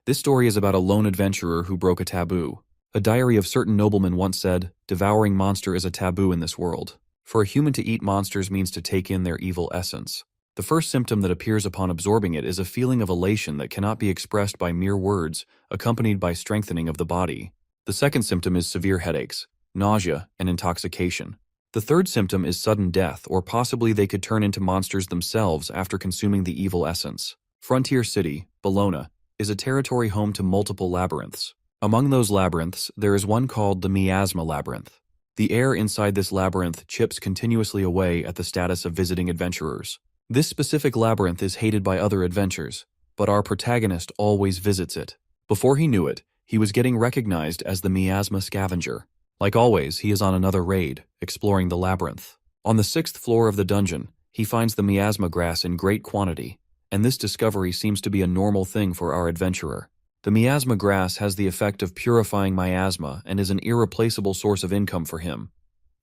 This story is about a lone adventurer who broke a taboo. A diary of certain noblemen once said, "Devouring monster is a taboo in this world. For a human to eat monsters means to take in their evil essence." The first symptom that appears upon absorbing it is a feeling of elation that cannot be expressed by mere words, accompanied by strengthening of the body. The second symptom is severe headaches, nausea, and intoxication. The third symptom is sudden death, or possibly they could turn into monsters themselves after consuming the evil essence. Frontier City, Bologna, is a territory home to multiple labyrinths. Among those labyrinths, there is one called the Miasma Labyrinth. The air inside this labyrinth chips continuously away at the status of visiting adventurers. This specific labyrinth is hated by other adventurers, but our protagonist always visits it. Before he knew it, he was getting recognized as the Miasma Scavenger. Like always, he is on another raid, exploring the labyrinth. On the 6th floor of the dungeon, he finds the miasma grass in great quantity, and this discovery seems to be a normal thing for our adventurer. The miasma grass has the effect of purifying miasma and is an irreplaceable source of income for him,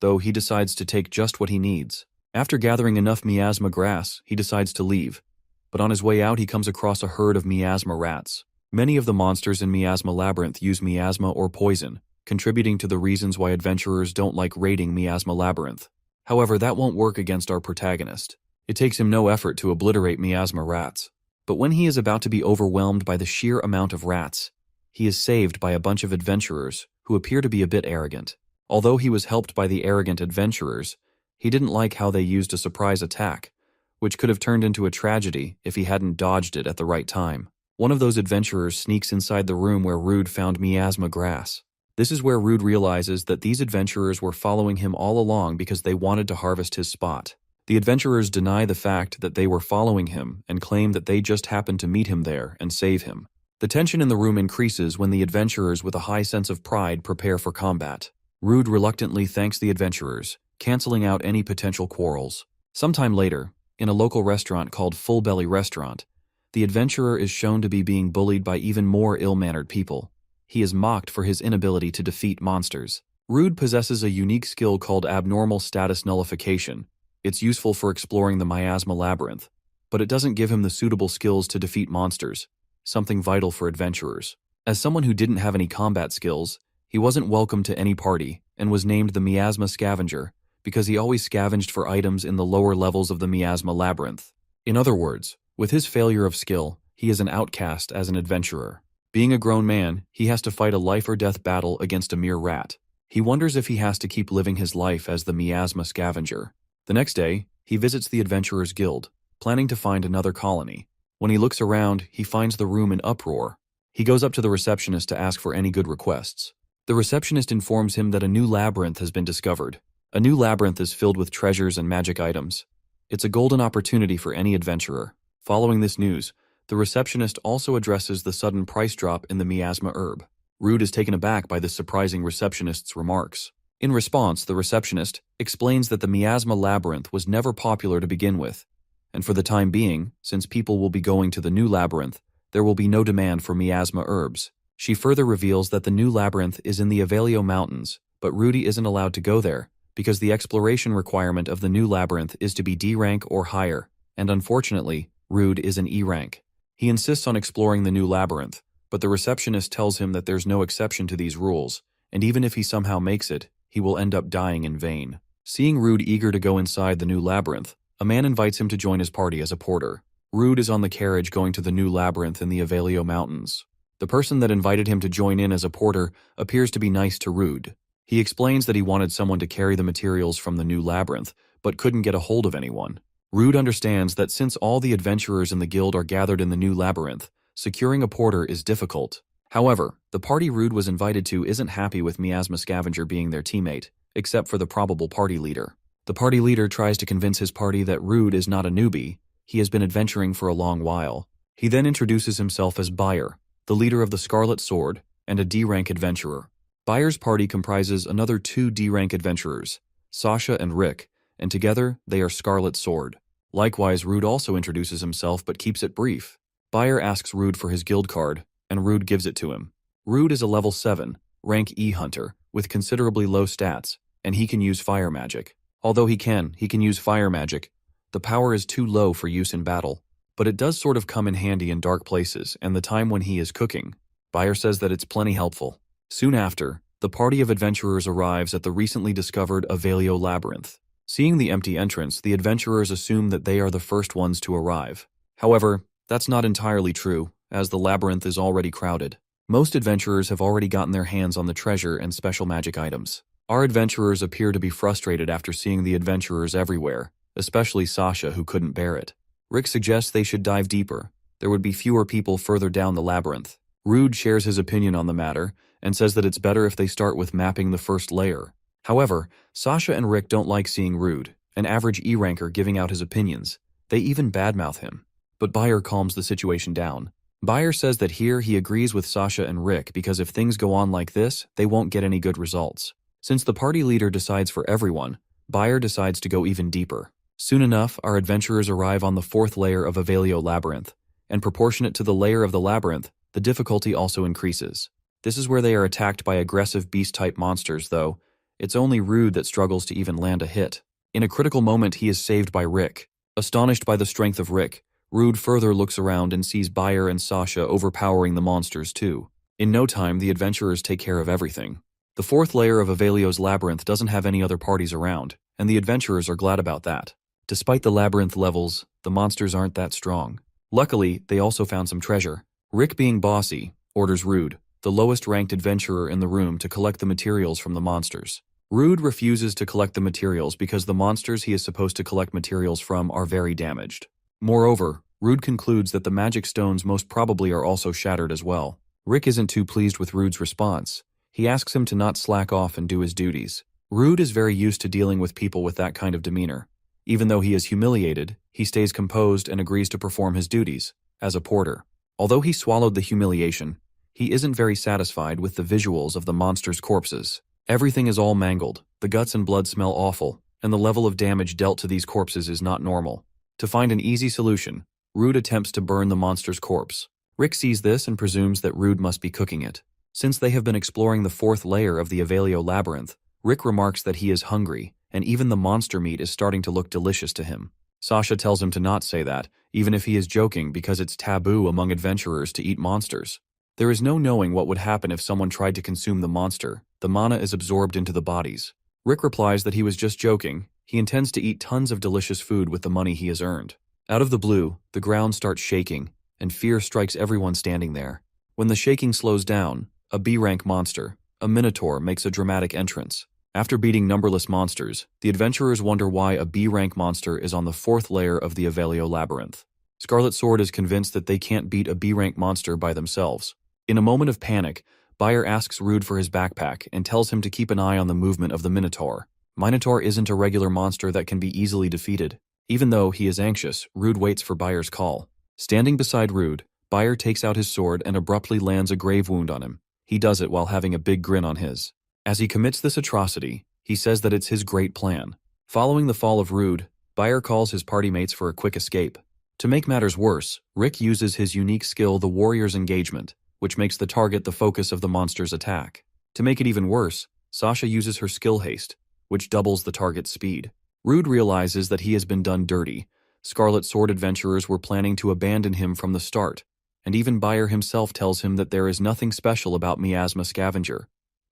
though he decides to take just what he needs. After gathering enough miasma grass, he decides to leave, but on his way out he comes across a herd of miasma rats. Many of the monsters in Miasma Labyrinth use miasma or poison, contributing to the reasons why adventurers don't like raiding Miasma Labyrinth. However, that won't work against our protagonist. It takes him no effort to obliterate miasma rats. But when he is about to be overwhelmed by the sheer amount of rats, he is saved by a bunch of adventurers who appear to be a bit arrogant. Although he was helped by the arrogant adventurers, he didn't like how they used a surprise attack, which could have turned into a tragedy if he hadn't dodged it at the right time. One of those adventurers sneaks inside the room where Rude found miasma grass. This is where Rude realizes that these adventurers were following him all along because they wanted to harvest his spot. The adventurers deny the fact that they were following him and claim that they just happened to meet him there and save him. The tension in the room increases when the adventurers with a high sense of pride prepare for combat. Rude reluctantly thanks the adventurers, canceling out any potential quarrels. Sometime later, in a local restaurant called Full Belly Restaurant, the adventurer is shown to be being bullied by even more ill-mannered people. He is mocked for his inability to defeat monsters. Rude possesses a unique skill called abnormal status nullification. It's useful for exploring the miasma labyrinth, but it doesn't give him the suitable skills to defeat monsters, something vital for adventurers. As someone who didn't have any combat skills, he wasn't welcome to any party and was named the Miasma Scavenger because he always scavenged for items in the lower levels of the miasma labyrinth. In other words, with his failure of skill, he is an outcast as an adventurer. Being a grown man, he has to fight a life-or-death battle against a mere rat. He wonders if he has to keep living his life as the Miasma Scavenger. The next day, he visits the Adventurers Guild, planning to find another colony. When he looks around, he finds the room in uproar. He goes up to the receptionist to ask for any good requests. The receptionist informs him that a new labyrinth has been discovered. A new labyrinth is filled with treasures and magic items. It's a golden opportunity for any adventurer. Following this news, the receptionist also addresses the sudden price drop in the miasma herb. Rude is taken aback by this surprising receptionist's remarks. In response, the receptionist explains that the miasma labyrinth was never popular to begin with, and for the time being, since people will be going to the new labyrinth, there will be no demand for miasma herbs. She further reveals that the new labyrinth is in the Avalio Mountains, but Rudy isn't allowed to go there because the exploration requirement of the new labyrinth is to be D rank or higher, and unfortunately, Rude is an E rank. He insists on exploring the new labyrinth, but the receptionist tells him that there's no exception to these rules, and even if he somehow makes it, he will end up dying in vain. Seeing Rude eager to go inside the new labyrinth, a man invites him to join his party as a porter. Rude is on the carriage going to the new labyrinth in the Avalio Mountains. The person that invited him to join in as a porter appears to be nice to Rude. He explains that he wanted someone to carry the materials from the new labyrinth, but couldn't get a hold of anyone. Rude understands that since all the adventurers in the guild are gathered in the new labyrinth, securing a porter is difficult. However, the party Rude was invited to isn't happy with Miasma Scavenger being their teammate, except for the probable party leader. The party leader tries to convince his party that Rude is not a newbie, he has been adventuring for a long while. He then introduces himself as Bayer, the leader of the Scarlet Sword, and a D-rank adventurer. Bayer's party comprises another 2 D-rank adventurers, Sasha and Rick, and together they are Scarlet Sword. Likewise, Rude also introduces himself but keeps it brief. Bayer asks Rude for his guild card, and Rude gives it to him. Rude is a level 7, rank E hunter, with considerably low stats, and he can use fire magic. Although he can use fire magic, the power is too low for use in battle. but it does sort of come in handy in dark places and the time when he is cooking. Bayer says that it's plenty helpful. Soon after, the party of adventurers arrives at the recently discovered Avalio Labyrinth. Seeing the empty entrance, the adventurers assume that they are the first ones to arrive. However, that's not entirely true, as the labyrinth is already crowded. Most adventurers have already gotten their hands on the treasure and special magic items. Our adventurers appear to be frustrated after seeing the adventurers everywhere, especially Sasha, who couldn't bear it. Rick suggests they should dive deeper. There would be fewer people further down the labyrinth. Rude shares his opinion on the matter and says that it's better if they start with mapping the first layer. However, Sasha and Rick don't like seeing Rude, an average E-ranker, giving out his opinions. They even badmouth him. But Bayer calms the situation down. Bayer says that here he agrees with Sasha and Rick because if things go on like this, they won't get any good results. Since the party leader decides for everyone, Bayer decides to go even deeper. Soon enough, our adventurers arrive on the fourth layer of Avalio Labyrinth, and proportionate to the layer of the labyrinth, the difficulty also increases. This is where they are attacked by aggressive beast-type monsters, though. It's only Rude that struggles to even land a hit. In a critical moment, he is saved by Rick. Astonished by the strength of Rick, Rude further looks around and sees Bayer and Sasha overpowering the monsters too. In no time, the adventurers take care of everything. The fourth layer of Avalio's labyrinth doesn't have any other parties around, and the adventurers are glad about that. Despite the labyrinth levels, the monsters aren't that strong. Luckily, they also found some treasure. Rick, being bossy, orders Rude, the lowest-ranked adventurer in the room, to collect the materials from the monsters. Rude refuses to collect the materials because the monsters he is supposed to collect materials from are very damaged. Moreover, Rude concludes that the magic stones most probably are also shattered as well. Rick isn't too pleased with Rude's response. He asks him to not slack off and do his duties. Rude is very used to dealing with people with that kind of demeanor. Even though he is humiliated, he stays composed and agrees to perform his duties as a porter. Although he swallowed the humiliation, he isn't very satisfied with the visuals of the monsters' corpses. Everything is all mangled, the guts and blood smell awful, and the level of damage dealt to these corpses is not normal. To find an easy solution, Rude attempts to burn the monster's corpse. Rick sees this and presumes that Rude must be cooking it. Since they have been exploring the fourth layer of the Avalio Labyrinth, Rick remarks that he is hungry, and even the monster meat is starting to look delicious to him. Sasha tells him to not say that, even if he is joking, because it's taboo among adventurers to eat monsters. There is no knowing what would happen if someone tried to consume the monster. The mana is absorbed into the bodies. Rick replies that he was just joking. He intends to eat tons of delicious food with the money he has earned. Out of the blue, the ground starts shaking, and fear strikes everyone standing there. When the shaking slows down, a B-rank monster, a minotaur, makes a dramatic entrance. After beating numberless monsters, the adventurers wonder why a B-rank monster is on the fourth layer of the Avalio Labyrinth. Scarlet Sword is convinced that they can't beat a B-rank monster by themselves. In a moment of panic, Bayer asks Rude for his backpack and tells him to keep an eye on the movement of the Minotaur. Minotaur isn't a regular monster that can be easily defeated. Even though he is anxious, Rude waits for Bayer's call. Standing beside Rude, Bayer takes out his sword and abruptly lands a grave wound on him. He does it while having a big grin on his. As he commits this atrocity, he says that it's his great plan. Following the fall of Rude, Bayer calls his party mates for a quick escape. To make matters worse, Rick uses his unique skill, the Warrior's Engagement, which makes the target the focus of the monster's attack. To make it even worse, Sasha uses her skill Haste, which doubles the target's speed. Rude realizes that he has been done dirty. Scarlet Sword adventurers were planning to abandon him from the start, and even Bayer himself tells him that there is nothing special about Miasma Scavenger,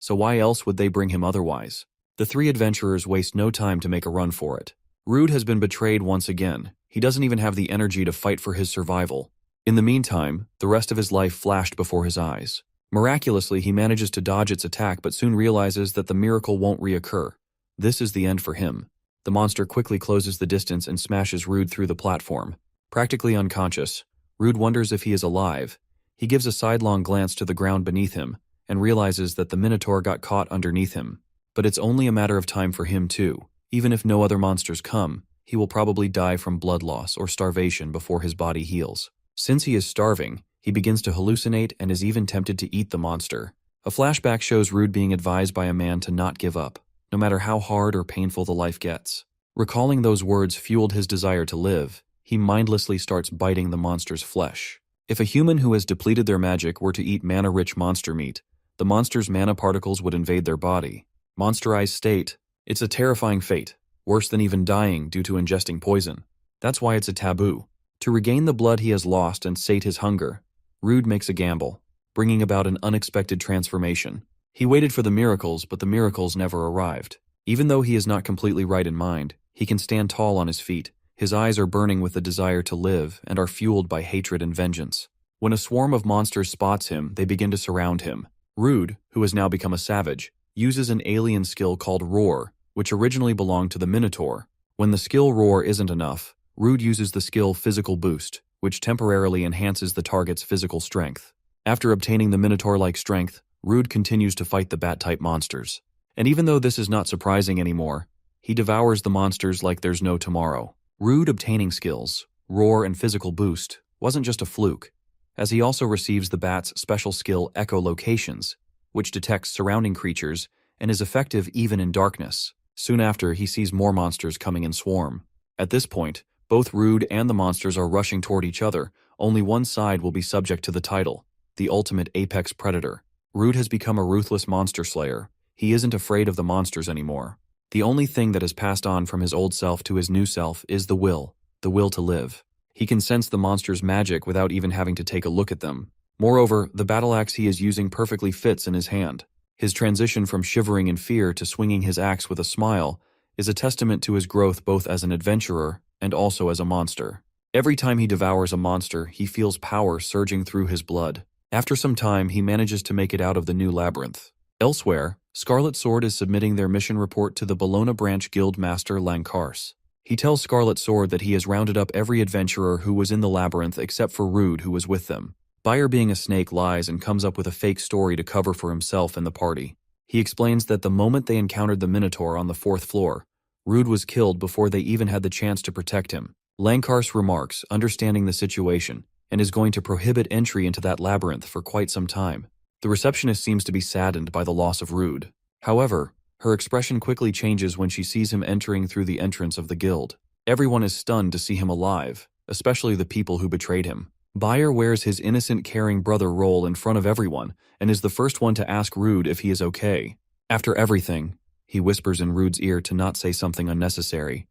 so why else would they bring him otherwise? The three adventurers waste no time to make a run for it. Rude has been betrayed once again. He doesn't even have the energy to fight for his survival. In the meantime, the rest of his life flashed before his eyes. Miraculously, he manages to dodge its attack but soon realizes that the miracle won't reoccur. This is the end for him. The monster quickly closes the distance and smashes Rude through the platform. Practically unconscious, Rude wonders if he is alive. He gives a sidelong glance to the ground beneath him and realizes that the Minotaur got caught underneath him. But it's only a matter of time for him too. Even if no other monsters come, he will probably die from blood loss or starvation before his body heals. Since he is starving, he begins to hallucinate and is even tempted to eat the monster. A flashback shows Rude being advised by a man to not give up, no matter how hard or painful the life gets. Recalling those words fueled his desire to live. He mindlessly starts biting the monster's flesh. If a human who has depleted their magic were to eat mana-rich monster meat, the monster's mana particles would invade their body. Monsterized state. It's a terrifying fate, worse than even dying due to ingesting poison. That's why it's a taboo. To regain the blood he has lost and sate his hunger, Rude makes a gamble, bringing about an unexpected transformation. He waited for the miracles, but the miracles never arrived. Even though he is not completely right in mind, he can stand tall on his feet. His eyes are burning with the desire to live and are fueled by hatred and vengeance. When a swarm of monsters spots him, they begin to surround him. Rude, who has now become a savage, uses an alien skill called Roar, which originally belonged to the Minotaur. When the skill Roar isn't enough, Rude uses the skill Physical Boost, which temporarily enhances the target's physical strength. After obtaining the Minotaur-like strength, Rude continues to fight the Bat-type monsters. And even though this is not surprising anymore, he devours the monsters like there's no tomorrow. Rude obtaining skills, Roar and Physical Boost, wasn't just a fluke, as he also receives the bat's special skill Echolocations, which detects surrounding creatures and is effective even in darkness. Soon after, he sees more monsters coming in swarm. At this point, both Rude and the monsters are rushing toward each other. Only one side will be subject to the title, the ultimate apex predator. Rude has become a ruthless monster slayer. He isn't afraid of the monsters anymore. The only thing that has passed on from his old self to his new self is the will to live. He can sense the monster's magic without even having to take a look at them. Moreover, the battle axe he is using perfectly fits in his hand. His transition from shivering in fear to swinging his axe with a smile is a testament to his growth both as an adventurer and also as a monster. Every time he devours a monster, he feels power surging through his blood. After some time, he manages to make it out of the new labyrinth. Elsewhere, Scarlet Sword is submitting their mission report to the Bologna Branch Guild Master Lankars. He tells Scarlet Sword that he has rounded up every adventurer who was in the labyrinth except for Rude, who was with them. Bayer, being a snake, lies and comes up with a fake story to cover for himself and the party. He explains that the moment they encountered the Minotaur on the 4th floor, Rude was killed before they even had the chance to protect him. Lankars remarks, understanding the situation, and is going to prohibit entry into that labyrinth for quite some time. The receptionist seems to be saddened by the loss of Rude. However, her expression quickly changes when she sees him entering through the entrance of the guild. Everyone is stunned to see him alive, especially the people who betrayed him. Bayer wears his innocent, caring brother role in front of everyone and is the first one to ask Rude if he is okay. After everything, he whispers in Rude's ear to not say something unnecessary,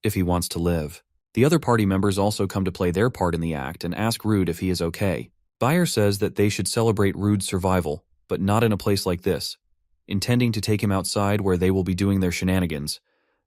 if he wants to live. The other party members also come to play their part in the act and ask Rude if he is okay. Bayer says that they should celebrate Rude's survival, but not in a place like this. Intending to take him outside where they will be doing their shenanigans,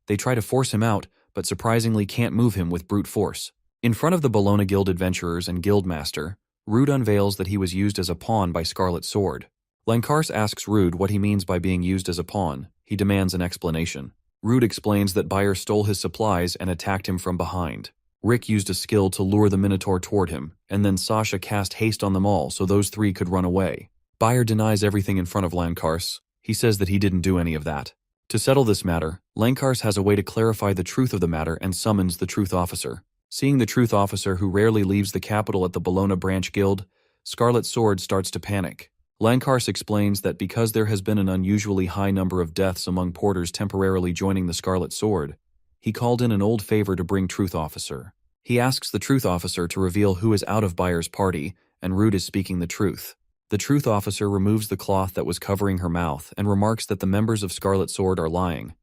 they try to force him out, but surprisingly can't move him with brute force. In front of the Bologna Guild adventurers and guildmaster, Rude unveils that he was used as a pawn by Scarlet Sword. Lankars asks Rude what he means by being used as a pawn. He demands an explanation. Rude explains that Bayer stole his supplies and attacked him from behind. Rick used a skill to lure the Minotaur toward him, and then Sasha cast haste on them all so those three could run away. Bayer denies everything in front of Lankars. He says that he didn't do any of that. To settle this matter, Lankars has a way to clarify the truth of the matter and summons the Truth Officer. Seeing the Truth Officer, who rarely leaves the capital at the Bologna Branch Guild, Scarlet Sword starts to panic. Lankars explains that because there has been an unusually high number of deaths among porters temporarily joining the Scarlet Sword, he called in an old favor to bring Truth Officer. He asks the Truth Officer to reveal who is out of Bayer's party, and Rude is speaking the truth. The Truth Officer removes the cloth that was covering her mouth and remarks that the members of Scarlet Sword are lying.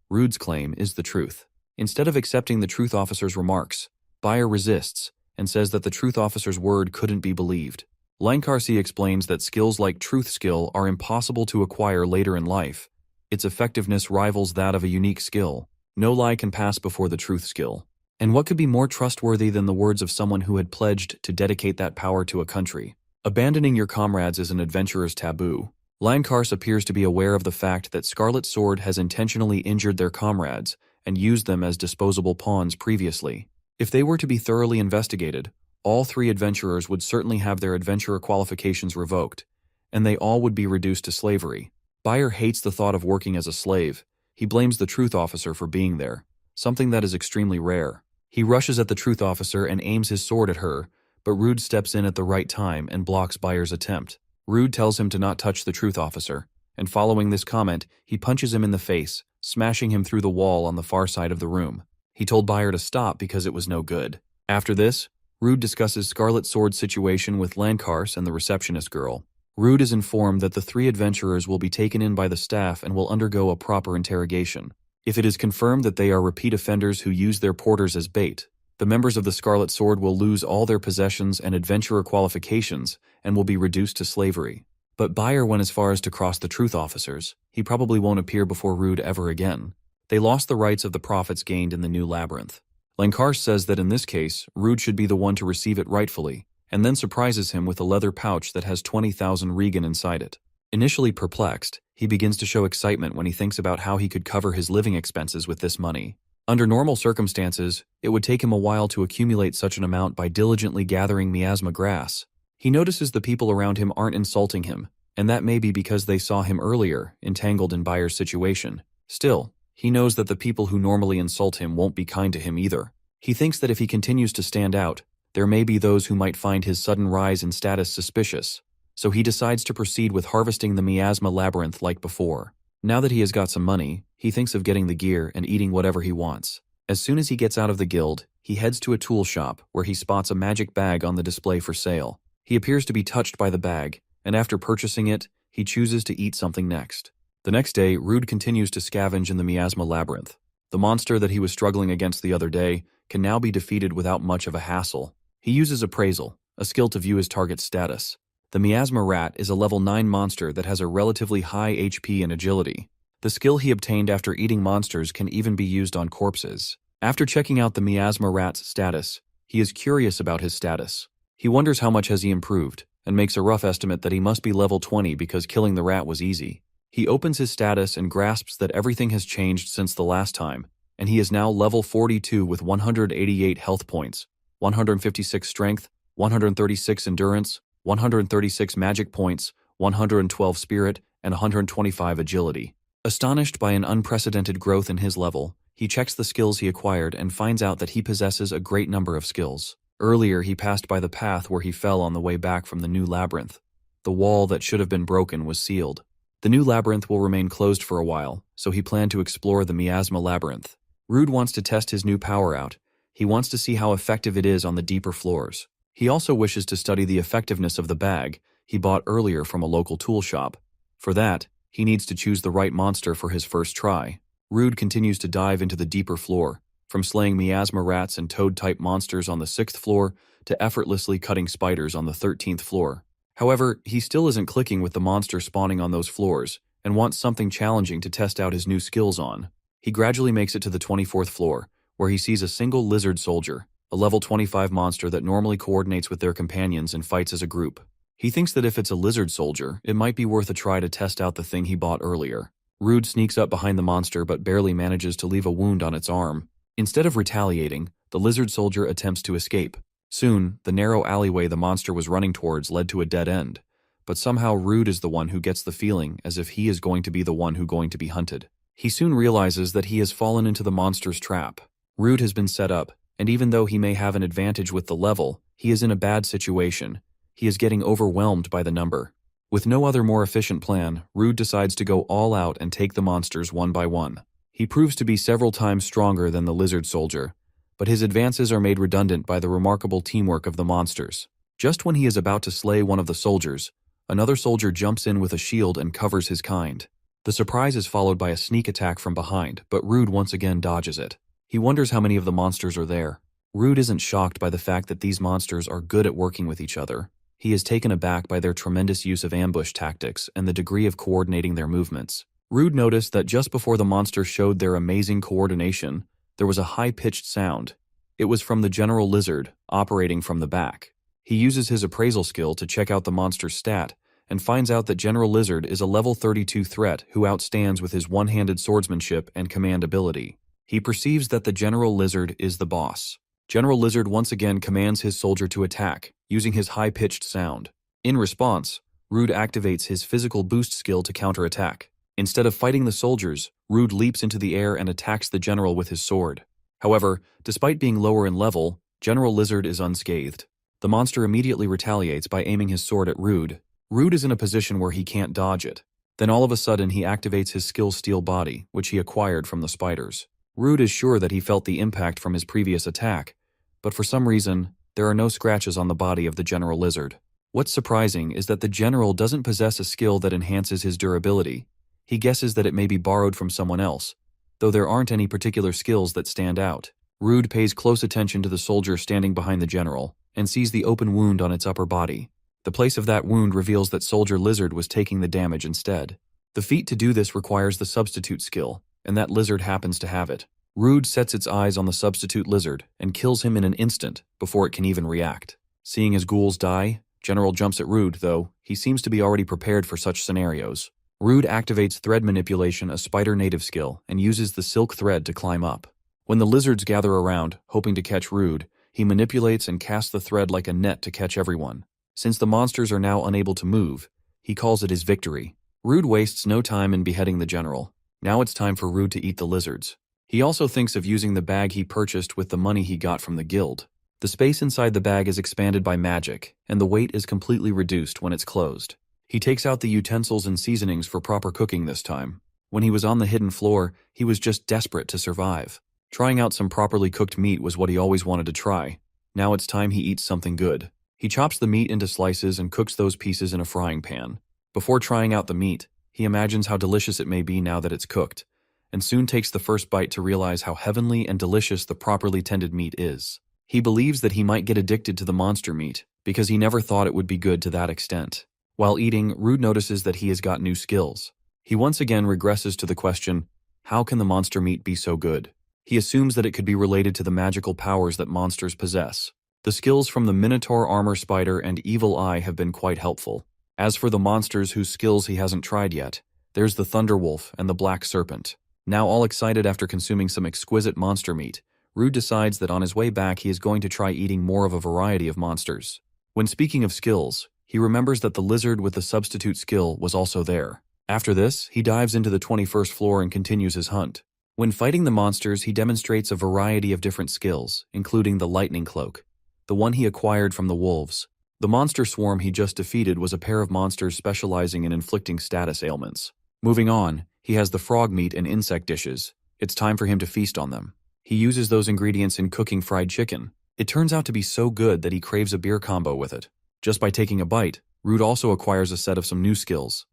Rude's claim is the truth. Instead of accepting the Truth Officer's remarks, Bayer resists and says that the Truth Officer's word couldn't be believed. Lankarsi explains that skills like Truth Skill are impossible to acquire later in life. Its effectiveness rivals that of a unique skill. No lie can pass before the Truth Skill. And what could be more trustworthy than the words of someone who had pledged to dedicate that power to a country? Abandoning your comrades is an adventurer's taboo. Lankars appears to be aware of the fact that Scarlet Sword has intentionally injured their comrades and used them as disposable pawns previously. If they were to be thoroughly investigated, all three adventurers would certainly have their adventurer qualifications revoked, and they all would be reduced to slavery. Bayer hates the thought of working as a slave. He blames the Truth Officer for being there, something that is extremely rare. He rushes at the Truth Officer and aims his sword at her, but Rude steps in at the right time and blocks Bayer's attempt. Rude tells him to not touch the Truth Officer, and following this comment, he punches him in the face, smashing him through the wall on the far side of the room. He told Bayer to stop because it was no good. After this, Rude discusses Scarlet Sword's situation with Lankars and the receptionist girl. Rude is informed that the three adventurers will be taken in by the staff and will undergo a proper interrogation. If it is confirmed that they are repeat offenders who use their porters as bait, The members of the Scarlet Sword will lose all their possessions and adventurer qualifications and will be reduced to slavery. But Bayer went as far as to cross the truth officers. He probably won't appear before Rude ever again. They lost the rights of the profits gained in the new labyrinth. Lankarsh says that in this case, Rude should be the one to receive it rightfully, and then surprises him with a leather pouch that has 20,000 Regan inside it. Initially perplexed, he begins to show excitement when he thinks about how he could cover his living expenses with this money. Under normal circumstances, it would take him a while to accumulate such an amount by diligently gathering miasma grass. He notices the people around him aren't insulting him, and that may be because they saw him earlier, entangled in Bayer's situation. Still, he knows that the people who normally insult him won't be kind to him either. He thinks that if he continues to stand out, there may be those who might find his sudden rise in status suspicious, so he decides to proceed with harvesting the miasma labyrinth like before. Now that he has got some money, he thinks of getting the gear and eating whatever he wants. As soon as he gets out of the guild, he heads to a tool shop where he spots a magic bag on the display for sale. He appears to be touched by the bag, and after purchasing it, he chooses to eat something next. The next day, Rude continues to scavenge in the miasma labyrinth. The monster that he was struggling against the other day can now be defeated without much of a hassle. He uses appraisal, a skill to view his target's status. The miasma rat is a level 9 monster that has a relatively high HP and agility. The skill he obtained after eating monsters can even be used on corpses. After checking out the miasma rat's status, he is curious about his status. He wonders how much has he improved, and makes a rough estimate that he must be level 20 because killing the rat was easy. He opens his status and grasps that everything has changed since the last time, and he is now level 42 with 188 health points, 156 strength, 136 endurance, 136 magic points, 112 spirit, and 125 agility. Astonished by an unprecedented growth in his level, he checks the skills he acquired and finds out that he possesses a great number of skills. Earlier, he passed by the path where he fell on the way back from the new labyrinth. The wall that should have been broken was sealed. The new labyrinth will remain closed for a while, so he planned to explore the miasma labyrinth. Rude wants to test his new power out. He wants to see how effective it is on the deeper floors. He also wishes to study the effectiveness of the bag he bought earlier from a local tool shop. For that, he needs to choose the right monster for his first try. Rude continues to dive into the deeper floor, from slaying miasma rats and toad-type monsters on the 6th floor to effortlessly cutting spiders on the 13th floor. However, he still isn't clicking with the monster spawning on those floors and wants something challenging to test out his new skills on. He gradually makes it to the 24th floor, where he sees a single lizard soldier, a level 25 monster that normally coordinates with their companions and fights as a group. He thinks that if it's a lizard soldier, it might be worth a try to test out the thing he bought earlier. Rude sneaks up behind the monster but barely manages to leave a wound on its arm. Instead of retaliating, the lizard soldier attempts to escape. Soon, the narrow alleyway the monster was running towards led to a dead end, but somehow Rude is the one who gets the feeling as if he is going to be the one who's going to be hunted. He soon realizes that he has fallen into the monster's trap. Rude has been set up, and even though he may have an advantage with the level, he is in a bad situation. He is getting overwhelmed by the number. With no other more efficient plan, Rude decides to go all out and take the monsters one by one. He proves to be several times stronger than the lizard soldier, but his advances are made redundant by the remarkable teamwork of the monsters. Just when he is about to slay one of the soldiers, another soldier jumps in with a shield and covers his kind. The surprise is followed by a sneak attack from behind, but Rude once again dodges it. He wonders how many of the monsters are there. Rude isn't shocked by the fact that these monsters are good at working with each other. He is taken aback by their tremendous use of ambush tactics and the degree of coordinating their movements. Rude noticed that just before the monsters showed their amazing coordination, there was a high-pitched sound. It was from the General Lizard, operating from the back. He uses his appraisal skill to check out the monster's stat, and finds out that General Lizard is a level 32 threat who outstands with his one-handed swordsmanship and command ability. He perceives that the General Lizard is the boss. General Lizard once again commands his soldier to attack, using his high-pitched sound. In response, Rude activates his physical boost skill to counterattack. Instead of fighting the soldiers, Rude leaps into the air and attacks the general with his sword. However, despite being lower in level, General Lizard is unscathed. The monster immediately retaliates by aiming his sword at Rude. Rude is in a position where he can't dodge it. Then all of a sudden he activates his skill Steel Body, which he acquired from the spiders. Rude is sure that he felt the impact from his previous attack, but for some reason, there are no scratches on the body of the General Lizard. What's surprising is that the general doesn't possess a skill that enhances his durability. He guesses that it may be borrowed from someone else, though there aren't any particular skills that stand out. Rude pays close attention to the soldier standing behind the general and sees the open wound on its upper body. The place of that wound reveals that Soldier Lizard was taking the damage instead. The feat to do this requires the substitute skill, and that lizard happens to have it. Rude sets its eyes on the substitute lizard and kills him in an instant before it can even react. Seeing his ghouls die, General jumps at Rude, though he seems to be already prepared for such scenarios. Rude activates thread manipulation, a spider native skill, and uses the silk thread to climb up. When the lizards gather around, hoping to catch Rude, he manipulates and casts the thread like a net to catch everyone. Since the monsters are now unable to move, he calls it his victory. Rude wastes no time in beheading the general. Now it's time for Rude to eat the lizards. He also thinks of using the bag he purchased with the money he got from the guild. The space inside the bag is expanded by magic, and the weight is completely reduced when it's closed. He takes out the utensils and seasonings for proper cooking this time. When he was on the hidden floor, he was just desperate to survive. Trying out some properly cooked meat was what he always wanted to try. Now it's time he eats something good. He chops the meat into slices and cooks those pieces in a frying pan. Before trying out the meat, he imagines how delicious it may be now that it's cooked, and soon takes the first bite to realize how heavenly and delicious the properly tended meat is. He believes that he might get addicted to the monster meat because he never thought it would be good to that extent. While eating, Rude notices that he has got new skills. He once again regresses to the question, how can the monster meat be so good? He assumes that it could be related to the magical powers that monsters possess. The skills from the Minotaur Armor Spider and Evil Eye have been quite helpful. As for the monsters whose skills he hasn't tried yet, there's the Thunderwolf and the Black Serpent. Now all excited after consuming some exquisite monster meat, Rude decides that on his way back he is going to try eating more of a variety of monsters. When speaking of skills, he remembers that the lizard with the substitute skill was also there. After this, he dives into the 21st floor and continues his hunt. When fighting the monsters, he demonstrates a variety of different skills, including the Lightning Cloak, the one he acquired from the wolves. The monster swarm he just defeated was a pair of monsters specializing in inflicting status ailments. Moving on, he has the frog meat and insect dishes. It's time for him to feast on them. He uses those ingredients in cooking fried chicken. It turns out to be so good that he craves a beer combo with it. Just by taking a bite, Rude also acquires a set of some new skills: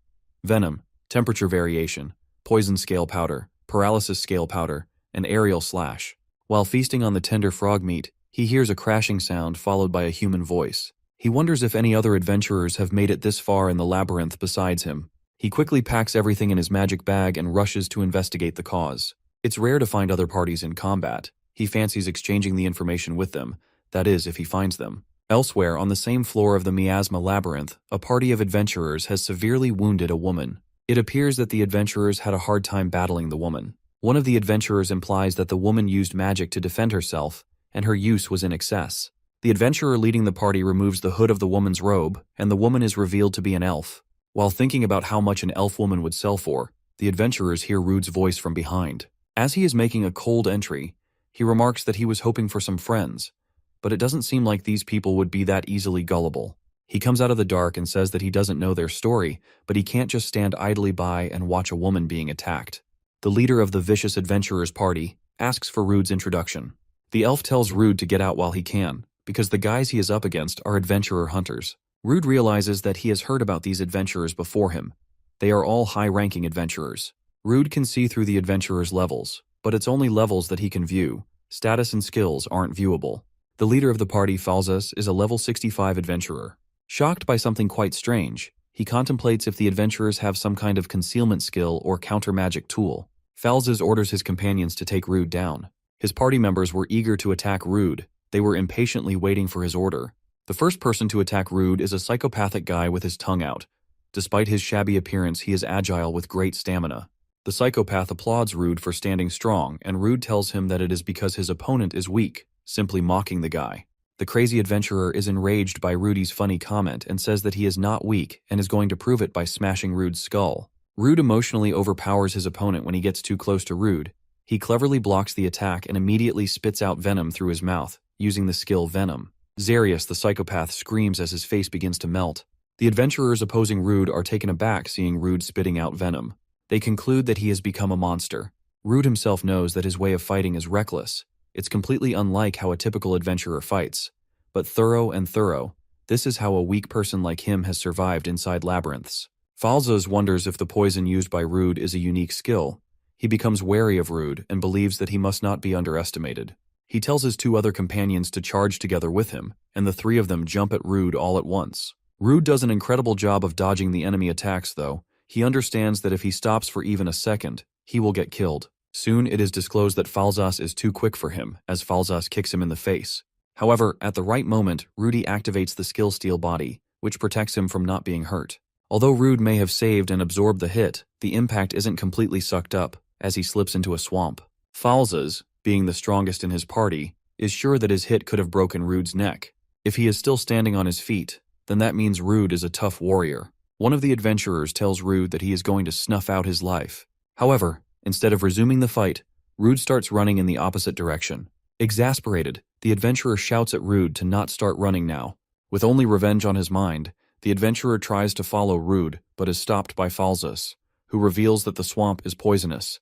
venom, temperature variation, poison scale powder, paralysis scale powder, and aerial slash. While feasting on the tender frog meat, he hears a crashing sound followed by a human voice. He wonders if any other adventurers have made it this far in the labyrinth besides him. He quickly packs everything in his magic bag and rushes to investigate the cause. It's rare to find other parties in combat. He fancies exchanging the information with them, that is, if he finds them. Elsewhere, on the same floor of the Miasma Labyrinth, a party of adventurers has severely wounded a woman. It appears that the adventurers had a hard time battling the woman. One of the adventurers implies that the woman used magic to defend herself, and her use was in excess. The adventurer leading the party removes the hood of the woman's robe, and the woman is revealed to be an elf. While thinking about how much an elf woman would sell for, the adventurers hear Rude's voice from behind. As he is making a cold entry, he remarks that he was hoping for some friends, but it doesn't seem like these people would be that easily gullible. He comes out of the dark and says that he doesn't know their story, but he can't just stand idly by and watch a woman being attacked. The leader of the vicious adventurers party asks for Rude's introduction. The elf tells Rude to get out while he can, because the guys he is up against are adventurer hunters. Rude realizes that he has heard about these adventurers before him. They are all high-ranking adventurers. Rude can see through the adventurers' levels, but it's only levels that he can view. Status and skills aren't viewable. The leader of the party, Falzas, is a level 65 adventurer. Shocked by something quite strange, he contemplates if the adventurers have some kind of concealment skill or counter-magic tool. Falzas orders his companions to take Rude down. His party members were eager to attack Rude. They were impatiently waiting for his order. The first person to attack Rude is a psychopathic guy with his tongue out. Despite his shabby appearance, he is agile with great stamina. The psychopath applauds Rude for standing strong, and Rude tells him that it is because his opponent is weak, simply mocking the guy. The crazy adventurer is enraged by Rudy's funny comment and says that he is not weak and is going to prove it by smashing Rude's skull. Rude emotionally overpowers his opponent when he gets too close to Rude. He cleverly blocks the attack and immediately spits out venom through his mouth, using the skill Venom. Zarius, the psychopath, screams as his face begins to melt. The adventurers opposing Rude are taken aback seeing Rude spitting out venom. They conclude that he has become a monster. Rude himself knows that his way of fighting is reckless. It's completely unlike how a typical adventurer fights. But thorough, this is how a weak person like him has survived inside labyrinths. Falzas wonders if the poison used by Rude is a unique skill. He becomes wary of Rude and believes that he must not be underestimated. He tells his two other companions to charge together with him, and the three of them jump at Rude all at once. Rude does an incredible job of dodging the enemy attacks though. He understands that if he stops for even a second, he will get killed. Soon it is disclosed that Falzas is too quick for him, as Falzas kicks him in the face. However, at the right moment, Rudy activates the skill Steel Body, which protects him from not being hurt. Although Rude may have saved and absorbed the hit, the impact isn't completely sucked up, as he slips into a swamp. Falzas, being the strongest in his party, is sure that his hit could have broken Rude's neck. If he is still standing on his feet, then that means Rude is a tough warrior. One of the adventurers tells Rude that he is going to snuff out his life. However, instead of resuming the fight, Rude starts running in the opposite direction. Exasperated, the adventurer shouts at Rude to not start running now. With only revenge on his mind, the adventurer tries to follow Rude, but is stopped by Falzas, who reveals that the swamp is poisonous.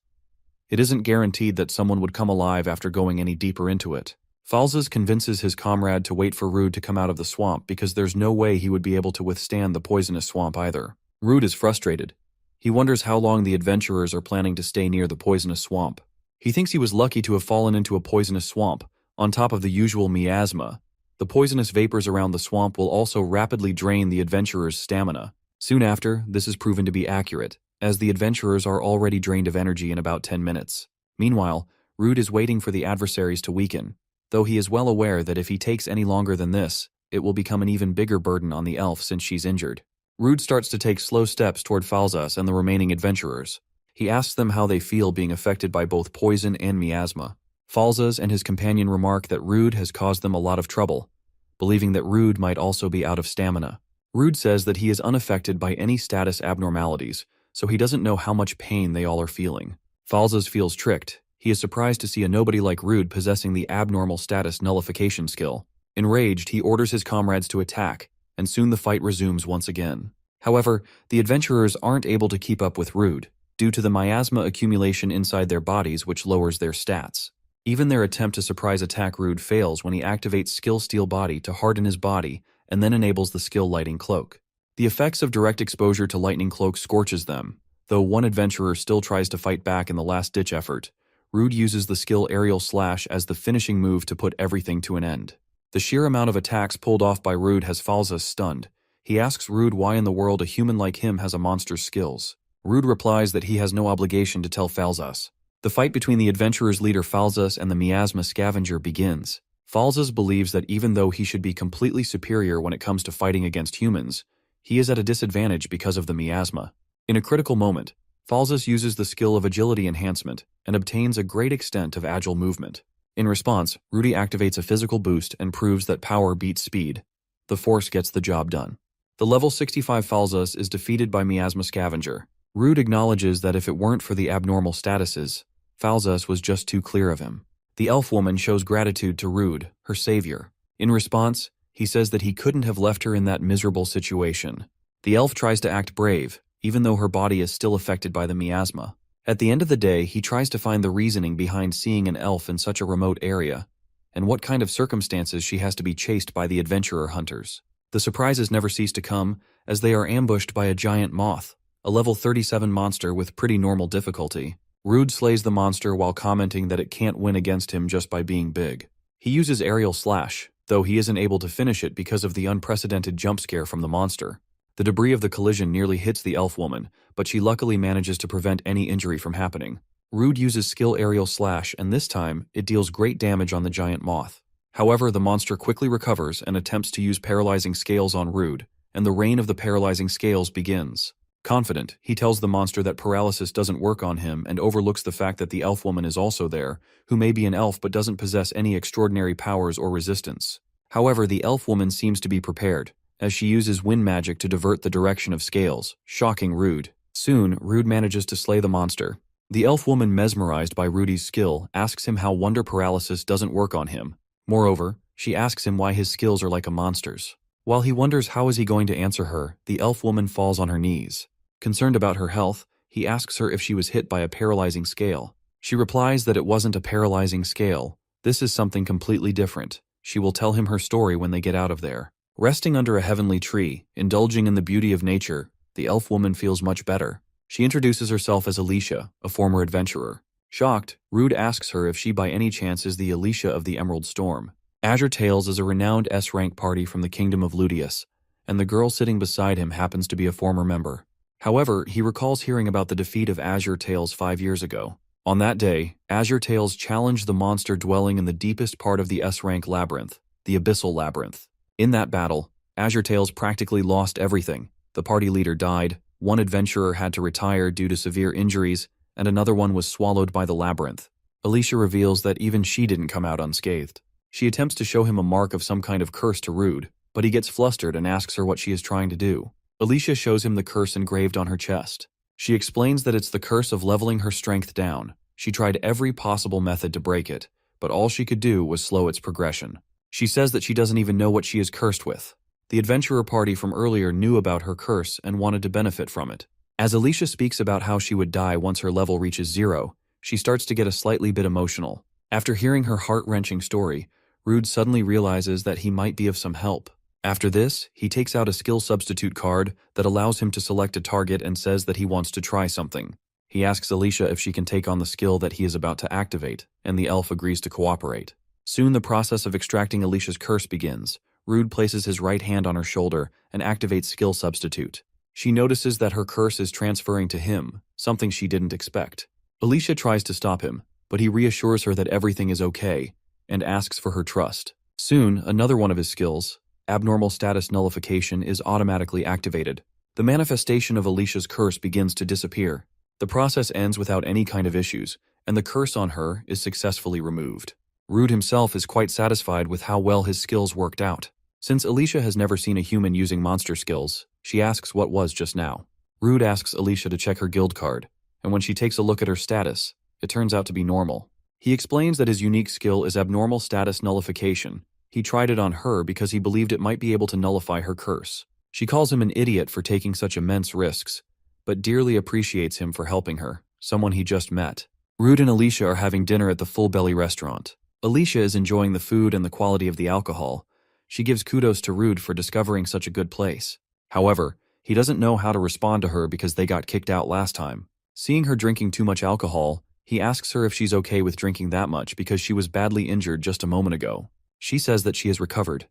It isn't guaranteed that someone would come alive after going any deeper into it. Falzas convinces his comrade to wait for Rude to come out of the swamp because there's no way he would be able to withstand the poisonous swamp either. Rude is frustrated. He wonders how long the adventurers are planning to stay near the poisonous swamp. He thinks he was lucky to have fallen into a poisonous swamp, on top of the usual miasma. The poisonous vapors around the swamp will also rapidly drain the adventurers' stamina. Soon after, this is proven to be accurate, as the adventurers are already drained of energy in about 10 minutes. Meanwhile, Rude is waiting for the adversaries to weaken, though he is well aware that if he takes any longer than this, it will become an even bigger burden on the elf since she's injured. Rude starts to take slow steps toward Falzas and the remaining adventurers. He asks them how they feel being affected by both poison and miasma. Falzas and his companion remark that Rude has caused them a lot of trouble, believing that Rude might also be out of stamina. Rude says that he is unaffected by any status abnormalities, so he doesn't know how much pain they all are feeling. Falzas feels tricked. He is surprised to see a nobody like Rude possessing the abnormal status nullification skill. Enraged, he orders his comrades to attack, and soon the fight resumes once again. However, the adventurers aren't able to keep up with Rude, due to the miasma accumulation inside their bodies which lowers their stats. Even their attempt to surprise attack Rude fails when he activates skill Steel Body to harden his body and then enables the skill Lightning Cloak. The effects of direct exposure to Lightning Cloak scorches them, though one adventurer still tries to fight back in the last-ditch effort. Rude uses the skill Aerial Slash as the finishing move to put everything to an end. The sheer amount of attacks pulled off by Rude has Falzas stunned. He asks Rude why in the world a human like him has a monster's skills. Rude replies that he has no obligation to tell Falzas. The fight between the adventurers' leader Falzas and the miasma scavenger begins. Falzas believes that even though he should be completely superior when it comes to fighting against humans, he is at a disadvantage because of the miasma. In a critical moment, Falzas uses the skill of Agility Enhancement and obtains a great extent of agile movement. In response, Rudy activates a physical boost and proves that power beats speed. The Force gets the job done. The level 65 Falzas is defeated by Miasma Scavenger. Rude acknowledges that if it weren't for the abnormal statuses, Falzas was just too clear of him. The elf woman shows gratitude to Rude, her savior. In response, he says that he couldn't have left her in that miserable situation. The elf tries to act brave, even though her body is still affected by the miasma. At the end of the day, he tries to find the reasoning behind seeing an elf in such a remote area, and what kind of circumstances she has to be chased by the adventurer hunters. The surprises never cease to come, as they are ambushed by a giant moth, a level 37 monster with pretty normal difficulty. Rude slays the monster while commenting that it can't win against him just by being big. He uses Aerial Slash, though he isn't able to finish it because of the unprecedented jump scare from the monster. The debris of the collision nearly hits the elf woman, but she luckily manages to prevent any injury from happening. Rude uses skill Aerial Slash, and this time, it deals great damage on the giant moth. However, the monster quickly recovers and attempts to use paralyzing scales on Rude, and the reign of the paralyzing scales begins. Confident, he tells the monster that paralysis doesn't work on him and overlooks the fact that the elf woman is also there, who may be an elf but doesn't possess any extraordinary powers or resistance. However, the elf woman seems to be prepared, as she uses wind magic to divert the direction of scales, shocking Rude. Soon, Rude manages to slay the monster. The elf woman, mesmerized by Rudy's skill, asks him how wonder paralysis doesn't work on him. Moreover, she asks him why his skills are like a monster's. While he wonders how is he going to answer her, the elf woman falls on her knees. Concerned about her health, he asks her if she was hit by a paralyzing scale. She replies that it wasn't a paralyzing scale. This is something completely different. She will tell him her story when they get out of there. Resting under a heavenly tree, indulging in the beauty of nature, the elf woman feels much better. She introduces herself as Alicia, a former adventurer. Shocked, Rude asks her if she by any chance is the Alicia of the Emerald Storm. Azure Tales is a renowned S-rank party from the kingdom of Ludius, and the girl sitting beside him happens to be a former member. However, he recalls hearing about the defeat of Azure Tales 5 years ago. On that day, Azure Tales challenged the monster dwelling in the deepest part of the S-rank labyrinth, the Abyssal Labyrinth. In that battle, Azure Tales practically lost everything. The party leader died, one adventurer had to retire due to severe injuries, and another one was swallowed by the labyrinth. Alicia reveals that even she didn't come out unscathed. She attempts to show him a mark of some kind of curse to Rude, but he gets flustered and asks her what she is trying to do. Alicia shows him the curse engraved on her chest. She explains that it's the curse of leveling her strength down. She tried every possible method to break it, but all she could do was slow its progression. She says that she doesn't even know what she is cursed with. The adventurer party from earlier knew about her curse and wanted to benefit from it. As Alicia speaks about how she would die once her level reaches 0, she starts to get a slightly bit emotional. After hearing her heart-wrenching story, Rude suddenly realizes that he might be of some help. After this, he takes out a skill substitute card that allows him to select a target and says that he wants to try something. He asks Alicia if she can take on the skill that he is about to activate, and the elf agrees to cooperate. Soon the process of extracting Alicia's curse begins. Rude places his right hand on her shoulder and activates skill substitute. She notices that her curse is transferring to him, something she didn't expect. Alicia tries to stop him, but he reassures her that everything is okay, and asks for her trust. Soon, another one of his skills, abnormal status nullification, is automatically activated. The manifestation of Alicia's curse begins to disappear. The process ends without any kind of issues, and the curse on her is successfully removed. Rude himself is quite satisfied with how well his skills worked out. Since Alicia has never seen a human using monster skills, she asks what was just now. Rude asks Alicia to check her guild card, and when she takes a look at her status, it turns out to be normal. He explains that his unique skill is abnormal status nullification. He tried it on her because he believed it might be able to nullify her curse. She calls him an idiot for taking such immense risks, but dearly appreciates him for helping her, someone he just met. Rude and Alicia are having dinner at the Full Belly restaurant. Alicia is enjoying the food and the quality of the alcohol. She gives kudos to Rude for discovering such a good place. However, he doesn't know how to respond to her because they got kicked out last time. Seeing her drinking too much alcohol, he asks her if she's okay with drinking that much because she was badly injured just a moment ago. She says that she has recovered.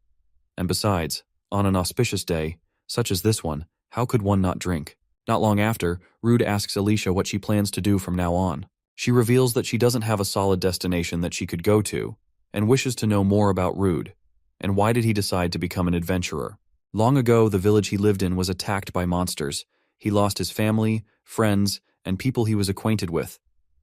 And besides, on an auspicious day, such as this one, how could one not drink? Not long after, Rude asks Alicia what she plans to do from now on. She reveals that she doesn't have a solid destination that she could go to, and wishes to know more about Rude. And why did he decide to become an adventurer? Long ago, the village he lived in was attacked by monsters. He lost his family, friends, and people he was acquainted with.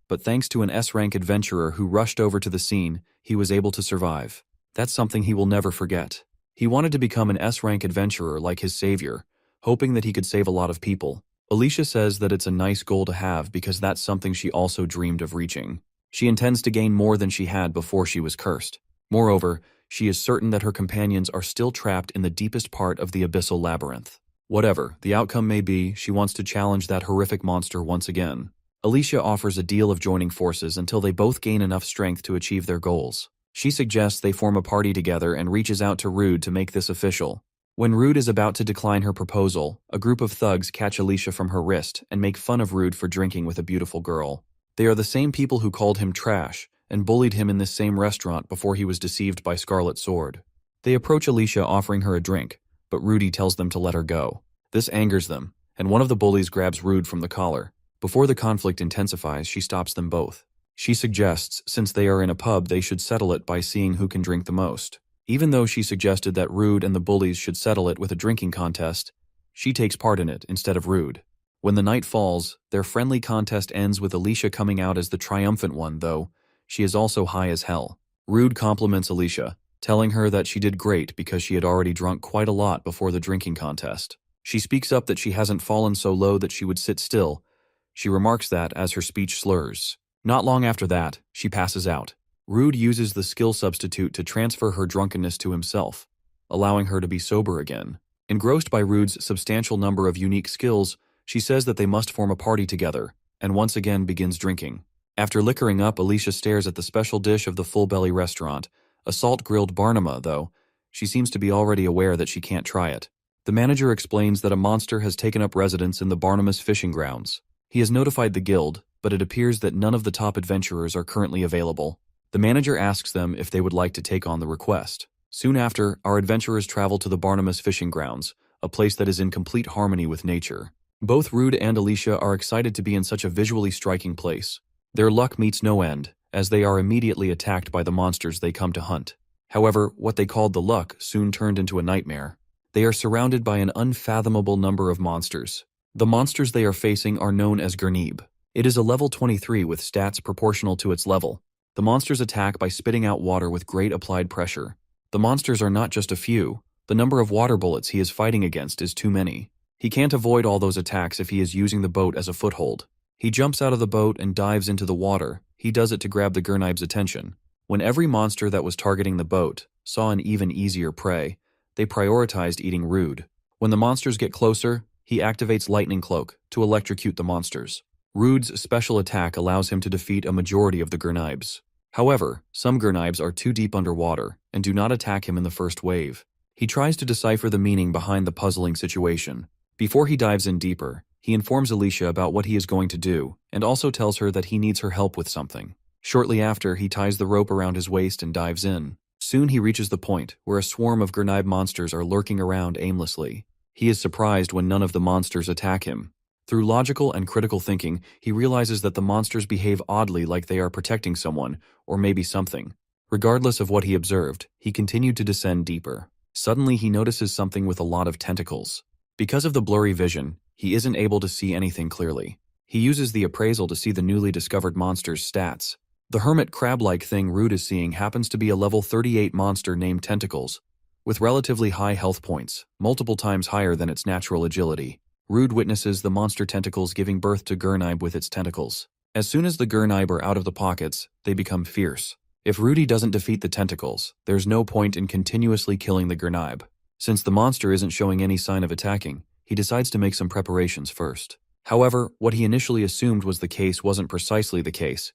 But thanks to an S-rank adventurer who rushed over to the scene, he was able to survive. That's something he will never forget. He wanted to become an S-rank adventurer like his savior, hoping that he could save a lot of people. Alicia says that it's a nice goal to have because that's something she also dreamed of reaching. She intends to gain more than she had before she was cursed. Moreover, she is certain that her companions are still trapped in the deepest part of the Abyssal Labyrinth. Whatever the outcome may be, she wants to challenge that horrific monster once again. Alicia offers a deal of joining forces until they both gain enough strength to achieve their goals. She suggests they form a party together and reaches out to Rude to make this official. When Rude is about to decline her proposal, a group of thugs catch Alicia from her wrist and make fun of Rude for drinking with a beautiful girl. They are the same people who called him trash and bullied him in this same restaurant before he was deceived by Scarlet Sword. They approach Alicia offering her a drink, but Rudy tells them to let her go. This angers them, and one of the bullies grabs Rude from the collar. Before the conflict intensifies, she stops them both. She suggests, since they are in a pub, they should settle it by seeing who can drink the most. Even though she suggested that Rude and the bullies should settle it with a drinking contest, she takes part in it instead of Rude. When the night falls, their friendly contest ends with Alicia coming out as the triumphant one, though she is also high as hell. Rude compliments Alicia, telling her that she did great because she had already drunk quite a lot before the drinking contest. She speaks up that she hasn't fallen so low that she would sit still. She remarks that as her speech slurs. Not long after that, she passes out. Rude uses the skill substitute to transfer her drunkenness to himself, allowing her to be sober again. Engrossed by Rude's substantial number of unique skills, she says that they must form a party together, and once again begins drinking. After liquoring up, Alicia stares at the special dish of the Full Belly restaurant, a salt-grilled Barnama, though she seems to be already aware that she can't try it. The manager explains that a monster has taken up residence in the Barnama's fishing grounds. He has notified the guild, but it appears that none of the top adventurers are currently available. The manager asks them if they would like to take on the request. Soon after, our adventurers travel to the Barnabas fishing grounds, a place that is in complete harmony with nature. Both Rude and Alicia are excited to be in such a visually striking place. Their luck meets no end, as they are immediately attacked by the monsters they come to hunt. However, what they called the luck soon turned into a nightmare. They are surrounded by an unfathomable number of monsters. The monsters they are facing are known as Gurnib. It is a level 23 with stats proportional to its level. The monsters attack by spitting out water with great applied pressure. The monsters are not just a few. The number of water bullets he is fighting against is too many. He can't avoid all those attacks if he is using the boat as a foothold. He jumps out of the boat and dives into the water. He does it to grab the Gurnib's attention. When every monster that was targeting the boat saw an even easier prey, they prioritized eating Rude. When the monsters get closer, he activates Lightning Cloak to electrocute the monsters. Rude's special attack allows him to defeat a majority of the Gurnibs. However, some Gurnibs are too deep underwater and do not attack him in the first wave. He tries to decipher the meaning behind the puzzling situation. Before he dives in deeper, he informs Alicia about what he is going to do and also tells her that he needs her help with something. Shortly after, he ties the rope around his waist and dives in. Soon he reaches the point where a swarm of Gurnib monsters are lurking around aimlessly. He is surprised when none of the monsters attack him. Through logical and critical thinking, he realizes that the monsters behave oddly, like they are protecting someone, or maybe something. Regardless of what he observed, he continued to descend deeper. Suddenly he notices something with a lot of tentacles. Because of the blurry vision, he isn't able to see anything clearly. He uses the appraisal to see the newly discovered monster's stats. The hermit crab-like thing Rude is seeing happens to be a level 38 monster named Tentacles, with relatively high health points, multiple times higher than its natural agility. Rude witnesses the monster Tentacles giving birth to Gurnib with its tentacles. As soon as the Gurnib are out of the pockets, they become fierce. If Rudy doesn't defeat the Tentacles, there's no point in continuously killing the Gurnib. Since the monster isn't showing any sign of attacking, he decides to make some preparations first. However, what he initially assumed was the case wasn't precisely the case,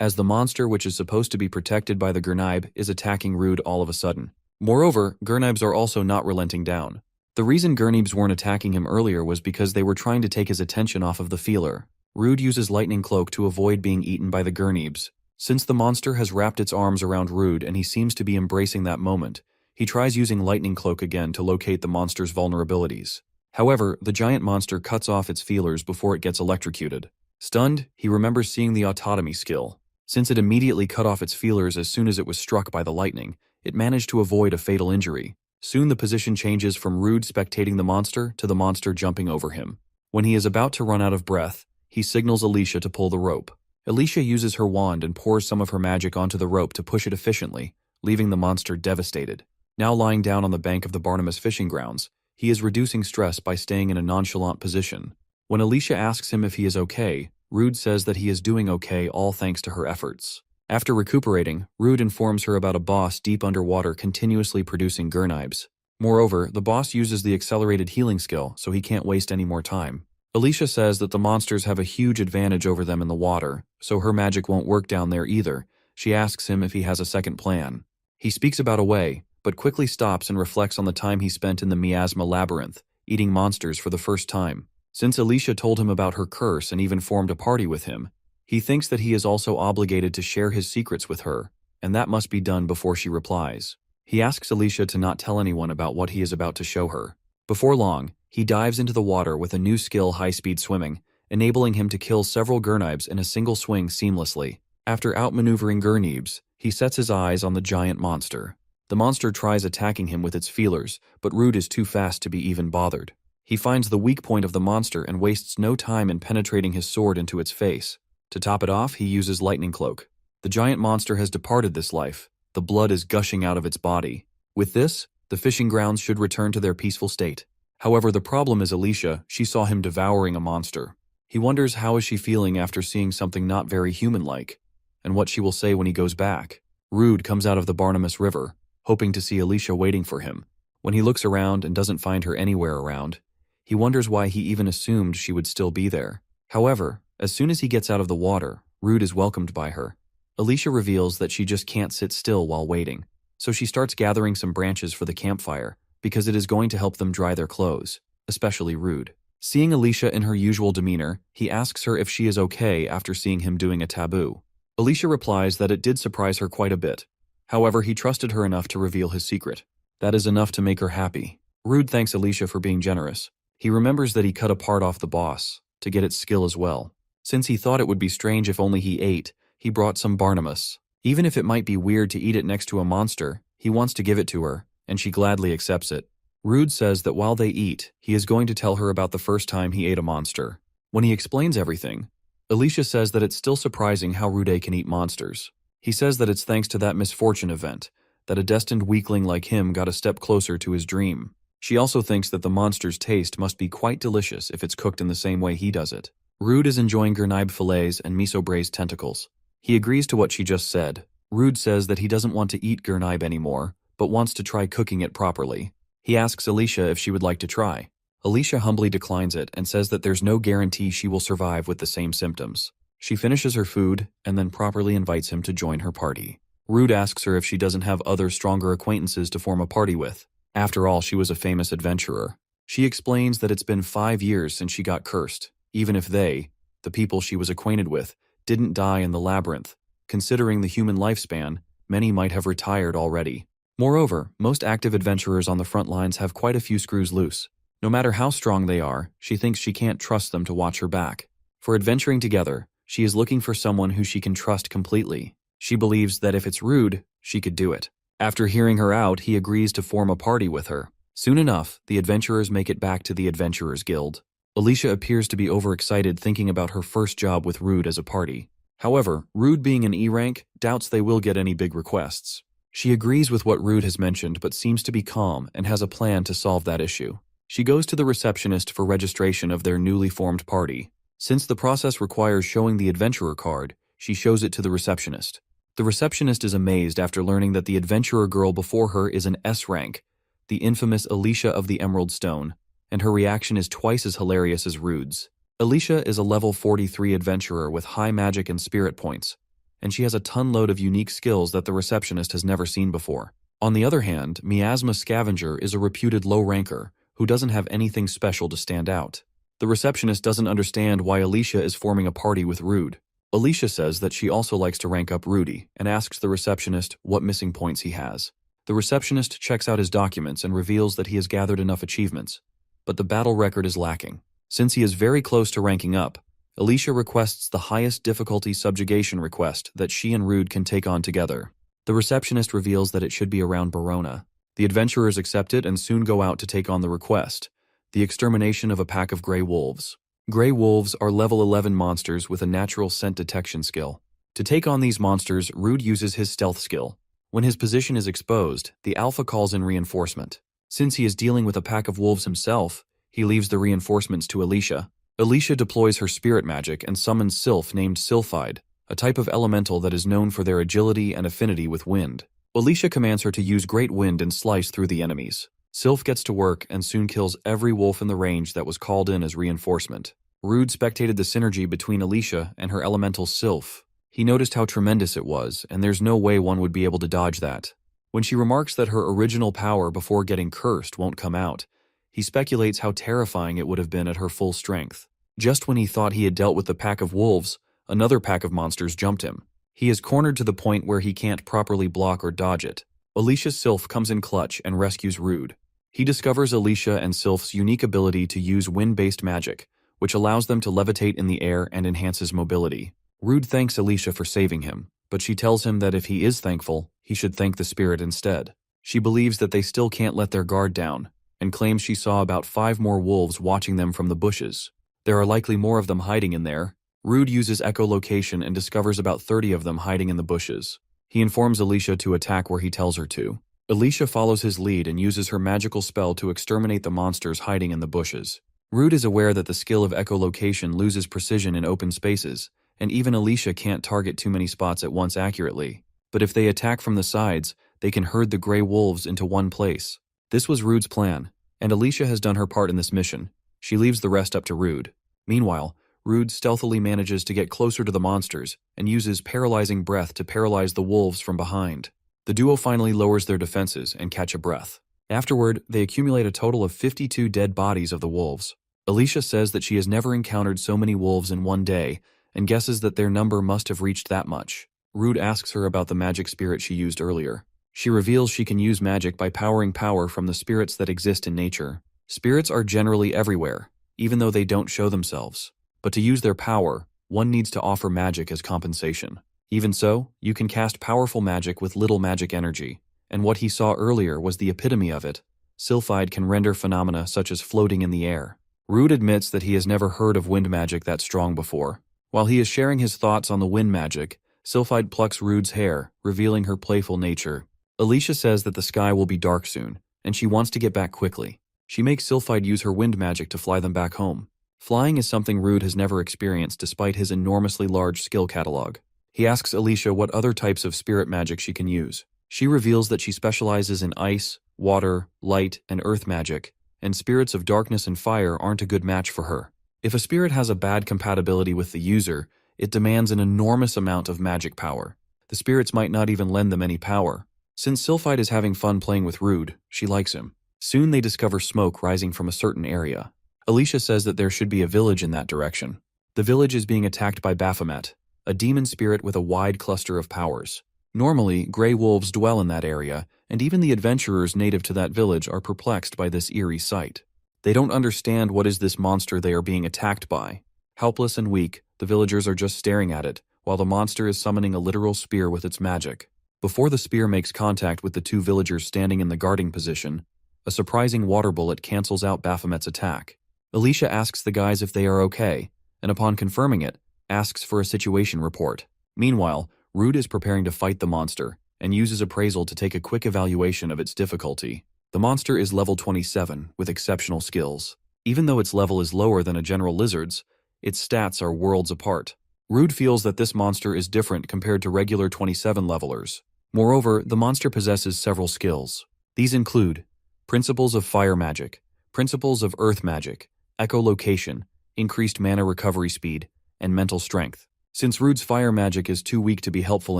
as the monster, which is supposed to be protected by the Gurnib, is attacking Rude all of a sudden. Moreover, Gurnibs are also not relenting down. The reason Gurnibs weren't attacking him earlier was because they were trying to take his attention off of the feeler. Rude uses Lightning Cloak to avoid being eaten by the Gurnibs. Since the monster has wrapped its arms around Rude and he seems to be embracing that moment, he tries using Lightning Cloak again to locate the monster's vulnerabilities. However, the giant monster cuts off its feelers before it gets electrocuted. Stunned, he remembers seeing the autotomy skill. Since it immediately cut off its feelers as soon as it was struck by the lightning, it managed to avoid a fatal injury. Soon the position changes from Rude spectating the monster to the monster jumping over him. When he is about to run out of breath, he signals Alicia to pull the rope. Alicia uses her wand and pours some of her magic onto the rope to push it efficiently, leaving the monster devastated. Now lying down on the bank of the Barnabas fishing grounds, he is reducing stress by staying in a nonchalant position. When Alicia asks him if he is okay, Rude says that he is doing okay, all thanks to her efforts. After recuperating, Rude informs her about a boss deep underwater continuously producing Gurnibs. Moreover, the boss uses the accelerated healing skill, so he can't waste any more time. Alicia says that the monsters have a huge advantage over them in the water, so her magic won't work down there either. She asks him if he has a second plan. He speaks about a way, but quickly stops and reflects on the time he spent in the Miasma Labyrinth, eating monsters for the first time. Since Alicia told him about her curse and even formed a party with him, he thinks that he is also obligated to share his secrets with her, and that must be done before she replies. He asks Alicia to not tell anyone about what he is about to show her. Before long, he dives into the water with a new skill, high-speed swimming, enabling him to kill several Gurnibs in a single swing seamlessly. After outmaneuvering Gurnibs, he sets his eyes on the giant monster. The monster tries attacking him with its feelers, but Rude is too fast to be even bothered. He finds the weak point of the monster and wastes no time in penetrating his sword into its face. To top it off, he uses Lightning Cloak. The giant monster has departed this life. The blood is gushing out of its body. With this, the fishing grounds should return to their peaceful state. However, the problem is Alicia. She saw him devouring a monster. He wonders how is she feeling after seeing something not very human-like, and what she will say when he goes back. Rude comes out of the Barnabas River, hoping to see Alicia waiting for him. When he looks around and doesn't find her anywhere around, he wonders why he even assumed she would still be there. However, as soon as he gets out of the water, Rude is welcomed by her. Alicia reveals that she just can't sit still while waiting, so she starts gathering some branches for the campfire because it is going to help them dry their clothes, especially Rude. Seeing Alicia in her usual demeanor, he asks her if she is okay after seeing him doing a taboo. Alicia replies that it did surprise her quite a bit. However, he trusted her enough to reveal his secret. That is enough to make her happy. Rude thanks Alicia for being generous. He remembers that he cut a part off the boss, to get its skill as well. Since he thought it would be strange if only he ate, he brought some Barnabas. Even if it might be weird to eat it next to a monster, he wants to give it to her, and she gladly accepts it. Rude says that while they eat, he is going to tell her about the first time he ate a monster. When he explains everything, Alicia says that it's still surprising how Rude can eat monsters. He says that it's thanks to that misfortune event, that a destined weakling like him got a step closer to his dream. She also thinks that the monster's taste must be quite delicious if it's cooked in the same way he does it. Rude is enjoying gurnaib fillets and miso braised tentacles. He agrees to what she just said. Rude says that he doesn't want to eat gurnaib anymore, but wants to try cooking it properly. He asks Alicia if she would like to try. Alicia humbly declines it and says that there's no guarantee she will survive with the same symptoms. She finishes her food and then properly invites him to join her party. Rude asks her if she doesn't have other stronger acquaintances to form a party with. After all, she was a famous adventurer. She explains that it's been 5 years since she got cursed, even if they, the people she was acquainted with, didn't die in the labyrinth. Considering the human lifespan, many might have retired already. Moreover, most active adventurers on the front lines have quite a few screws loose. No matter how strong they are, she thinks she can't trust them to watch her back. For adventuring together, she is looking for someone who she can trust completely. She believes that if it's Rude, she could do it. After hearing her out, he agrees to form a party with her. Soon enough, the adventurers make it back to the Adventurers Guild. Alicia appears to be overexcited thinking about her first job with Rude as a party. However, Rude being an E rank, doubts they will get any big requests. She agrees with what Rude has mentioned but seems to be calm and has a plan to solve that issue. She goes to the receptionist for registration of their newly formed party. Since the process requires showing the adventurer card, she shows it to the receptionist. The receptionist is amazed after learning that the adventurer girl before her is an S rank, the infamous Alicia of the Emerald Stone, and her reaction is twice as hilarious as Rude's. Alicia is a level 43 adventurer with high magic and spirit points, and she has a ton-load of unique skills that the receptionist has never seen before. On the other hand, Miasma Scavenger is a reputed low-ranker who doesn't have anything special to stand out. The receptionist doesn't understand why Alicia is forming a party with Rude. Alicia says that she also likes to rank up Rudy and asks the receptionist what missing points he has. The receptionist checks out his documents and reveals that he has gathered enough achievements, but the battle record is lacking. Since he is very close to ranking up, Alicia requests the highest difficulty subjugation request that she and Rude can take on together. The receptionist reveals that it should be around Barona. The adventurers accept it and soon go out to take on the request, the extermination of a pack of gray wolves. Gray wolves are level 11 monsters with a natural scent detection skill. To take on these monsters, Rude uses his stealth skill. When his position is exposed, the alpha calls in reinforcement. Since he is dealing with a pack of wolves himself, he leaves the reinforcements to Alicia. Alicia deploys her spirit magic and summons Sylph named Sylphide, a type of elemental that is known for their agility and affinity with wind. Alicia commands her to use Great Wind and slice through the enemies. Sylph gets to work and soon kills every wolf in the range that was called in as reinforcement. Rude spectated the synergy between Alicia and her elemental Sylph. He noticed how tremendous it was, and there's no way one would be able to dodge that. When she remarks that her original power before getting cursed won't come out, he speculates how terrifying it would have been at her full strength. Just when he thought he had dealt with the pack of wolves, another pack of monsters jumped him. He is cornered to the point where he can't properly block or dodge it. Alicia's Sylph comes in clutch and rescues Rude. He discovers Alicia and Sylph's unique ability to use wind-based magic, which allows them to levitate in the air and enhances mobility. Rude thanks Alicia for saving him, but she tells him that if he is thankful, he should thank the spirit instead. She believes that they still can't let their guard down, and claims she saw about 5 more wolves watching them from the bushes. There are likely more of them hiding in there. Rude uses echolocation and discovers about 30 of them hiding in the bushes. He informs Alicia to attack where he tells her to. Alicia follows his lead and uses her magical spell to exterminate the monsters hiding in the bushes. Rude is aware that the skill of echolocation loses precision in open spaces, and even Alicia can't target too many spots at once accurately. But if they attack from the sides, they can herd the gray wolves into one place. This was Rude's plan, and Alicia has done her part in this mission. She leaves the rest up to Rude. Meanwhile, Rude stealthily manages to get closer to the monsters and uses paralyzing breath to paralyze the wolves from behind. The duo finally lowers their defenses and catch a breath. Afterward, they accumulate a total of 52 dead bodies of the wolves. Alicia says that she has never encountered so many wolves in one day and guesses that their number must have reached that much. Rude asks her about the magic spirit she used earlier. She reveals she can use magic by powering power from the spirits that exist in nature. Spirits are generally everywhere, even though they don't show themselves. But to use their power, one needs to offer magic as compensation. Even so, you can cast powerful magic with little magic energy, and what he saw earlier was the epitome of it. Sylphide can render phenomena such as floating in the air. Rude admits that he has never heard of wind magic that strong before. While he is sharing his thoughts on the wind magic, Sylphide plucks Rude's hair, revealing her playful nature. Alicia says that the sky will be dark soon, and she wants to get back quickly. She makes Sylphide use her wind magic to fly them back home. Flying is something Rude has never experienced despite his enormously large skill catalog. He asks Alicia what other types of spirit magic she can use. She reveals that she specializes in ice, water, light, and earth magic, and spirits of darkness and fire aren't a good match for her. If a spirit has a bad compatibility with the user, it demands an enormous amount of magic power. The spirits might not even lend them any power. Since Sylphide is having fun playing with Rude, she likes him. Soon they discover smoke rising from a certain area. Alicia says that there should be a village in that direction. The village is being attacked by Baphomet, a demon spirit with a wide cluster of powers. Normally, gray wolves dwell in that area, and even the adventurers native to that village are perplexed by this eerie sight. They don't understand what is this monster they are being attacked by. Helpless and weak, the villagers are just staring at it, while the monster is summoning a literal spear with its magic. Before the spear makes contact with the two villagers standing in the guarding position, a surprising water bullet cancels out Baphomet's attack. Alicia asks the guys if they are okay, and upon confirming it, asks for a situation report. Meanwhile, Rude is preparing to fight the monster, and uses appraisal to take a quick evaluation of its difficulty. The monster is level 27, with exceptional skills. Even though its level is lower than a general lizard's, its stats are worlds apart. Rude feels that this monster is different compared to regular 27 levelers. Moreover, the monster possesses several skills. These include principles of fire magic, principles of earth magic, echolocation, increased mana recovery speed, and mental strength. Since Rude's fire magic is too weak to be helpful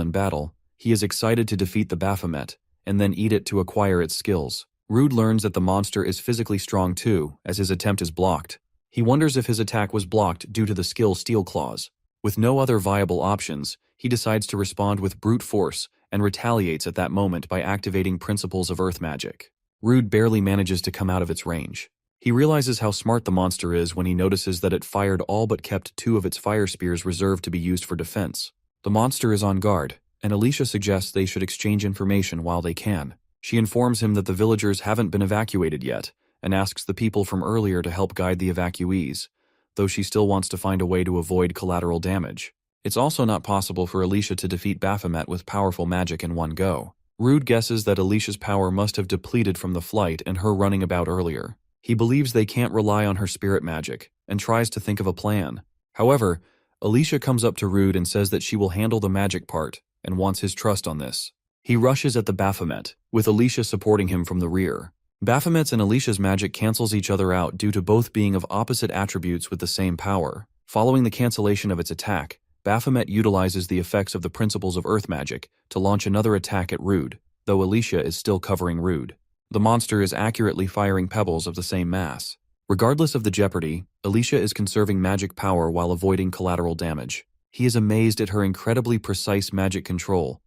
in battle, he is excited to defeat the Baphomet, and then eat it to acquire its skills. Rude learns that the monster is physically strong too, as his attempt is blocked. He wonders if his attack was blocked due to the skill Steel Claws. With no other viable options, he decides to respond with brute force and retaliates at that moment by activating principles of earth magic. Rude barely manages to come out of its range. He realizes how smart the monster is when he notices that it fired all but kept 2 of its fire spears reserved to be used for defense. The monster is on guard, and Alicia suggests they should exchange information while they can. She informs him that the villagers haven't been evacuated yet, and asks the people from earlier to help guide the evacuees, though she still wants to find a way to avoid collateral damage. It's also not possible for Alicia to defeat Baphomet with powerful magic in one go. Rude guesses that Alicia's power must have depleted from the flight and her running about earlier. He believes they can't rely on her spirit magic, and tries to think of a plan. However, Alicia comes up to Rude and says that she will handle the magic part, and wants his trust on this. He rushes at the Baphomet, with Alicia supporting him from the rear. Baphomet's and Alicia's magic cancels each other out due to both being of opposite attributes with the same power. Following the cancellation of its attack, Baphomet utilizes the effects of the principles of earth magic to launch another attack at Rude, though Alicia is still covering Rude. The monster is accurately firing pebbles of the same mass. Regardless of the jeopardy, Alicia is conserving magic power while avoiding collateral damage. He is amazed at her incredibly precise magic control.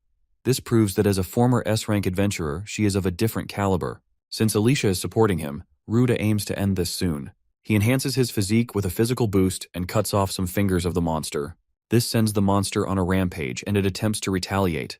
This proves that as a former S-rank adventurer, she is of a different caliber. Since Alicia is supporting him, Rude aims to end this soon. He enhances his physique with a physical boost and cuts off some fingers of the monster. This sends the monster on a rampage and it attempts to retaliate,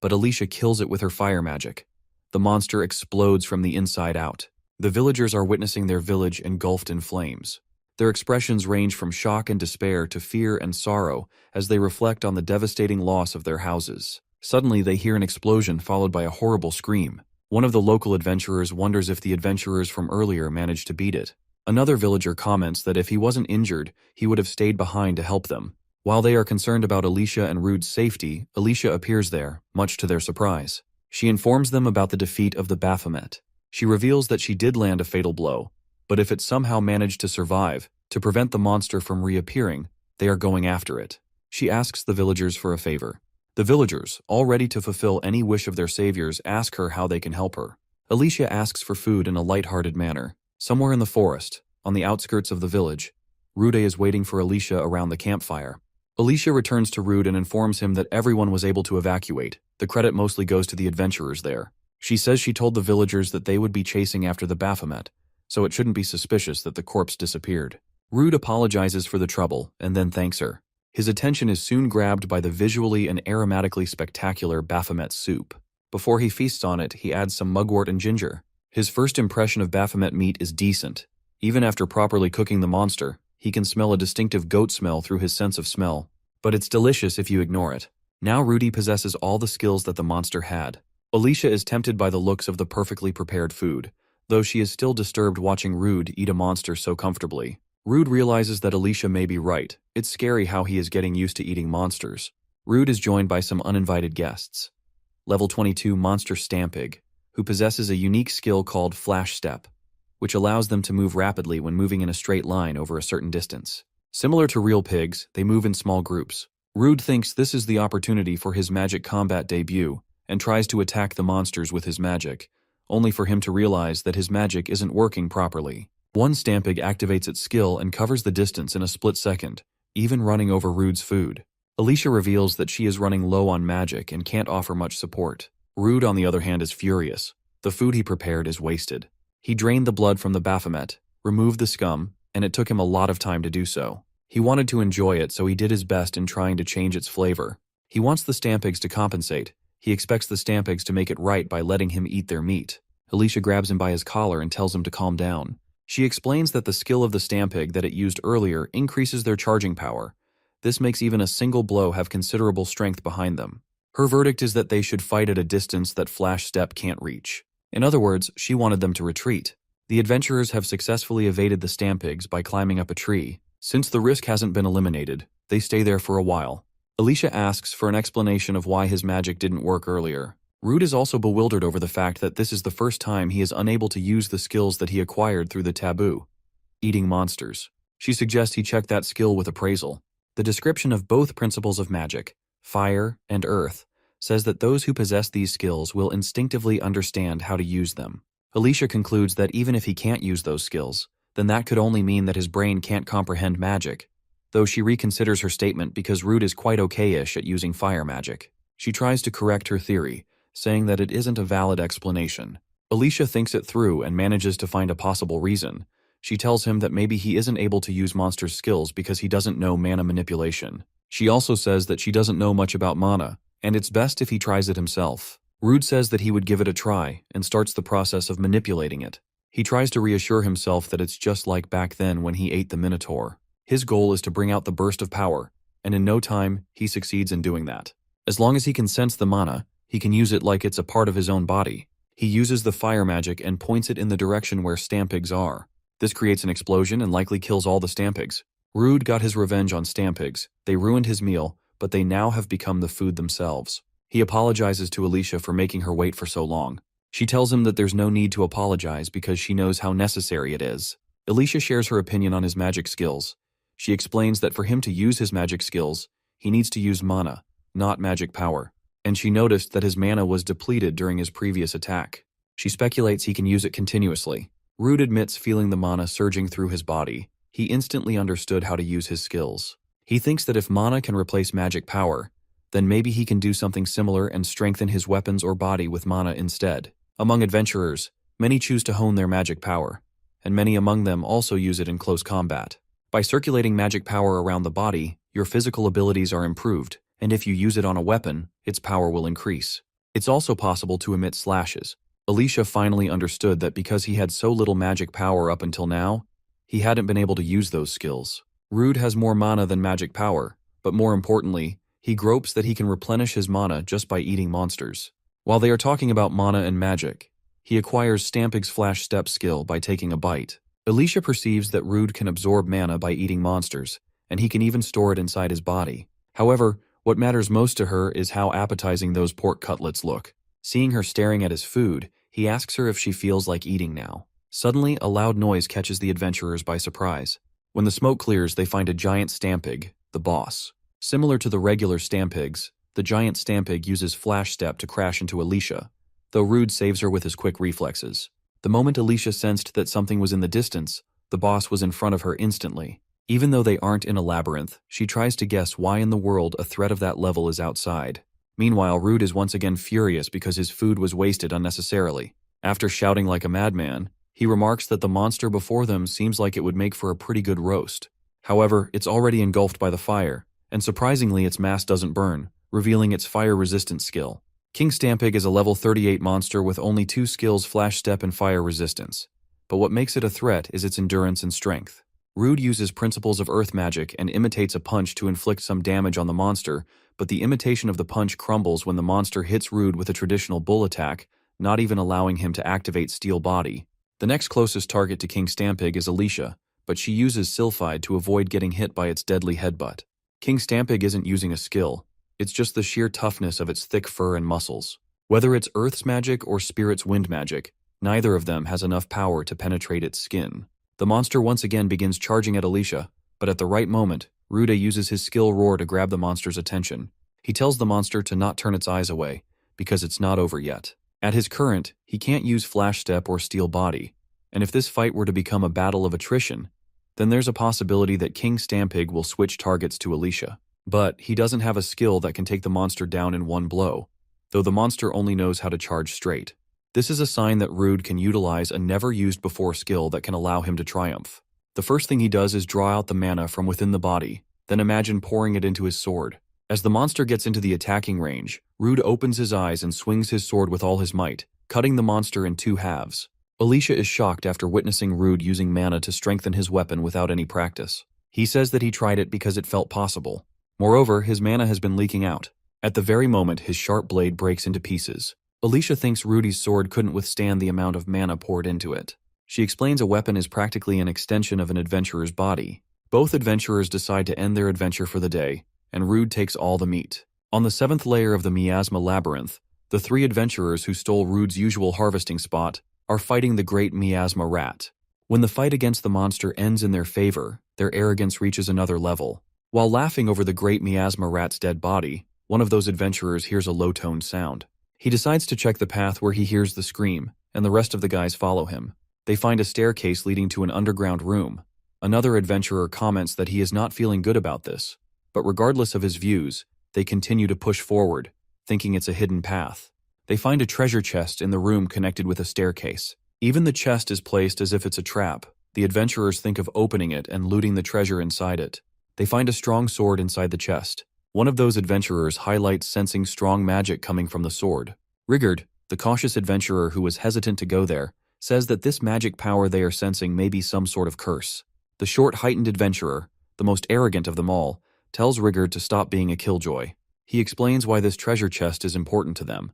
but Alicia kills it with her fire magic. The monster explodes from the inside out. The villagers are witnessing their village engulfed in flames. Their expressions range from shock and despair to fear and sorrow as they reflect on the devastating loss of their houses. Suddenly, they hear an explosion followed by a horrible scream. One of the local adventurers wonders if the adventurers from earlier managed to beat it. Another villager comments that if he wasn't injured, he would have stayed behind to help them. While they are concerned about Alicia and Rude's safety, Alicia appears there, much to their surprise. She informs them about the defeat of the Baphomet. She reveals that she did land a fatal blow, but if it somehow managed to survive, to prevent the monster from reappearing, they are going after it. She asks the villagers for a favor. The villagers, all ready to fulfill any wish of their saviors, ask her how they can help her. Alicia asks for food in a light-hearted manner. Somewhere in the forest, On the outskirts of the village, Rude is waiting for Alicia around the campfire. Alicia returns to Rude and informs him that everyone was able to evacuate. The credit mostly goes to the adventurers there. She says she told the villagers that they would be chasing after the Baphomet, so it shouldn't be suspicious that the corpse disappeared. Rude apologizes for the trouble and then thanks her. His attention is soon grabbed by the visually and aromatically spectacular Baphomet soup. Before he feasts on it, he adds some mugwort and ginger. His first impression of Baphomet meat is decent. Even after properly cooking the monster, he can smell a distinctive goat smell through his sense of smell. But it's delicious if you ignore it. Now Rudy possesses all the skills that the monster had. Alicia is tempted by the looks of the perfectly prepared food, though she is still disturbed watching Rude eat a monster so comfortably. Rude realizes that Alicia may be right. It's scary how he is getting used to eating monsters. Rude is joined by some uninvited guests. Level 22 Monster Stampig, who possesses a unique skill called Flash Step, which allows them to move rapidly when moving in a straight line over a certain distance. Similar to real pigs, they move in small groups. Rude thinks this is the opportunity for his magic combat debut and tries to attack the monsters with his magic, only for him to realize that his magic isn't working properly. One Stampig activates its skill and covers the distance in a split second, even running over Rude's food. Alicia reveals that she is running low on magic and can't offer much support. Rude, on the other hand, is furious. The food he prepared is wasted. He drained the blood from the Baphomet, removed the scum, and it took him a lot of time to do so. He wanted to enjoy it, so he did his best in trying to change its flavor. He wants the Stampigs to compensate. He expects the Stampigs to make it right by letting him eat their meat. Alicia grabs him by his collar and tells him to calm down. She explains that the skill of the Stampig that it used earlier increases their charging power. This makes even a single blow have considerable strength behind them. Her verdict is that they should fight at a distance that Flash Step can't reach. In other words, she wanted them to retreat. The adventurers have successfully evaded the Stampigs by climbing up a tree. Since the risk hasn't been eliminated, they stay there for a while. Alicia asks for an explanation of why his magic didn't work earlier. Rude is also bewildered over the fact that this is the first time he is unable to use the skills that he acquired through the taboo. Eating monsters. She suggests he check that skill with appraisal. The description of both principles of magic, fire and earth, says that those who possess these skills will instinctively understand how to use them. Alicia concludes that even if he can't use those skills, then that could only mean that his brain can't comprehend magic, though she reconsiders her statement because Rude is quite okay-ish at using fire magic. She tries to correct her theory, saying that it isn't a valid explanation. Alicia thinks it through and manages to find a possible reason. She tells him that maybe he isn't able to use monster's skills because he doesn't know mana manipulation. She also says that she doesn't know much about mana, and it's best if he tries it himself. Rude says that he would give it a try and starts the process of manipulating it. He tries to reassure himself that it's just like back then when he ate the Minotaur. His goal is to bring out the burst of power, and in no time, he succeeds in doing that. As long as he can sense the mana, he can use it like it's a part of his own body. He uses the fire magic and points it in the direction where Stampigs are. This creates an explosion and likely kills all the Stampigs. Rude got his revenge on Stampigs. They ruined his meal, but they now have become the food themselves. He apologizes to Alicia for making her wait for so long. She tells him that there's no need to apologize because she knows how necessary it is. Alicia shares her opinion on his magic skills. She explains that for him to use his magic skills, he needs to use mana, not magic power, and she noticed that his mana was depleted during his previous attack. She speculates he can use it continuously. Rude admits feeling the mana surging through his body. He instantly understood how to use his skills. He thinks that if mana can replace magic power, then maybe he can do something similar and strengthen his weapons or body with mana instead. Among adventurers, many choose to hone their magic power, and many among them also use it in close combat. By circulating magic power around the body, your physical abilities are improved, and if you use it on a weapon, its power will increase. It's also possible to emit slashes. Alicia finally understood that because he had so little magic power up until now, he hadn't been able to use those skills. Rude has more mana than magic power, but more importantly, he gropes that he can replenish his mana just by eating monsters. While they are talking about mana and magic, he acquires Stampig's Flash Step skill by taking a bite. Alicia perceives that Rude can absorb mana by eating monsters, and he can even store it inside his body. However, what matters most to her is how appetizing those pork cutlets look. Seeing her staring at his food, he asks her if she feels like eating now. Suddenly, a loud noise catches the adventurers by surprise. When the smoke clears, they find a giant Stampig, the boss. Similar to the regular Stampigs, the giant Stampig uses Flash Step to crash into Alicia, though Rude saves her with his quick reflexes. The moment Alicia sensed that something was in the distance, The boss was in front of her instantly. Even though they aren't in a labyrinth, she tries to guess why in the world a threat of that level is outside. Meanwhile, Rude is once again furious because his food was wasted unnecessarily. After shouting like a madman, he remarks that the monster before them seems like it would make for a pretty good roast. However, it's already engulfed by the fire, and surprisingly its mass doesn't burn, revealing its fire-resistant skill. King Stampig is a level 38 monster with only 2 skills: Flash Step and Fire Resistance. But what makes it a threat is its endurance and strength. Rude uses principles of earth magic and imitates a punch to inflict some damage on the monster, but the imitation of the punch crumbles when the monster hits Rude with a traditional bull attack, not even allowing him to activate Steel Body. The next closest target to King Stampig is Alicia, but she uses Sylphide to avoid getting hit by its deadly headbutt. King Stampig isn't using a skill, it's just the sheer toughness of its thick fur and muscles. Whether it's Earth's magic or Spirit's wind magic, neither of them has enough power to penetrate its skin. The monster once again begins charging at Alicia, but at the right moment, Rude uses his skill Roar to grab the monster's attention. He tells the monster to not turn its eyes away, because it's not over yet. At his current, he can't use Flash Step or Steel Body, and if this fight were to become a battle of attrition, then there's a possibility that King Stampig will switch targets to Alicia. But he doesn't have a skill that can take the monster down in one blow, though the monster only knows how to charge straight. This is a sign that Rude can utilize a never-used-before skill that can allow him to triumph. The first thing he does is draw out the mana from within the body, then imagine pouring it into his sword. As the monster gets into the attacking range, Rude opens his eyes and swings his sword with all his might, cutting the monster in 2 halves. Alicia is shocked after witnessing Rude using mana to strengthen his weapon without any practice. He says that he tried it because it felt possible. Moreover, his mana has been leaking out. At the very moment, his sharp blade breaks into pieces. Alicia thinks Rudy's sword couldn't withstand the amount of mana poured into it. She explains a weapon is practically an extension of an adventurer's body. Both adventurers decide to end their adventure for the day, and Rude takes all the meat. On the 7th layer of the Miasma Labyrinth, the 3 adventurers who stole Rude's usual harvesting spot are fighting the great Miasma Rat. When the fight against the monster ends in their favor, their arrogance reaches another level. While laughing over the great Miasma Rat's dead body, one of those adventurers hears a low-toned sound. He decides to check the path where he hears the scream, and the rest of the guys follow him. They find a staircase leading to an underground room. Another adventurer comments that he is not feeling good about this, but regardless of his views, they continue to push forward, thinking it's a hidden path. They find a treasure chest in the room connected with a staircase. Even the chest is placed as if it's a trap. The adventurers think of opening it and looting the treasure inside it. They find a strong sword inside the chest. One of those adventurers highlights sensing strong magic coming from the sword. Rigard, the cautious adventurer who was hesitant to go there, says that this magic power they are sensing may be some sort of curse. The short, heightened adventurer, the most arrogant of them all, tells Rigard to stop being a killjoy. He explains why this treasure chest is important to them.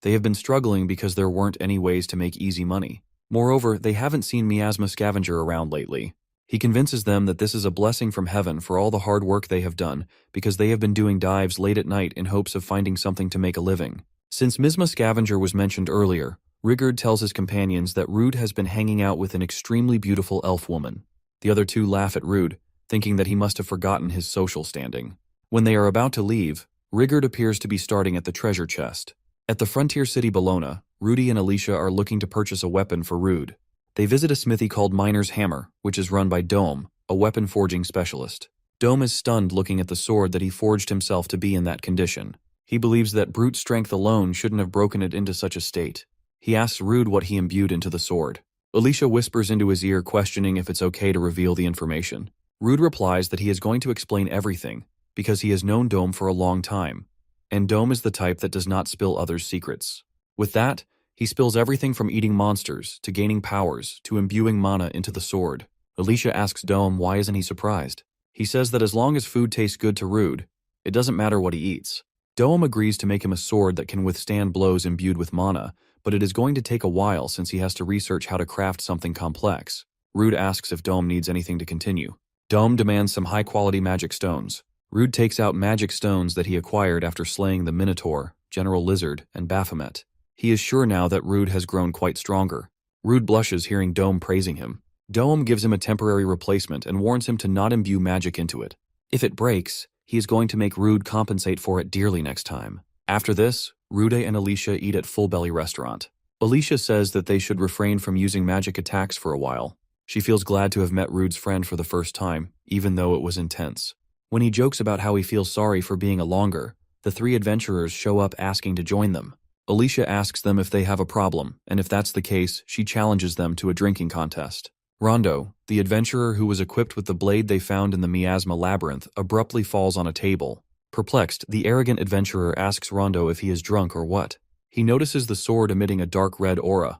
They have been struggling because there weren't any ways to make easy money. Moreover, they haven't seen Miasma Scavenger around lately. He convinces them that this is a blessing from heaven for all the hard work they have done, because they have been doing dives late at night in hopes of finding something to make a living. Since Miasma Scavenger was mentioned earlier, Rigard tells his companions that Rude has been hanging out with an extremely beautiful elf woman. The other 2 laugh at Rude, thinking that he must have forgotten his social standing. When they are about to leave, Rigard appears to be starting at the treasure chest. At the frontier city Bologna, Rudy and Alicia are looking to purchase a weapon for Rude. They visit a smithy called Miner's Hammer, which is run by Dome, a weapon forging specialist. Dome is stunned looking at the sword that he forged himself to be in that condition. He believes that brute strength alone shouldn't have broken it into such a state. He asks Rude what he imbued into the sword. Alicia whispers into his ear, questioning if it's okay to reveal the information. Rude replies that he is going to explain everything, because he has known Dome for a long time, and Dome is the type that does not spill others' secrets. With that, he spills everything from eating monsters, to gaining powers, to imbuing mana into the sword. Alicia asks Dome why isn't he surprised. He says that as long as food tastes good to Rude, it doesn't matter what he eats. Dome agrees to make him a sword that can withstand blows imbued with mana, but it is going to take a while since he has to research how to craft something complex. Rude asks if Dome needs anything to continue. Dome demands some high-quality magic stones. Rude takes out magic stones that he acquired after slaying the Minotaur, General Lizard, and Baphomet. He is sure now that Rude has grown quite stronger. Rude blushes hearing Dome praising him. Dome gives him a temporary replacement and warns him to not imbue magic into it. If it breaks, he is going to make Rude compensate for it dearly next time. After this, Rude and Alicia eat at Full Belly Restaurant. Alicia says that they should refrain from using magic attacks for a while. She feels glad to have met Rude's friend for the first time, even though it was intense. When he jokes about how he feels sorry for being a longer, the three adventurers show up asking to join them. Alicia asks them if they have a problem, and if that's the case, she challenges them to a drinking contest. Rondo, the adventurer who was equipped with the blade they found in the miasma labyrinth, abruptly falls on a table. Perplexed, the arrogant adventurer asks Rondo if he is drunk or what. He notices the sword emitting a dark red aura.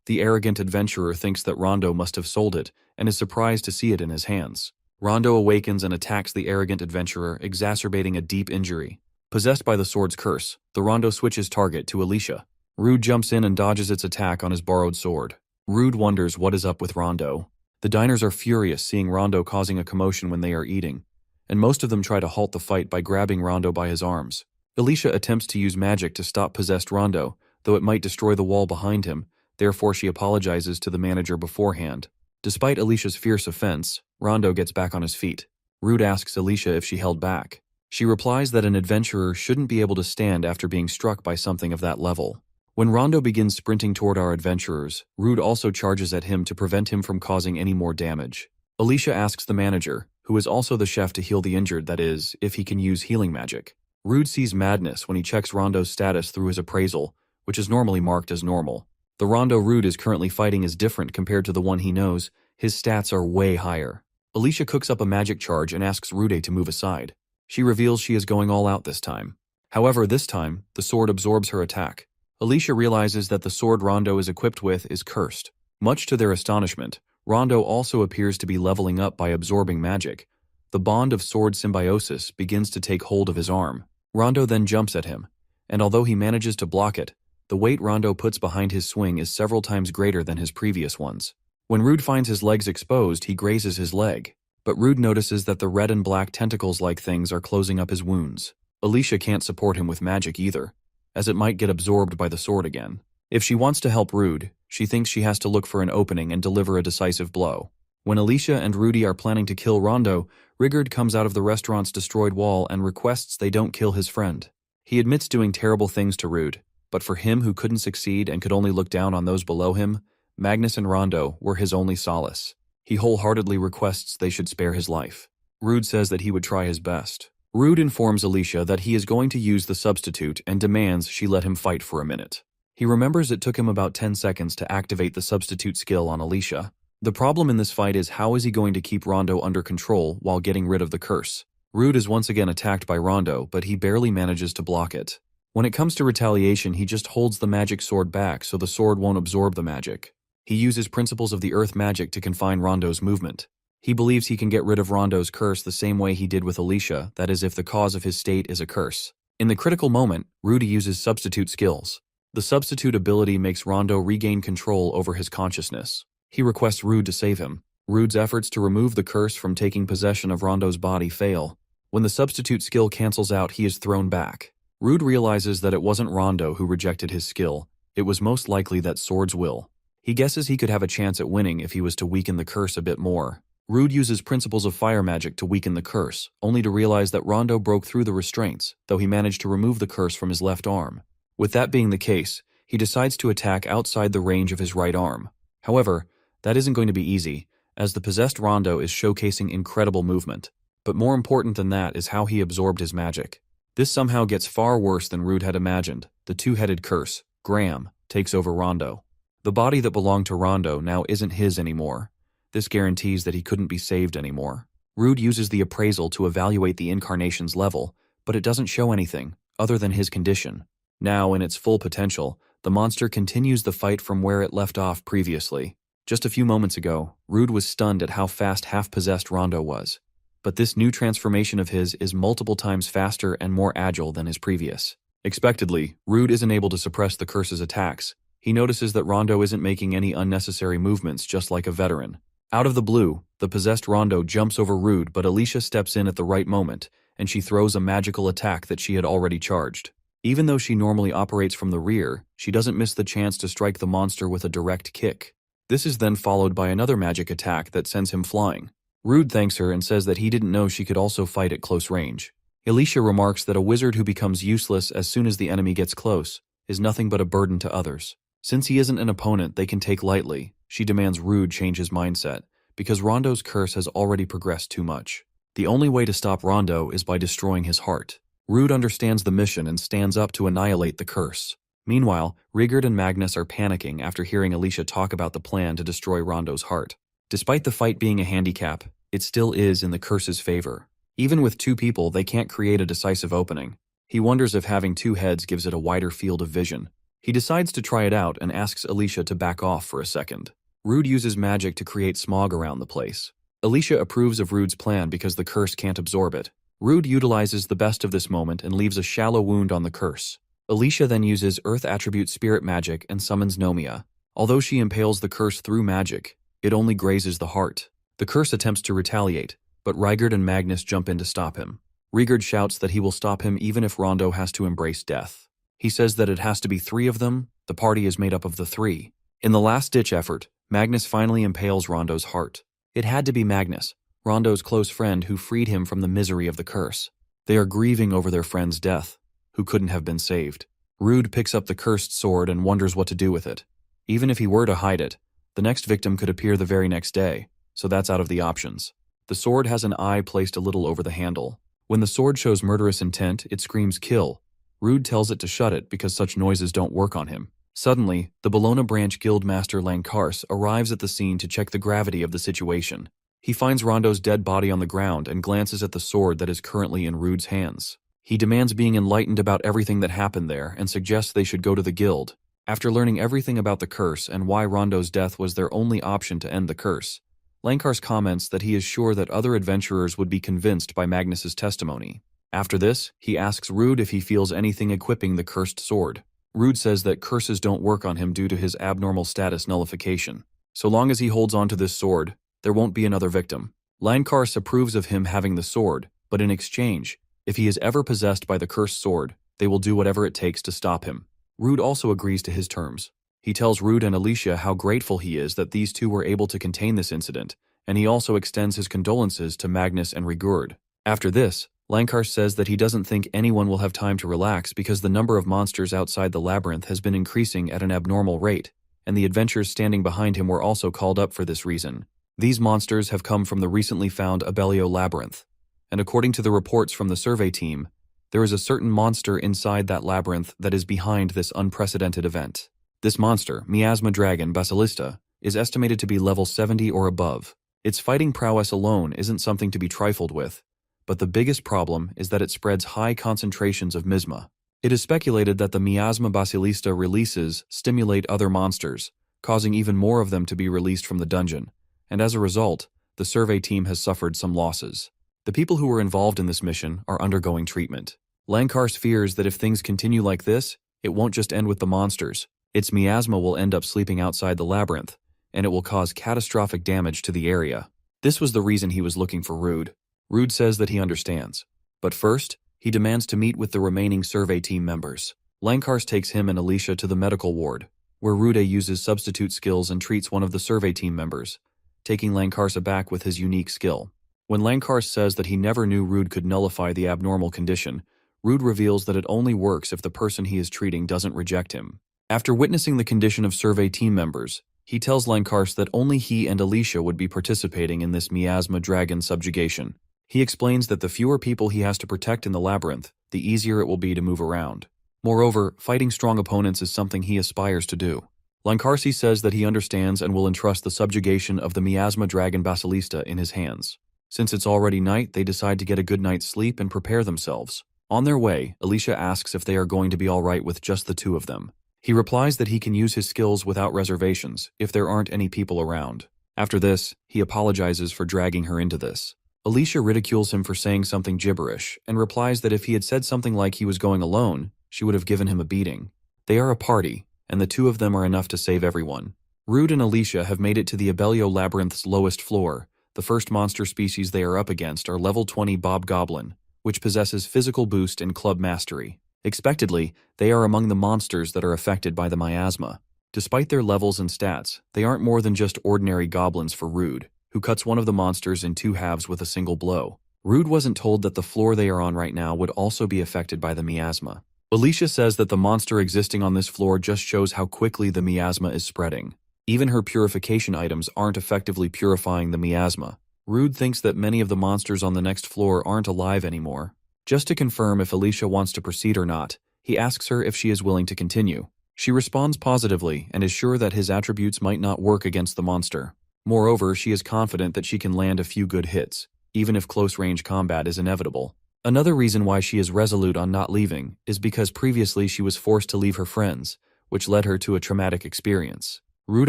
The arrogant adventurer thinks that Rondo must have sold it, and is surprised to see it in his hands. Rondo awakens and attacks the arrogant adventurer, exacerbating a deep injury. Possessed by the sword's curse, the Rondo switches target to Alicia. Rude jumps in and dodges its attack on his borrowed sword. Rude wonders what is up with Rondo. The diners are furious seeing Rondo causing a commotion when they are eating, and most of them try to halt the fight by grabbing Rondo by his arms. Alicia attempts to use magic to stop possessed Rondo, though it might destroy the wall behind him, therefore she apologizes to the manager beforehand. Despite Alicia's fierce offense, Rondo gets back on his feet. Rude asks Alicia if she held back. She replies that an adventurer shouldn't be able to stand after being struck by something of that level. When Rondo begins sprinting toward our adventurers, Rude also charges at him to prevent him from causing any more damage. Alicia asks the manager, who is also the chef, to heal the injured, that is, if he can use healing magic. Rude sees madness when he checks Rondo's status through his appraisal, which is normally marked as normal. The Rondo Rude is currently fighting is different compared to the one he knows. His stats are way higher. Alicia cooks up a magic charge and asks Rude to move aside. She reveals she is going all out this time. However, this time, the sword absorbs her attack. Alicia realizes that the sword Rondo is equipped with is cursed. Much to their astonishment, Rondo also appears to be leveling up by absorbing magic. The bond of sword symbiosis begins to take hold of his arm. Rondo then jumps at him, and although he manages to block it, the weight Rondo puts behind his swing is several times greater than his previous ones. When Rude finds his legs exposed, he grazes his leg, but Rude notices that the red and black tentacles-like things are closing up his wounds. Alicia can't support him with magic either, as it might get absorbed by the sword again. If she wants to help Rude, she thinks she has to look for an opening and deliver a decisive blow. When Alicia and Rudy are planning to kill Rondo, Rigard comes out of the restaurant's destroyed wall and requests they don't kill his friend. He admits doing terrible things to Rude, but for him who couldn't succeed and could only look down on those below him, Magnus and Rondo were his only solace. He wholeheartedly requests they should spare his life. Rude says that he would try his best. Rude informs Alicia that he is going to use the substitute and demands she let him fight for a minute. He remembers it took him about 10 seconds to activate the substitute skill on Alicia. The problem in this fight is how is he going to keep Rondo under control while getting rid of the curse. Rude is once again attacked by Rondo, but he barely manages to block it. When it comes to retaliation, he just holds the magic sword back so the sword won't absorb the magic. He uses principles of the earth magic to confine Rondo's movement. He believes he can get rid of Rondo's curse the same way he did with Alicia, that is, if the cause of his state is a curse. In the critical moment, Rudy uses substitute skills. The substitute ability makes Rondo regain control over his consciousness. He requests Rude to save him. Rude's efforts to remove the curse from taking possession of Rondo's body fail. When the substitute skill cancels out, he is thrown back. Rude realizes that it wasn't Rondo who rejected his skill. It was most likely that sword's will. He guesses he could have a chance at winning if he was to weaken the curse a bit more. Rude uses principles of fire magic to weaken the curse, only to realize that Rondo broke through the restraints, though he managed to remove the curse from his left arm. With that being the case, he decides to attack outside the range of his right arm. However, that isn't going to be easy, as the possessed Rondo is showcasing incredible movement. But more important than that is how he absorbed his magic. This somehow gets far worse than Rude had imagined. The two-headed curse, Graham, takes over Rondo. The body that belonged to Rondo now isn't his anymore. This guarantees that he couldn't be saved anymore. Rude uses the appraisal to evaluate the incarnation's level, but it doesn't show anything, other than his condition. Now, in its full potential, the monster continues the fight from where it left off previously. Just a few moments ago, Rude was stunned at how fast half-possessed Rondo was. But this new transformation of his is multiple times faster and more agile than his previous. Expectedly, Rude isn't able to suppress the curse's attacks. He notices that Rondo isn't making any unnecessary movements, just like a veteran. Out of the blue, the possessed Rondo jumps over Rude, but Alicia steps in at the right moment, and she throws a magical attack that she had already charged. Even though she normally operates from the rear, she doesn't miss the chance to strike the monster with a direct kick. This is then followed by another magic attack that sends him flying. Rude thanks her and says that he didn't know she could also fight at close range. Alicia remarks that a wizard who becomes useless as soon as the enemy gets close is nothing but a burden to others. Since he isn't an opponent they can take lightly, she demands Rude change his mindset, because Rondo's curse has already progressed too much. The only way to stop Rondo is by destroying his heart. Rude understands the mission and stands up to annihilate the curse. Meanwhile, Rigurd and Magnus are panicking after hearing Alicia talk about the plan to destroy Rondo's heart. Despite the fight being a handicap, it still is in the curse's favor. Even with two people, they can't create a decisive opening. He wonders if having two heads gives it a wider field of vision. He decides to try it out and asks Alicia to back off for a second. Rude uses magic to create smog around the place. Alicia approves of Rude's plan because the curse can't absorb it. Rude utilizes the best of this moment and leaves a shallow wound on the curse. Alicia then uses Earth Attribute Spirit Magic and summons Nomia. Although she impales the curse through magic, it only grazes the heart. The curse attempts to retaliate, but Rigurd and Magnus jump in to stop him. Rigurd shouts that he will stop him even if Rondo has to embrace death. He says that it has to be three of them. The party is made up of the three. In the last-ditch effort, Magnus finally impales Rondo's heart. It had to be Magnus, Rondo's close friend, who freed him from the misery of the curse. They are grieving over their friend's death, who couldn't have been saved. Rude picks up the cursed sword and wonders what to do with it. Even if he were to hide it, the next victim could appear the very next day, so that's out of the options. The sword has an eye placed a little over the handle. When the sword shows murderous intent, it screams kill. Rude tells it to shut it because such noises don't work on him. Suddenly, the Bologna Branch Guildmaster Lankars arrives at the scene to check the gravity of the situation. He finds Rondo's dead body on the ground and glances at the sword that is currently in Rude's hands. He demands being enlightened about everything that happened there and suggests they should go to the guild. After learning everything about the curse and why Rondo's death was their only option to end the curse, Lankars comments that he is sure that other adventurers would be convinced by Magnus's testimony. After this, he asks Rude if he feels anything equipping the cursed sword. Rude says that curses don't work on him due to his abnormal status nullification. So long as he holds on to this sword, there won't be another victim. Lankars approves of him having the sword, but in exchange, if he is ever possessed by the cursed sword, they will do whatever it takes to stop him. Rude also agrees to his terms. He tells Rude and Alicia how grateful he is that these two were able to contain this incident, and he also extends his condolences to Magnus and Rigurd. After this, Lankars says that he doesn't think anyone will have time to relax because the number of monsters outside the labyrinth has been increasing at an abnormal rate, and the adventurers standing behind him were also called up for this reason. These monsters have come from the recently found Abellio Labyrinth, and according to the reports from the survey team, there is a certain monster inside that labyrinth that is behind this unprecedented event. This monster, Miasma Dragon Basilista, is estimated to be level 70 or above. Its fighting prowess alone isn't something to be trifled with, but the biggest problem is that it spreads high concentrations of miasma. It is speculated that the Miasma Basilista releases stimulate other monsters, causing even more of them to be released from the dungeon, and as a result, the survey team has suffered some losses. The people who were involved in this mission are undergoing treatment. Lankars fears that if things continue like this, it won't just end with the monsters. Its miasma will end up sleeping outside the labyrinth, and it will cause catastrophic damage to the area. This was the reason he was looking for Rude. Rude says that he understands. But first, he demands to meet with the remaining survey team members. Lankars takes him and Alicia to the medical ward, where Rude uses substitute skills and treats one of the survey team members, taking Lankars aback with his unique skill. When Lankars says that he never knew Rude could nullify the abnormal condition, Rude reveals that it only works if the person he is treating doesn't reject him. After witnessing the condition of survey team members, he tells Lankars that only he and Alicia would be participating in this Miasma Dragon subjugation. He explains that the fewer people he has to protect in the labyrinth, the easier it will be to move around. Moreover, fighting strong opponents is something he aspires to do. Lankarsi says that he understands and will entrust the subjugation of the Miasma Dragon Basilista in his hands. Since it's already night, they decide to get a good night's sleep and prepare themselves. On their way, Alicia asks if they are going to be all right with just the two of them. He replies that he can use his skills without reservations if there aren't any people around. After this, he apologizes for dragging her into this. Alicia ridicules him for saying something gibberish and replies that if he had said something like he was going alone, she would have given him a beating. They are a party, and the two of them are enough to save everyone. Rude and Alicia have made it to the Abellio Labyrinth's lowest floor. The first monster species they are up against are level 20 Bobgoblin, which possesses physical boost and club mastery. Expectedly, they are among the monsters that are affected by the miasma. Despite their levels and stats, they aren't more than just ordinary goblins for Rude, who cuts one of the monsters in two halves with a single blow. Rude wasn't told that the floor they are on right now would also be affected by the miasma. Alicia says that the monster existing on this floor just shows how quickly the miasma is spreading. Even her purification items aren't effectively purifying the miasma. Rude thinks that many of the monsters on the next floor aren't alive anymore. Just to confirm if Alicia wants to proceed or not, he asks her if she is willing to continue. She responds positively and is sure that his attributes might not work against the monster. Moreover, she is confident that she can land a few good hits, even if close-range combat is inevitable. Another reason why she is resolute on not leaving is because previously she was forced to leave her friends, which led her to a traumatic experience. Rude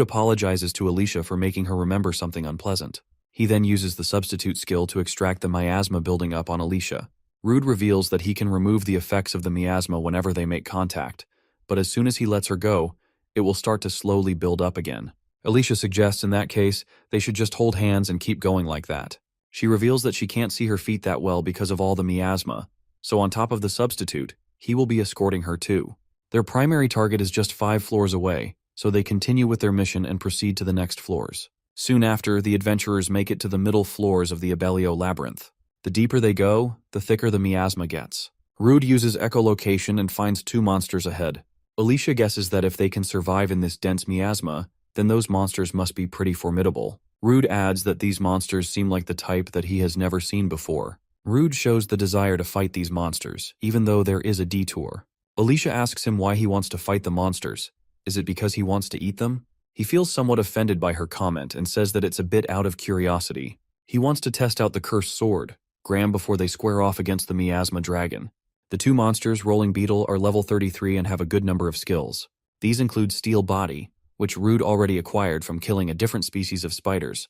apologizes to Alicia for making her remember something unpleasant. He then uses the substitute skill to extract the miasma building up on Alicia. Rude reveals that he can remove the effects of the miasma whenever they make contact, but as soon as he lets her go, it will start to slowly build up again. Alicia suggests in that case, they should just hold hands and keep going like that. She reveals that she can't see her feet that well because of all the miasma, so on top of the substitute, he will be escorting her too. Their primary target is just 5 floors away, so they continue with their mission and proceed to the next floors. Soon after, the adventurers make it to the middle floors of the Abellio labyrinth. The deeper they go, the thicker the miasma gets. Rude uses echolocation and finds 2 monsters ahead. Alicia guesses that if they can survive in this dense miasma, then those monsters must be pretty formidable. Rude adds that these monsters seem like the type that he has never seen before. Rude shows the desire to fight these monsters, even though there is a detour. Alicia asks him why he wants to fight the monsters. Is it because he wants to eat them? He feels somewhat offended by her comment and says that it's a bit out of curiosity. He wants to test out the cursed sword, Graham, before they square off against the miasma dragon. The 2 monsters, Rolling Beetle, are level 33 and have a good number of skills. These include Steel Body, which Rude already acquired from killing a different species of spiders,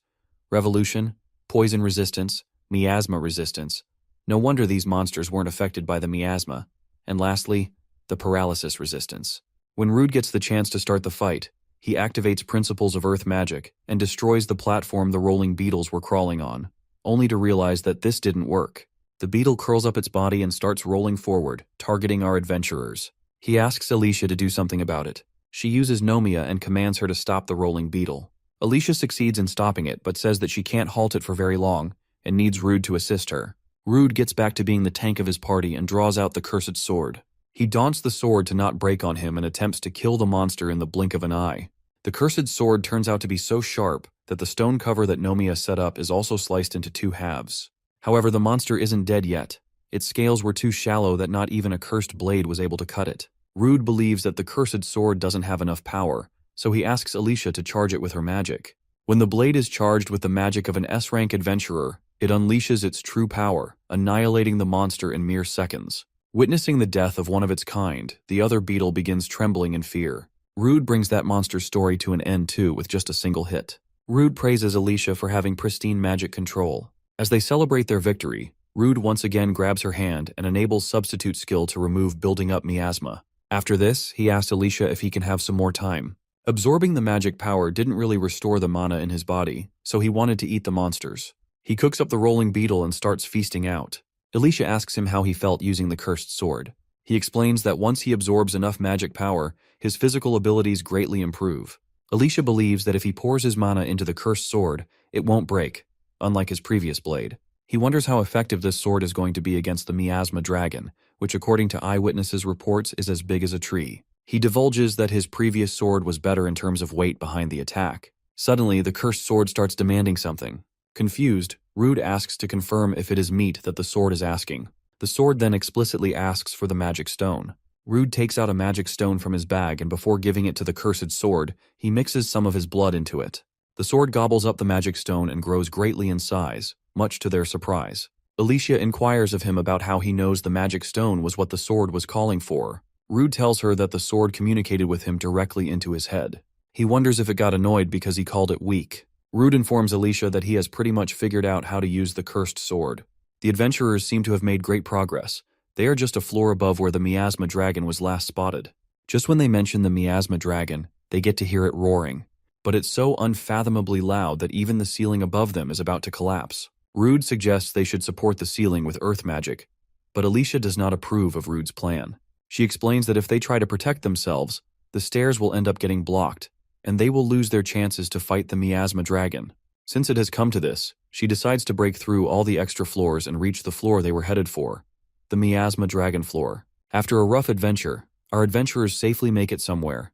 Revolution, Poison Resistance, Miasma Resistance. No wonder these monsters weren't affected by the miasma. And lastly, the Paralysis Resistance. When Rude gets the chance to start the fight, he activates Principles of Earth Magic and destroys the platform the Rolling Beetles were crawling on, only to realize that this didn't work. The beetle curls up its body and starts rolling forward, targeting our adventurers. He asks Alicia to do something about it. She uses Nomia and commands her to stop the rolling beetle. Alicia succeeds in stopping it, but says that she can't halt it for very long and needs Rude to assist her. Rude gets back to being the tank of his party and draws out the cursed sword. He daunts the sword to not break on him and attempts to kill the monster in the blink of an eye. The cursed sword turns out to be so sharp that the stone cover that Nomia set up is also sliced into 2 halves. However, the monster isn't dead yet. Its scales were too shallow that not even a cursed blade was able to cut it. Rude believes that the cursed sword doesn't have enough power, so he asks Alicia to charge it with her magic. When the blade is charged with the magic of an S-rank adventurer, it unleashes its true power, annihilating the monster in mere seconds. Witnessing the death of one of its kind, the other beetle begins trembling in fear. Rude brings that monster's story to an end too with just a single hit. Rude praises Alicia for having pristine magic control. As they celebrate their victory, Rude once again grabs her hand and enables substitute skill to remove building up miasma. After this, he asks Alicia if he can have some more time. Absorbing the magic power didn't really restore the mana in his body, so he wanted to eat the monsters. He cooks up the rolling beetle and starts feasting out. Alicia asks him how he felt using the cursed sword. He explains that once he absorbs enough magic power, his physical abilities greatly improve. Alicia believes that if he pours his mana into the cursed sword, it won't break, unlike his previous blade. He wonders how effective this sword is going to be against the miasma dragon, which according to eyewitnesses' reports is as big as a tree. He divulges that his previous sword was better in terms of weight behind the attack. Suddenly, the cursed sword starts demanding something. Confused, Rude asks to confirm if it is meat that the sword is asking. The sword then explicitly asks for the magic stone. Rude takes out a magic stone from his bag and before giving it to the cursed sword, he mixes some of his blood into it. The sword gobbles up the magic stone and grows greatly in size, much to their surprise. Alicia inquires of him about how he knows the magic stone was what the sword was calling for. Rude tells her that the sword communicated with him directly into his head. He wonders if it got annoyed because he called it weak. Rude informs Alicia that he has pretty much figured out how to use the cursed sword. The adventurers seem to have made great progress. They are just a floor above where the miasma dragon was last spotted. Just when they mention the miasma dragon, they get to hear it roaring. But it's so unfathomably loud that even the ceiling above them is about to collapse. Rude suggests they should support the ceiling with earth magic, but Alicia does not approve of Rude's plan. She explains that if they try to protect themselves, the stairs will end up getting blocked, and they will lose their chances to fight the miasma dragon. Since it has come to this, she decides to break through all the extra floors and reach the floor they were headed for, the miasma dragon floor. After a rough adventure, our adventurers safely make it somewhere.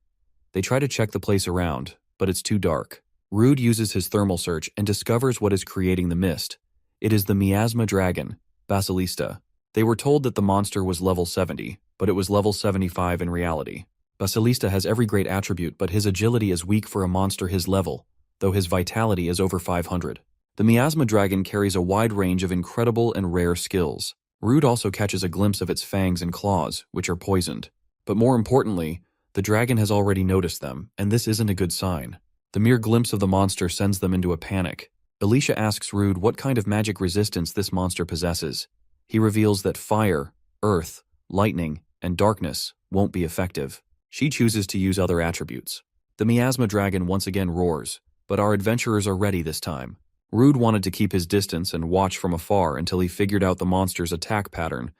They try to check the place around, but it's too dark. Rude uses his thermal search and discovers what is creating the mist. It is the miasma dragon, Basilista. They were told that the monster was level 70, but it was level 75 in reality. Basilista has every great attribute, but his agility is weak for a monster his level, though his vitality is over 500. The miasma dragon carries a wide range of incredible and rare skills. Rude also catches a glimpse of its fangs and claws, which are poisoned. But more importantly, the dragon has already noticed them, and this isn't a good sign. The mere glimpse of the monster sends them into a panic. Alicia asks Rude what kind of magic resistance this monster possesses. He reveals that fire, earth, lightning, and darkness won't be effective. She chooses to use other attributes. The miasma dragon once again roars, but our adventurers are ready this time. Rude wanted to keep his distance and watch from afar until he figured out the monster's attack pattern,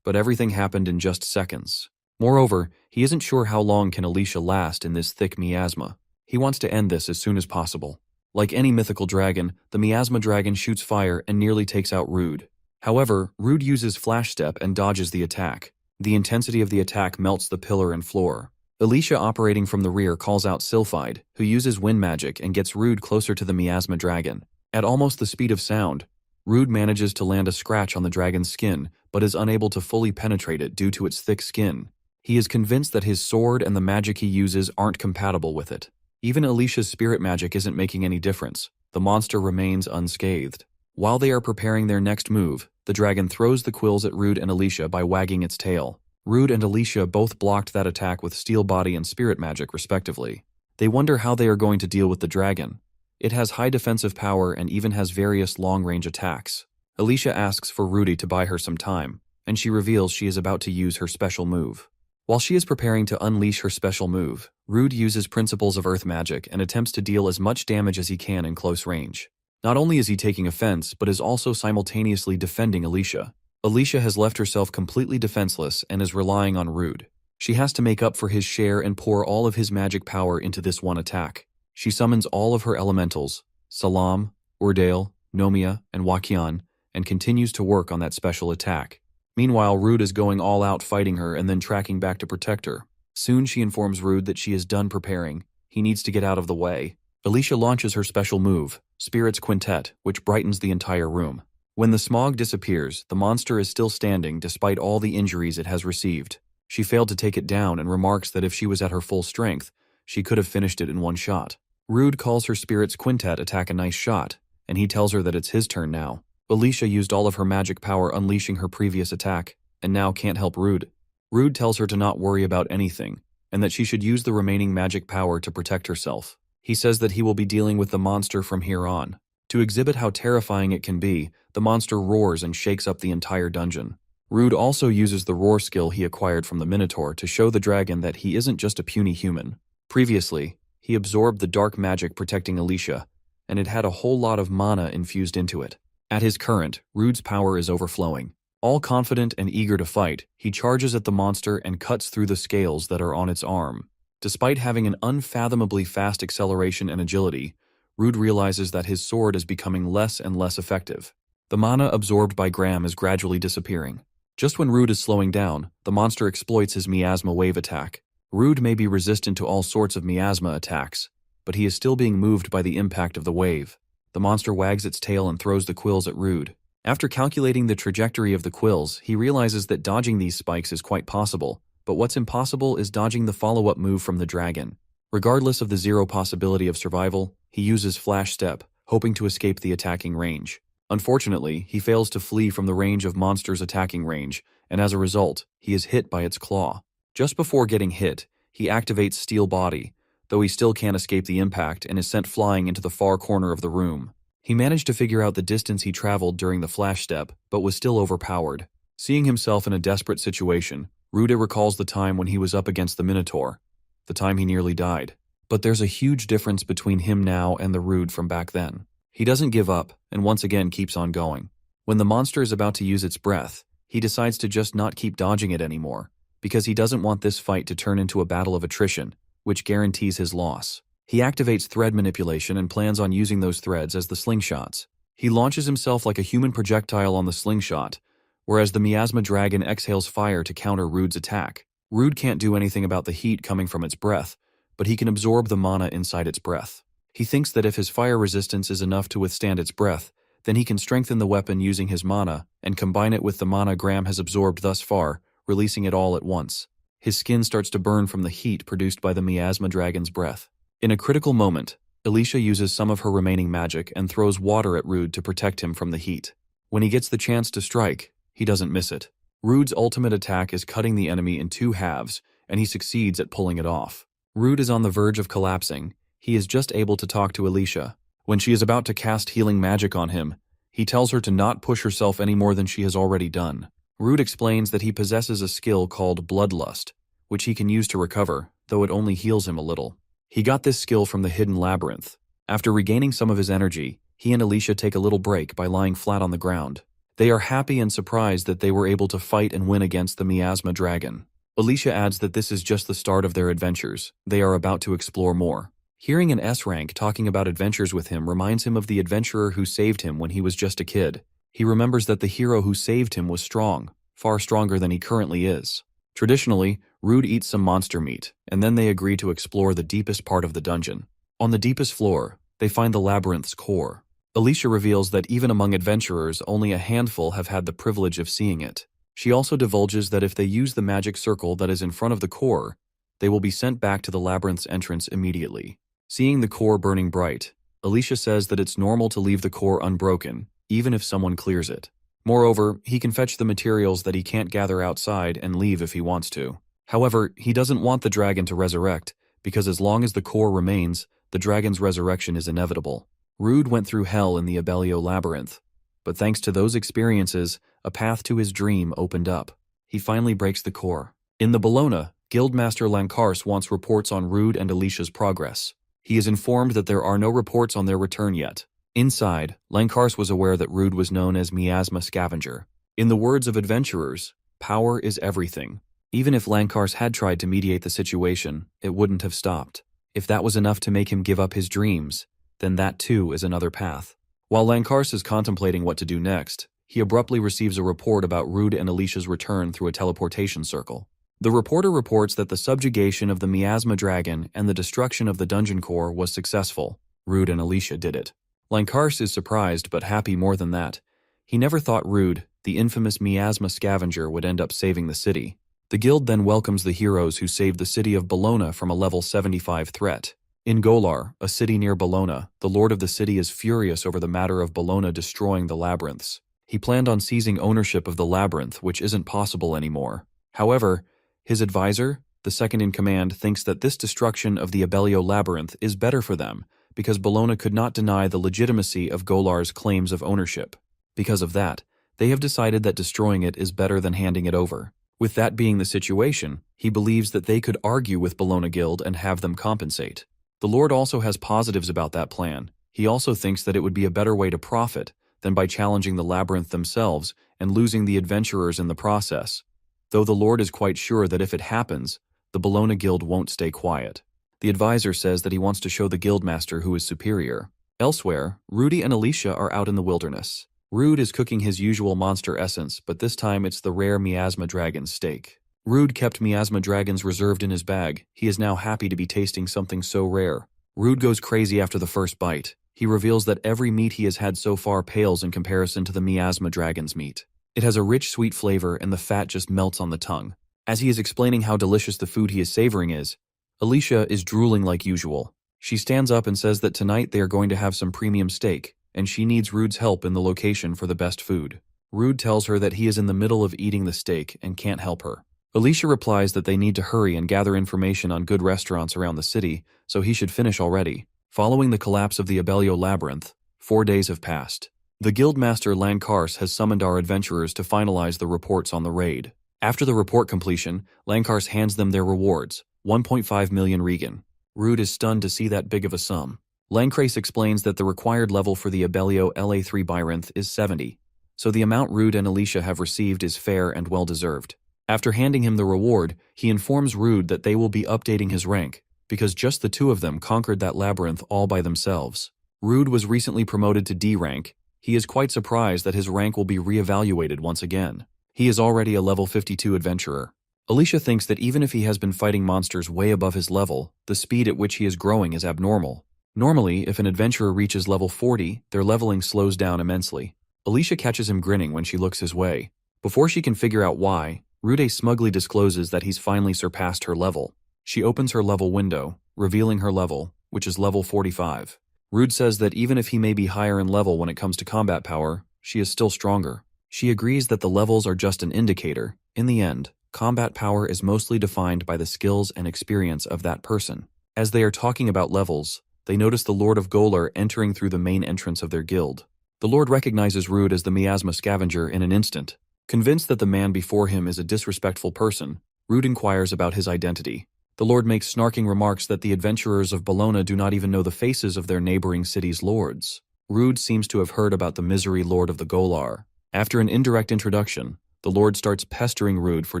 but everything happened in just seconds. Moreover, he isn't sure how long can Alicia last in this thick miasma. He wants to end this as soon as possible. Like any mythical dragon, the miasma dragon shoots fire and nearly takes out Rude. However, Rude uses flash step and dodges the attack. The intensity of the attack melts the pillar and floor. Alicia, operating from the rear, calls out Sylphide, who uses wind magic and gets Rude closer to the miasma dragon. At almost the speed of sound, Rude manages to land a scratch on the dragon's skin, but is unable to fully penetrate it due to its thick skin. He is convinced that his sword and the magic he uses aren't compatible with it. Even Alicia's spirit magic isn't making any difference. The monster remains unscathed. While they are preparing their next move, the dragon throws the quills at Rude and Alicia by wagging its tail. Rude and Alicia both blocked that attack with steel body and spirit magic, respectively. They wonder how they are going to deal with the dragon. It has high defensive power and even has various long-range attacks. Alicia asks for Rudy to buy her some time, and she reveals she is about to use her special move. While she is preparing to unleash her special move, Rude uses principles of earth magic and attempts to deal as much damage as he can in close range. Not only is he taking offense, but is also simultaneously defending Alicia. Alicia has left herself completely defenseless and is relying on Rude. She has to make up for his share and pour all of his magic power into this one attack. She summons all of her elementals, Salam, Urdale, Nomia, and Wakian, and continues to work on that special attack. Meanwhile, Rude is going all out fighting her and then tracking back to protect her. Soon she informs Rude that she is done preparing. He needs to get out of the way. Alicia launches her special move, Spirit's Quintet, which brightens the entire room. When the smog disappears, the monster is still standing despite all the injuries it has received. She failed to take it down and remarks that if she was at her full strength, she could have finished it in one shot. Rude calls her Spirit's Quintet attack a nice shot, and he tells her that it's his turn now. Alicia used all of her magic power unleashing her previous attack, and now can't help Rude. Rude tells her to not worry about anything, and that she should use the remaining magic power to protect herself. He says that he will be dealing with the monster from here on. To exhibit how terrifying it can be, the monster roars and shakes up the entire dungeon. Rude also uses the roar skill he acquired from the Minotaur to show the dragon that he isn't just a puny human. Previously, he absorbed the dark magic protecting Alicia, and it had a whole lot of mana infused into it. At his current, Rude's power is overflowing. All confident and eager to fight, he charges at the monster and cuts through the scales that are on its arm. Despite having an unfathomably fast acceleration and agility, Rude realizes that his sword is becoming less and less effective. The mana absorbed by Graham is gradually disappearing. Just when Rude is slowing down, the monster exploits his miasma wave attack. Rude may be resistant to all sorts of miasma attacks, but he is still being moved by the impact of the wave. The monster wags its tail and throws the quills at Rude. After calculating the trajectory of the quills, he realizes that dodging these spikes is quite possible, but what's impossible is dodging the follow-up move from the dragon. Regardless of the zero possibility of survival, he uses Flash Step, hoping to escape the attacking range. Unfortunately, he fails to flee from the range of monster's attacking range, and as a result, he is hit by its claw. Just before getting hit, he activates Steel Body, though he still can't escape the impact and is sent flying into the far corner of the room. He managed to figure out the distance he traveled during the Flash Step, but was still overpowered. Seeing himself in a desperate situation, Rude recalls the time when he was up against the Minotaur, the time he nearly died. But there's a huge difference between him now and the Rude from back then. He doesn't give up, and once again keeps on going. When the monster is about to use its breath, he decides to just not keep dodging it anymore, because he doesn't want this fight to turn into a battle of attrition, which guarantees his loss. He activates thread manipulation and plans on using those threads as the slingshots. He launches himself like a human projectile on the slingshot, whereas the miasma dragon exhales fire to counter Rude's attack. Rude can't do anything about the heat coming from its breath, but he can absorb the mana inside its breath. He thinks that if his fire resistance is enough to withstand its breath, then he can strengthen the weapon using his mana and combine it with the mana Graham has absorbed thus far, releasing it all at once. His skin starts to burn from the heat produced by the miasma dragon's breath. In a critical moment, Alicia uses some of her remaining magic and throws water at Rude to protect him from the heat. When he gets the chance to strike, he doesn't miss it. Rude's ultimate attack is cutting the enemy in two halves, and he succeeds at pulling it off. Rude is on the verge of collapsing. He is just able to talk to Alicia. When she is about to cast healing magic on him, he tells her to not push herself any more than she has already done. Rude explains that he possesses a skill called Bloodlust, which he can use to recover, though it only heals him a little. He got this skill from the hidden labyrinth. After regaining some of his energy, he and Alicia take a little break by lying flat on the ground. They are happy and surprised that they were able to fight and win against the miasma dragon. Alicia adds that this is just the start of their adventures. They are about to explore more. Hearing an S-rank talking about adventures with him reminds him of the adventurer who saved him when he was just a kid. He remembers that the hero who saved him was strong, far stronger than he currently is. Traditionally, Rude eats some monster meat, and then they agree to explore the deepest part of the dungeon. On the deepest floor, they find the labyrinth's core. Alicia reveals that even among adventurers, only a handful have had the privilege of seeing it. She also divulges that if they use the magic circle that is in front of the core, they will be sent back to the labyrinth's entrance immediately. Seeing the core burning bright, Alicia says that it's normal to leave the core unbroken, even if someone clears it. Moreover, he can fetch the materials that he can't gather outside and leave if he wants to. However, he doesn't want the dragon to resurrect, because as long as the core remains, the dragon's resurrection is inevitable. Rude went through hell in the Abellio labyrinth, but thanks to those experiences, a path to his dream opened up. He finally breaks the core. In the Bologna, Guildmaster Lankars wants reports on Rude and Alicia's progress. He is informed that there are no reports on their return yet. Inside, Lankars was aware that Rude was known as Miasma Scavenger. In the words of adventurers, power is everything. Even if Lankars had tried to mediate the situation, it wouldn't have stopped. If that was enough to make him give up his dreams, then that too is another path. While Lankars is contemplating what to do next, he abruptly receives a report about Rude and Alicia's return through a teleportation circle. The reporter reports that the subjugation of the miasma dragon and the destruction of the dungeon core was successful. Rude and Alicia did it. Lankars is surprised but happy more than that. He never thought Rude, the infamous miasma scavenger, would end up saving the city. The guild then welcomes the heroes who saved the city of Bologna from a level 75 threat. In Golar, a city near Bologna, the lord of the city is furious over the matter of Bologna destroying the labyrinths. He planned on seizing ownership of the labyrinth, which isn't possible anymore. However, his advisor, the second in command, thinks that this destruction of the Abellio labyrinth is better for them, because Bologna could not deny the legitimacy of Golar's claims of ownership. Because of that, they have decided that destroying it is better than handing it over. With that being the situation, he believes that they could argue with Bologna Guild and have them compensate. The Lord also has positives about that plan. He also thinks that it would be a better way to profit than by challenging the labyrinth themselves and losing the adventurers in the process. Though the Lord is quite sure that if it happens, the Bologna Guild won't stay quiet. The advisor says that he wants to show the guildmaster who is superior. Elsewhere, Rudy and Alicia are out in the wilderness. Rude is cooking his usual monster essence, but this time it's the rare miasma dragon steak. Rude kept miasma dragons reserved in his bag. He is now happy to be tasting something so rare. Rude goes crazy after the first bite. He reveals that every meat he has had so far pales in comparison to the miasma dragon's meat. It has a rich, sweet flavor, and the fat just melts on the tongue. As he is explaining how delicious the food he is savoring is, Alicia is drooling like usual. She stands up and says that tonight they are going to have some premium steak, and she needs Rude's help in the location for the best food. Rude tells her that he is in the middle of eating the steak and can't help her. Alicia replies that they need to hurry and gather information on good restaurants around the city, so he should finish already. Following the collapse of the Abellio labyrinth, 4 days have passed. The guildmaster Lankars has summoned our adventurers to finalize the reports on the raid. After the report completion, Lankars hands them their rewards, 1.5 million Regan. Rude is stunned to see that big of a sum. Lankras explains that the required level for the Abellio LA3 Byrinth is 70, so the amount Rude and Alicia have received is fair and well-deserved. After handing him the reward, he informs Rude that they will be updating his rank, because just the two of them conquered that labyrinth all by themselves. Rude was recently promoted to D rank. He is quite surprised that his rank will be re-evaluated once again. He is already a level 52 adventurer. Alicia thinks that even if he has been fighting monsters way above his level, the speed at which he is growing is abnormal. Normally, if an adventurer reaches level 40, their leveling slows down immensely. Alicia catches him grinning when she looks his way. Before she can figure out why, Rude smugly discloses that he's finally surpassed her level. She opens her level window, revealing her level, which is level 45. Rude says that even if he may be higher in level when it comes to combat power, she is still stronger. She agrees that the levels are just an indicator. In the end, combat power is mostly defined by the skills and experience of that person. As they are talking about levels, they notice the Lord of Golar entering through the main entrance of their guild. The Lord recognizes Rude as the miasma scavenger in an instant. Convinced that the man before him is a disrespectful person, Rude inquires about his identity. The Lord makes snarking remarks that the adventurers of Bologna do not even know the faces of their neighboring city's lords. Rude seems to have heard about the misery Lord of the Golar. After an indirect introduction, the Lord starts pestering Rude for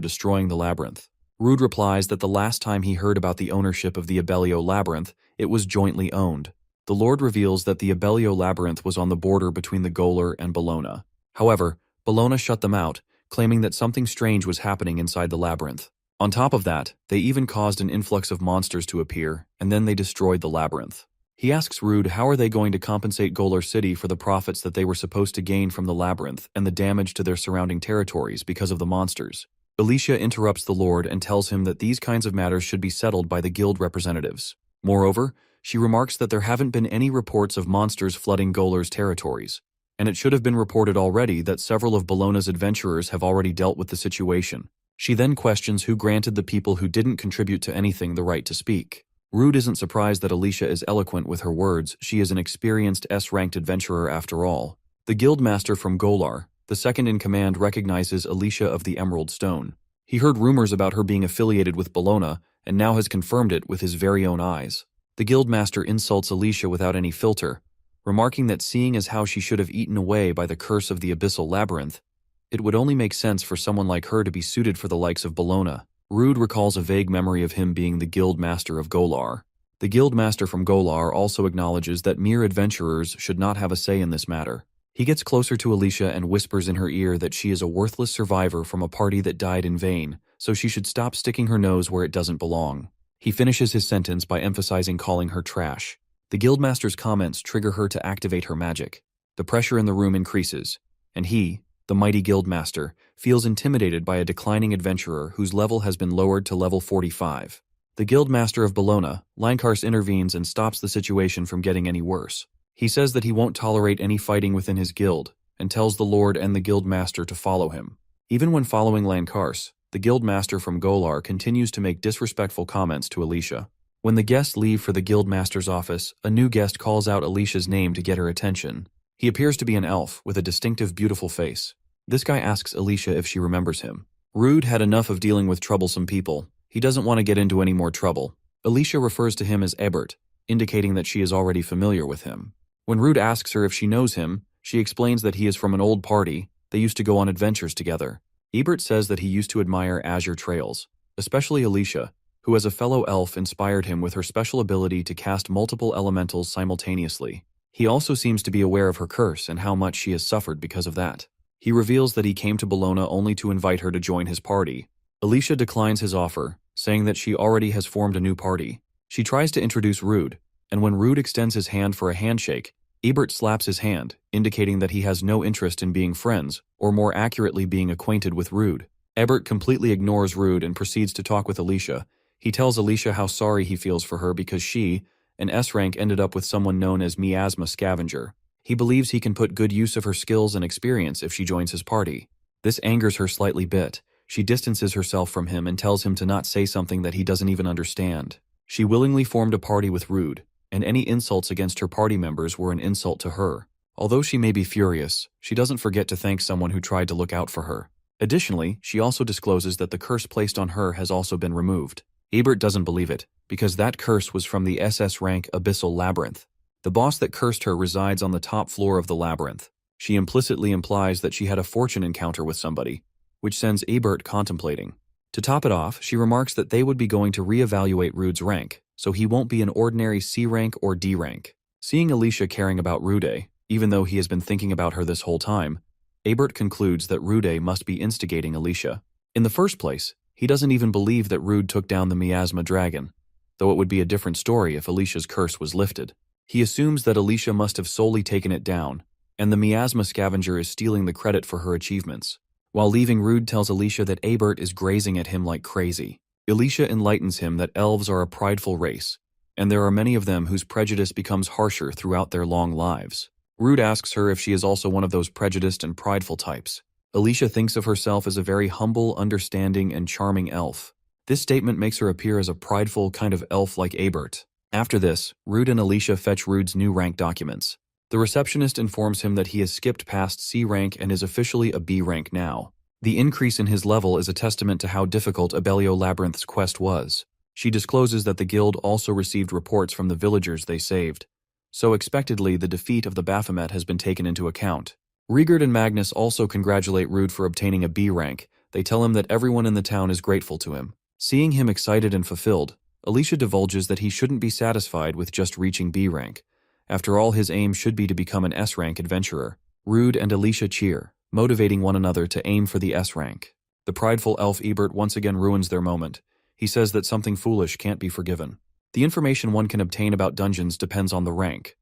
destroying the labyrinth. Rude replies that the last time he heard about the ownership of the Abellio labyrinth, it was jointly owned. The Lord reveals that the Abellio labyrinth was on the border between the Golar and Bologna. However, Bologna shut them out, claiming that something strange was happening inside the labyrinth. On top of that, they even caused an influx of monsters to appear, and then they destroyed the labyrinth. He asks Rude how are they going to compensate Golar City for the profits that they were supposed to gain from the labyrinth and the damage to their surrounding territories because of the monsters. Alicia interrupts the Lord and tells him that these kinds of matters should be settled by the guild representatives. Moreover, she remarks that there haven't been any reports of monsters flooding Golar's territories, and it should have been reported already that several of Bologna's adventurers have already dealt with the situation. She then questions who granted the people who didn't contribute to anything the right to speak. Rude isn't surprised that Alicia is eloquent with her words. She is an experienced S-ranked adventurer after all. The guildmaster from Golar, the second in command, recognizes Alicia of the Emerald Stone. He heard rumors about her being affiliated with Bologna and now has confirmed it with his very own eyes. The guildmaster insults Alicia without any filter, remarking that seeing as how she should have eaten away by the curse of the abyssal labyrinth, it would only make sense for someone like her to be suited for the likes of Bologna. Rude recalls a vague memory of him being the guild master of Golar. The guild master from Golar also acknowledges that mere adventurers should not have a say in this matter. He gets closer to Alicia and whispers in her ear that she is a worthless survivor from a party that died in vain, so she should stop sticking her nose where it doesn't belong. He finishes his sentence by emphasizing calling her trash. The guildmaster's comments trigger her to activate her magic. The pressure in the room increases, and he, the mighty guildmaster, feels intimidated by a declining adventurer whose level has been lowered to level 45. The guildmaster of Bologna, Lankars, intervenes and stops the situation from getting any worse. He says that he won't tolerate any fighting within his guild, and tells the Lord and the guildmaster to follow him. Even when following Lankars, the guildmaster from Golar continues to make disrespectful comments to Alicia. When the guests leave for the guildmaster's office, a new guest calls out Alicia's name to get her attention. He appears to be an elf with a distinctive, beautiful face. This guy asks Alicia if she remembers him. Rude had enough of dealing with troublesome people. He doesn't want to get into any more trouble. Alicia refers to him as Ebert, indicating that she is already familiar with him. When Rude asks her if she knows him, she explains that he is from an old party. They used to go on adventures together. Ebert says that he used to admire azure trails, especially Alicia, who as a fellow elf inspired him with her special ability to cast multiple elementals simultaneously. He also seems to be aware of her curse and how much she has suffered because of that. He reveals that he came to Bologna only to invite her to join his party. Alicia declines his offer, saying that she already has formed a new party. She tries to introduce Rude, and when Rude extends his hand for a handshake, Ebert slaps his hand, indicating that he has no interest in being friends, or more accurately being acquainted with Rude. Ebert completely ignores Rude and proceeds to talk with Alicia. He tells Alicia how sorry he feels for her because she, an S-rank, ended up with someone known as Miasma Scavenger. He believes he can put good use of her skills and experience if she joins his party. This angers her slightly bit. She distances herself from him and tells him to not say something that he doesn't even understand. She willingly formed a party with Rude, and any insults against her party members were an insult to her. Although she may be furious, she doesn't forget to thank someone who tried to look out for her. Additionally, she also discloses that the curse placed on her has also been removed. Ebert doesn't believe it, because that curse was from the SS rank Abyssal Labyrinth. The boss that cursed her resides on the top floor of the labyrinth. She implicitly implies that she had a fortune encounter with somebody, which sends Ebert contemplating. To top it off, she remarks that they would be going to reevaluate Rude's rank, so he won't be an ordinary C rank or D rank. Seeing Alicia caring about Rude, even though he has been thinking about her this whole time, Ebert concludes that Rude must be instigating Alicia. In the first place, He doesn't even believe that Rude took down the miasma dragon, though it would be a different story if Alicia's curse was lifted. He assumes that Alicia must have solely taken it down, and the miasma scavenger is stealing the credit for her achievements. While leaving, Rude tells Alicia that Abert is grazing at him like crazy. Alicia enlightens him that elves are a prideful race, and there are many of them whose prejudice becomes harsher throughout their long lives. Rude asks her if she is also one of those prejudiced and prideful types. Alicia thinks of herself as a very humble, understanding, and charming elf. This statement makes her appear as a prideful kind of elf like Abert. After this, Rude and Alicia fetch Rude's new rank documents. The receptionist informs him that he has skipped past C rank and is officially a B rank now. The increase in his level is a testament to how difficult Abellio Labyrinth's quest was. She discloses that the guild also received reports from the villagers they saved. So expectedly, the defeat of the Baphomet has been taken into account. Riegert and Magnus also congratulate Rude for obtaining a B rank. They tell him that everyone in the town is grateful to him. Seeing him excited and fulfilled, Alicia divulges that he shouldn't be satisfied with just reaching B rank. After all, his aim should be to become an S rank adventurer. Rude and Alicia cheer, motivating one another to aim for the S rank. The prideful elf Ebert once again ruins their moment. He says that something foolish can't be forgiven. The information one can obtain about dungeons depends on the rank.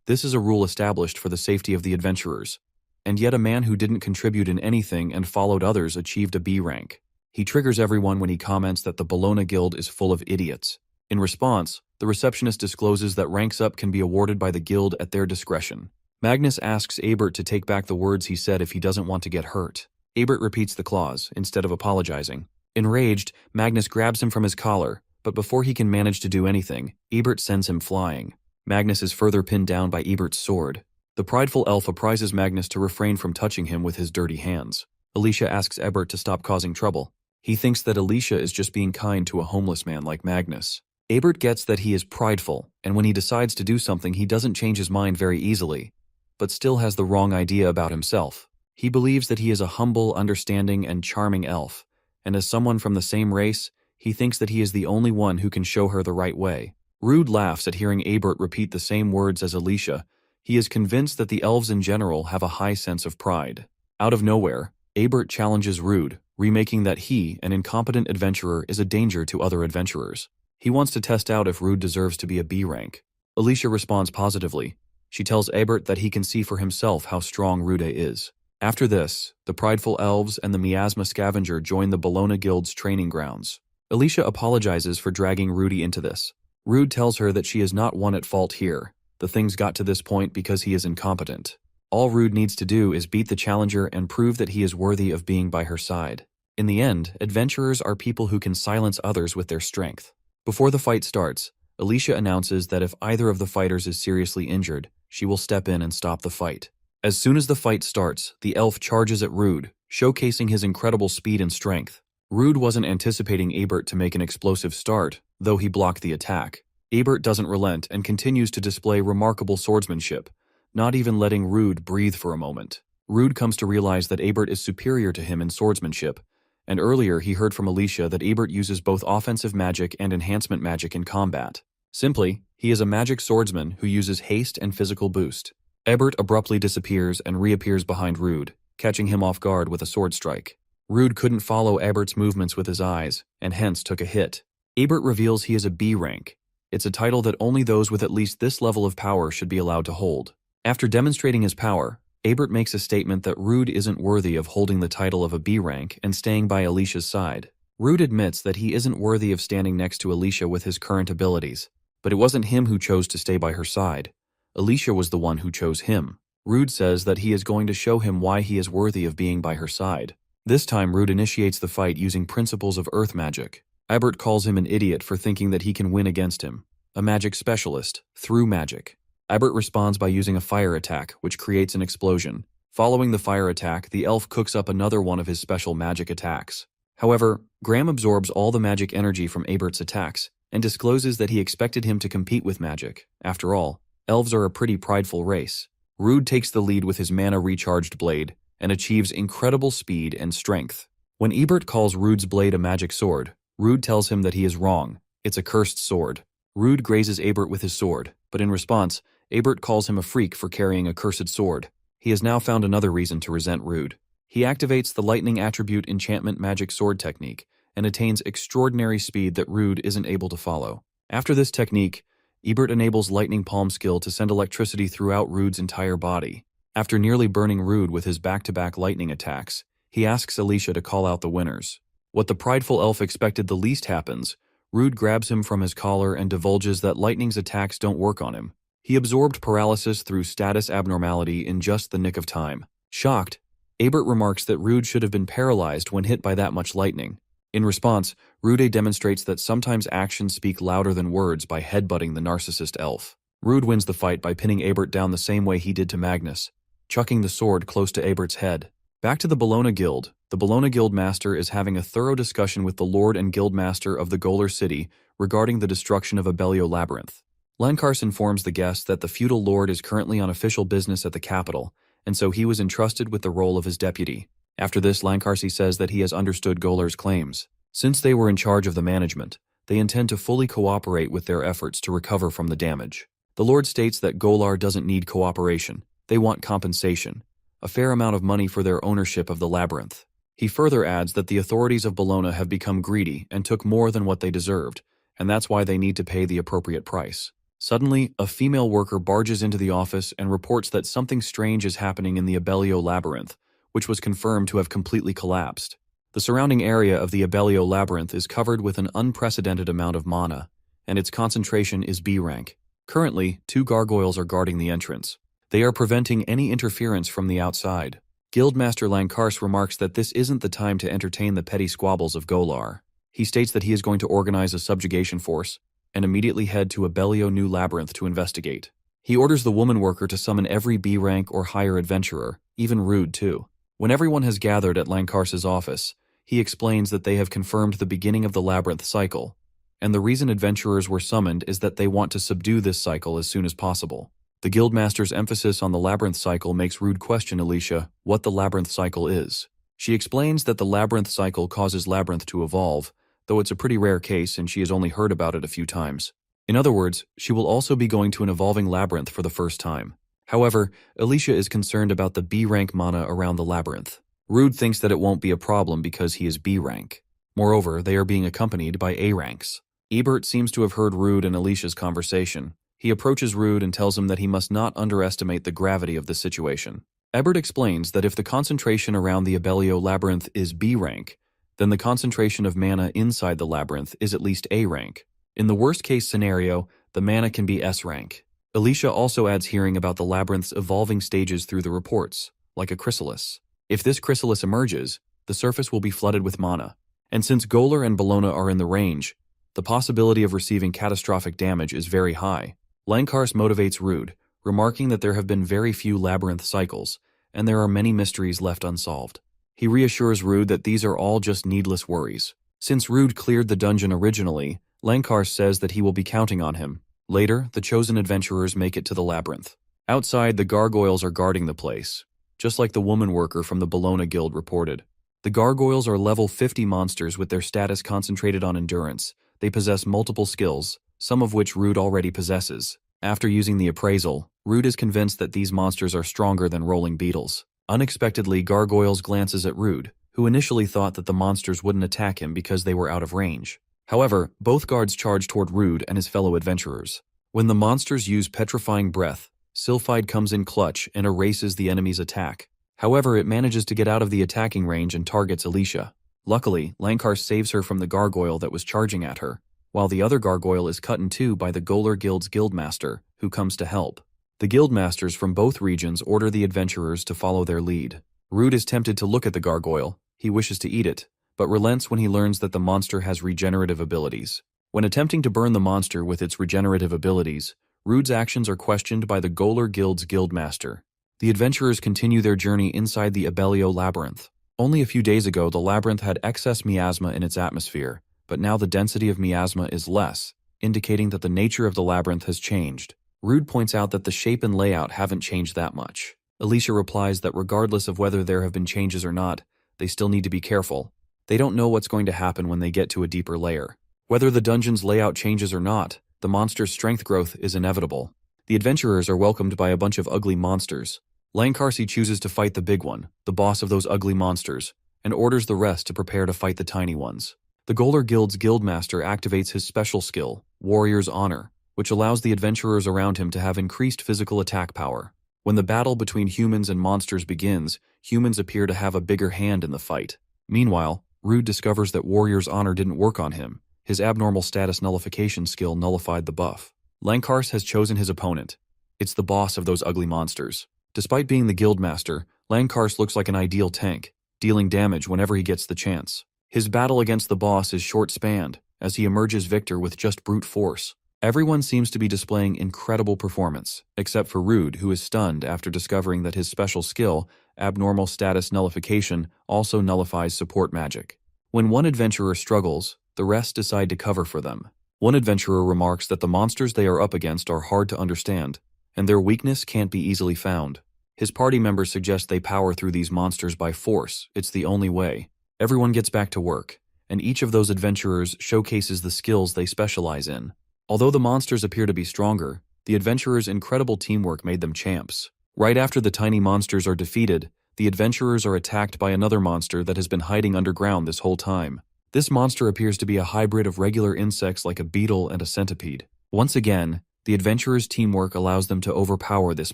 This is a rule established for the safety of the adventurers. And yet a man who didn't contribute in anything and followed others achieved a B rank. He triggers everyone when he comments that the Bologna Guild is full of idiots. In response, the receptionist discloses that ranks up can be awarded by the guild at their discretion. Magnus asks Abert to take back the words he said if he doesn't want to get hurt. Abert repeats the clause, instead of apologizing. Enraged, Magnus grabs him from his collar, but before he can manage to do anything, Ebert sends him flying. Magnus is further pinned down by Ebert's sword. The prideful elf apprises Magnus to refrain from touching him with his dirty hands. Alicia asks Ebert to stop causing trouble. He thinks that Alicia is just being kind to a homeless man like Magnus. Ebert gets that he is prideful, and when he decides to do something he doesn't change his mind very easily, but still has the wrong idea about himself. He believes that he is a humble, understanding, and charming elf, and as someone from the same race, he thinks that he is the only one who can show her the right way. Rude laughs at hearing Ebert repeat the same words as Alicia. He is convinced that the elves in general have a high sense of pride. Out of nowhere, Ebert challenges Rude, remaking that he, an incompetent adventurer, is a danger to other adventurers. He wants to test out if Rude deserves to be a B rank. Alicia responds positively. She tells Ebert that he can see for himself how strong Rude is. After this, the prideful elves and the miasma scavenger join the Bologna Guild's training grounds. Alicia apologizes for dragging Rudy into this. Rude tells her that she is not one at fault here. The things got to this point because he is incompetent. All Rude needs to do is beat the challenger and prove that he is worthy of being by her side. In the end, adventurers are people who can silence others with their strength. Before the fight starts, Alicia announces that if either of the fighters is seriously injured, she will step in and stop the fight. As soon as the fight starts, the elf charges at Rude, showcasing his incredible speed and strength. Rude wasn't anticipating Ebert to make an explosive start, though he blocked the attack. Ebert doesn't relent and continues to display remarkable swordsmanship, not even letting Rude breathe for a moment. Rude comes to realize that Ebert is superior to him in swordsmanship, and earlier he heard from Alicia that Ebert uses both offensive magic and enhancement magic in combat. Simply, he is a magic swordsman who uses haste and physical boost. Ebert abruptly disappears and reappears behind Rude, catching him off guard with a sword strike. Rude couldn't follow Ebert's movements with his eyes, and hence took a hit. Ebert reveals he is a B rank. It's a title that only those with at least this level of power should be allowed to hold. After demonstrating his power, Ebert makes a statement that Rude isn't worthy of holding the title of a B rank and staying by Alicia's side. Rude admits that he isn't worthy of standing next to Alicia with his current abilities, but it wasn't him who chose to stay by her side. Alicia was the one who chose him. Rude says that he is going to show him why he is worthy of being by her side. This time Rude initiates the fight using principles of earth magic. Ebert calls him an idiot for thinking that he can win against him. A magic specialist, through magic. Ebert responds by using a fire attack, which creates an explosion. Following the fire attack, the elf cooks up another one of his special magic attacks. However, Graham absorbs all the magic energy from Ebert's attacks, and discloses that he expected him to compete with magic. After all, elves are a pretty prideful race. Rude takes the lead with his mana-recharged blade, and achieves incredible speed and strength. When Ebert calls Rude's blade a magic sword, Rude tells him that he is wrong. It's a cursed sword. Rude grazes Ebert with his sword, but in response, Ebert calls him a freak for carrying a cursed sword. He has now found another reason to resent Rude. He activates the lightning attribute enchantment magic sword technique, and attains extraordinary speed that Rude isn't able to follow. After this technique, Ebert enables lightning palm skill to send electricity throughout Rude's entire body. After nearly burning Rude with his back-to-back lightning attacks, he asks Alicia to call out the winners. What the prideful elf expected the least happens. Rude grabs him from his collar and divulges that lightning's attacks don't work on him. He absorbed paralysis through status abnormality in just the nick of time. Shocked, Ebert remarks that Rude should have been paralyzed when hit by that much lightning. In response, Rude demonstrates that sometimes actions speak louder than words by headbutting the narcissist elf. Rude wins the fight by pinning Ebert down the same way he did to Magnus, chucking the sword close to Ebert's head. Back to the Bologna Guild. The Bologna Guild Master is having a thorough discussion with the Lord and Guild Master of the Golar City regarding the destruction of Abellio Labyrinth. Lankars informs the guests that the feudal lord is currently on official business at the capital, and so he was entrusted with the role of his deputy. After this, Lankarsi says that he has understood Golar's claims. Since they were in charge of the management, they intend to fully cooperate with their efforts to recover from the damage. The Lord states that Golar doesn't need cooperation, they want compensation, a fair amount of money for their ownership of the labyrinth. He further adds that the authorities of Bologna have become greedy and took more than what they deserved, and that's why they need to pay the appropriate price. Suddenly, a female worker barges into the office and reports that something strange is happening in the Abellio Labyrinth, which was confirmed to have completely collapsed. The surrounding area of the Abellio Labyrinth is covered with an unprecedented amount of mana, and its concentration is B rank. Currently, 2 gargoyles are guarding the entrance. They are preventing any interference from the outside. Guildmaster Lankars remarks that this isn't the time to entertain the petty squabbles of Golar. He states that he is going to organize a subjugation force and immediately head to Abellio New Labyrinth to investigate. He orders the woman worker to summon every B rank or higher adventurer, even Rude too. When everyone has gathered at Lankars's office, he explains that they have confirmed the beginning of the labyrinth cycle, and the reason adventurers were summoned is that they want to subdue this cycle as soon as possible. The Guildmaster's emphasis on the labyrinth cycle makes Rude question Alicia what the labyrinth cycle is. She explains that the labyrinth cycle causes labyrinth to evolve, though it's a pretty rare case and she has only heard about it a few times. In other words, she will also be going to an evolving labyrinth for the first time. However, Alicia is concerned about the B rank mana around the labyrinth. Rude thinks that it won't be a problem because he is B rank. Moreover, they are being accompanied by A ranks. Ebert seems to have heard Rude and Alicia's conversation. He approaches Rude and tells him that he must not underestimate the gravity of the situation. Ebert explains that if the concentration around the Abellio Labyrinth is B rank, then the concentration of mana inside the labyrinth is at least A rank. In the worst-case scenario, the mana can be S rank. Alicia also adds hearing about the labyrinth's evolving stages through the reports, like a chrysalis. If this chrysalis emerges, the surface will be flooded with mana. And since Golar and Bologna are in the range, the possibility of receiving catastrophic damage is very high. Lankars motivates Rude, remarking that there have been very few labyrinth cycles, and there are many mysteries left unsolved. He reassures Rude that these are all just needless worries. Since Rude cleared the dungeon originally, Lankars says that he will be counting on him. Later, the chosen adventurers make it to the labyrinth. Outside, the gargoyles are guarding the place, just like the woman worker from the Bologna Guild reported. The gargoyles are level 50 monsters with their status concentrated on endurance. They possess multiple skills, some of which Rude already possesses. After using the appraisal, Rude is convinced that these monsters are stronger than rolling beetles. Unexpectedly, Gargoyles glances at Rude, who initially thought that the monsters wouldn't attack him because they were out of range. However, both guards charge toward Rude and his fellow adventurers. When the monsters use Petrifying Breath, Sylphide comes in clutch and erases the enemy's attack. However, it manages to get out of the attacking range and targets Alicia. Luckily, Lankars saves her from the gargoyle that was charging at her, while the other gargoyle is cut in two by the Golar Guild's guildmaster, who comes to help. The guildmasters from both regions order the adventurers to follow their lead. Rude is tempted to look at the gargoyle. He wishes to eat it, but relents when he learns that the monster has regenerative abilities. When attempting to burn the monster with its regenerative abilities, Rude's actions are questioned by the Golar Guild's guildmaster. The adventurers continue their journey inside the Abellio Labyrinth. Only a few days ago, the labyrinth had excess miasma in its atmosphere, but now the density of miasma is less, indicating that the nature of the labyrinth has changed. Rude points out that the shape and layout haven't changed that much. Alicia replies that regardless of whether there have been changes or not, they still need to be careful. They don't know what's going to happen when they get to a deeper layer. Whether the dungeon's layout changes or not, the monster's strength growth is inevitable. The adventurers are welcomed by a bunch of ugly monsters. Lankarsi chooses to fight the big one, the boss of those ugly monsters, and orders the rest to prepare to fight the tiny ones. The Golar Guild's guildmaster activates his special skill, Warrior's Honor, which allows the adventurers around him to have increased physical attack power. When the battle between humans and monsters begins, humans appear to have a bigger hand in the fight. Meanwhile, Rude discovers that Warrior's Honor didn't work on him. His abnormal status nullification skill nullified the buff. Lankarsh has chosen his opponent. It's the boss of those ugly monsters. Despite being the guildmaster, Lankarsh looks like an ideal tank, dealing damage whenever he gets the chance. His battle against the boss is short-spanned, as he emerges victor with just brute force. Everyone seems to be displaying incredible performance, except for Rude, who is stunned after discovering that his special skill, abnormal status nullification, also nullifies support magic. When one adventurer struggles, the rest decide to cover for them. One adventurer remarks that the monsters they are up against are hard to understand, and their weakness can't be easily found. His party members suggest they power through these monsters by force. It's the only way. Everyone gets back to work, and each of those adventurers showcases the skills they specialize in. Although the monsters appear to be stronger, the adventurers' incredible teamwork made them champs. Right after the tiny monsters are defeated, the adventurers are attacked by another monster that has been hiding underground this whole time. This monster appears to be a hybrid of regular insects like a beetle and a centipede. Once again, the adventurers' teamwork allows them to overpower this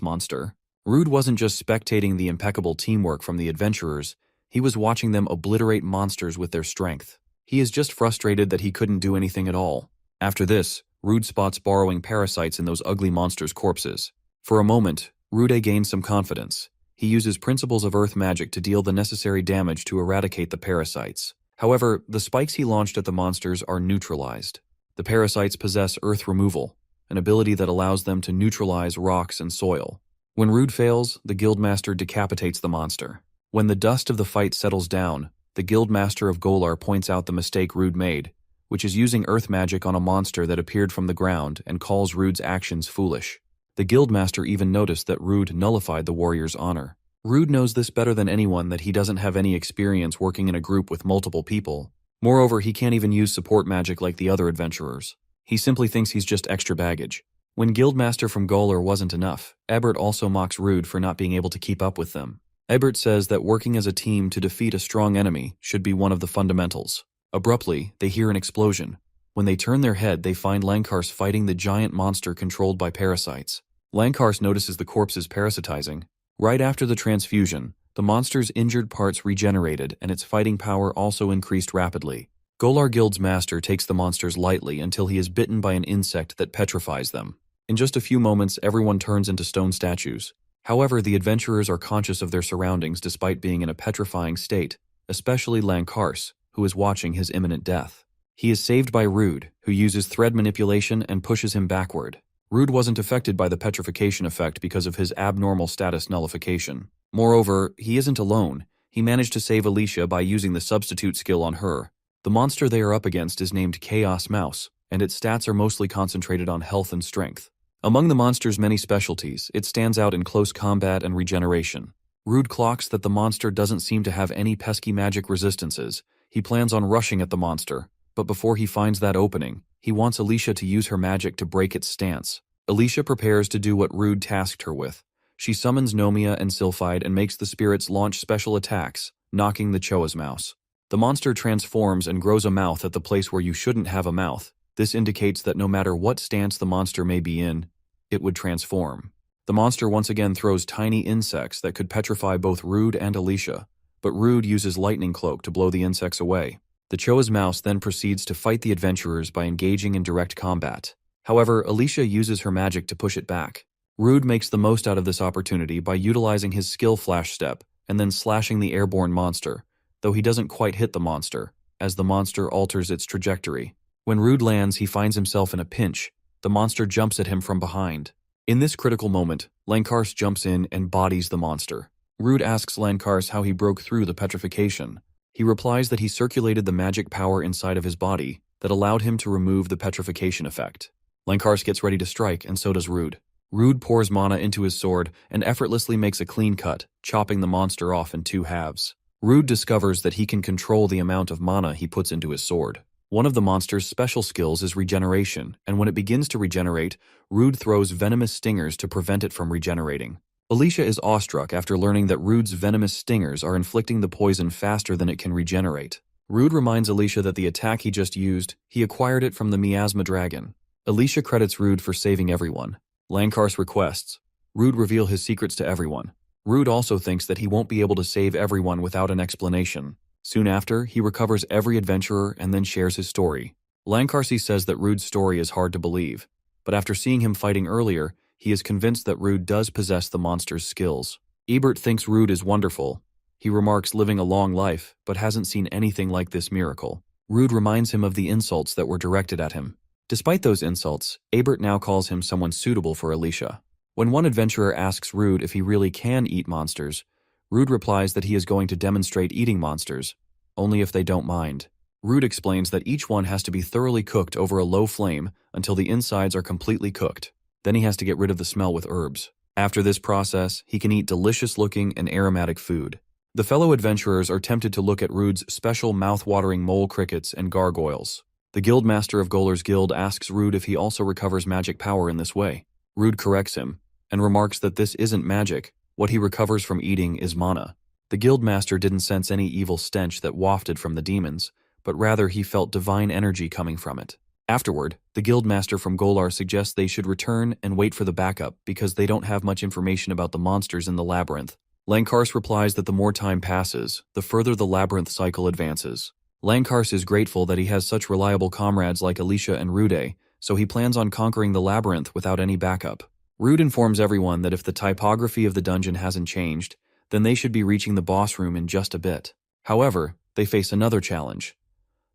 monster. Rude wasn't just spectating the impeccable teamwork from the adventurers, he was watching them obliterate monsters with their strength. He is just frustrated that he couldn't do anything at all. After this, Rude spots burrowing parasites in those ugly monsters' corpses. For a moment, Rude gains some confidence. He uses principles of earth magic to deal the necessary damage to eradicate the parasites. However, the spikes he launched at the monsters are neutralized. The parasites possess earth removal, an ability that allows them to neutralize rocks and soil. When Rude fails, the guildmaster decapitates the monster. When the dust of the fight settles down, the guildmaster of Golar points out the mistake Rude made, which is using earth magic on a monster that appeared from the ground, and calls Rude's actions foolish. The guildmaster even noticed that Rude nullified the warrior's honor. Rude knows this better than anyone that he doesn't have any experience working in a group with multiple people. Moreover, he can't even use support magic like the other adventurers. He simply thinks he's just extra baggage. When Guildmaster from Golar wasn't enough, Ebert also mocks Rude for not being able to keep up with them. Ebert says that working as a team to defeat a strong enemy should be one of the fundamentals. Abruptly, they hear an explosion. When they turn their head, they find Lankarsh fighting the giant monster controlled by parasites. Lankarsh notices the corpses parasitizing. Right after the transfusion, the monster's injured parts regenerated and its fighting power also increased rapidly. Golar Guild's master takes the monsters lightly until he is bitten by an insect that petrifies them. In just a few moments, everyone turns into stone statues. However, the adventurers are conscious of their surroundings despite being in a petrifying state, especially Lankarsh, who is watching his imminent death. He is saved by Rude, who uses thread manipulation and pushes him backward. Rude wasn't affected by the petrification effect because of his abnormal status nullification. Moreover, he isn't alone. He managed to save Alicia by using the substitute skill on her. The monster they are up against is named Chaos Mouse, and its stats are mostly concentrated on health and strength. Among the monster's many specialties, it stands out in close combat and regeneration. Rude clocks that the monster doesn't seem to have any pesky magic resistances. He plans on rushing at the monster, but before he finds that opening, he wants Alicia to use her magic to break its stance. Alicia prepares to do what Rude tasked her with. She summons Nomia and Sylphide and makes the spirits launch special attacks, knocking the Choa's mouse. The monster transforms and grows a mouth at the place where you shouldn't have a mouth. This indicates that no matter what stance the monster may be in, it would transform. The monster once again throws tiny insects that could petrify both Rude and Alicia, but Rude uses Lightning Cloak to blow the insects away. The Choa's mouse then proceeds to fight the adventurers by engaging in direct combat. However, Alicia uses her magic to push it back. Rude makes the most out of this opportunity by utilizing his skill Flash Step and then slashing the airborne monster, though he doesn't quite hit the monster, as the monster alters its trajectory. When Rude lands, he finds himself in a pinch. The monster jumps at him from behind. In this critical moment, Lankarsh jumps in and bodies the monster. Rude asks Lankarsh how he broke through the petrification. He replies that he circulated the magic power inside of his body that allowed him to remove the petrification effect. Lankarsh gets ready to strike, and so does Rude. Rude pours mana into his sword and effortlessly makes a clean cut, chopping the monster off in 2 halves. Rude discovers that he can control the amount of mana he puts into his sword. One of the monster's special skills is regeneration, and when it begins to regenerate, Rude throws venomous stingers to prevent it from regenerating. Alicia is awestruck after learning that Rude's venomous stingers are inflicting the poison faster than it can regenerate. Rude reminds Alicia that the attack he just used, he acquired it from the miasma dragon. Alicia credits Rude for saving everyone. Lankar's requests Rude reveal his secrets to everyone. Rude also thinks that he won't be able to save everyone without an explanation. Soon after, he recovers every adventurer and then shares his story. Lankarsi says that Rude's story is hard to believe, but after seeing him fighting earlier, he is convinced that Rude does possess the monster's skills. Ebert thinks Rude is wonderful. He remarks living a long life, but hasn't seen anything like this miracle. Rude reminds him of the insults that were directed at him. Despite those insults, Ebert now calls him someone suitable for Alicia. When one adventurer asks Rude if he really can eat monsters, Rude replies that he is going to demonstrate eating monsters, only if they don't mind. Rude explains that each one has to be thoroughly cooked over a low flame until the insides are completely cooked. Then he has to get rid of the smell with herbs. After this process, he can eat delicious-looking and aromatic food. The fellow adventurers are tempted to look at Rude's special mouth-watering mole crickets and gargoyles. The guildmaster of Golar's guild asks Rude if he also recovers magic power in this way. Rude corrects him, and remarks that this isn't magic. What he recovers from eating is mana. The guildmaster didn't sense any evil stench that wafted from the demons, but rather he felt divine energy coming from it. Afterward, the guildmaster from Golar suggests they should return and wait for the backup because they don't have much information about the monsters in the labyrinth. Lankar's replies that the more time passes, the further the labyrinth cycle advances. Lankar's is grateful that he has such reliable comrades like Alicia and Rude, so he plans on conquering the labyrinth without any backup. Rude informs everyone that if the typography of the dungeon hasn't changed, then they should be reaching the boss room in just a bit. However, they face another challenge.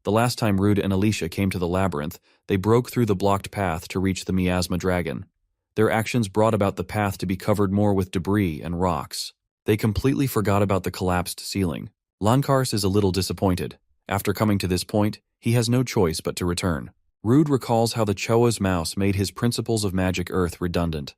The last time Rude and Alicia came to the labyrinth, they broke through the blocked path to reach the miasma dragon. Their actions brought about the path to be covered more with debris and rocks. They completely forgot about the collapsed ceiling. Lankar's is a little disappointed. After coming to this point, he has no choice but to return. Rude recalls how the Choa's mouse made his principles of magic earth redundant,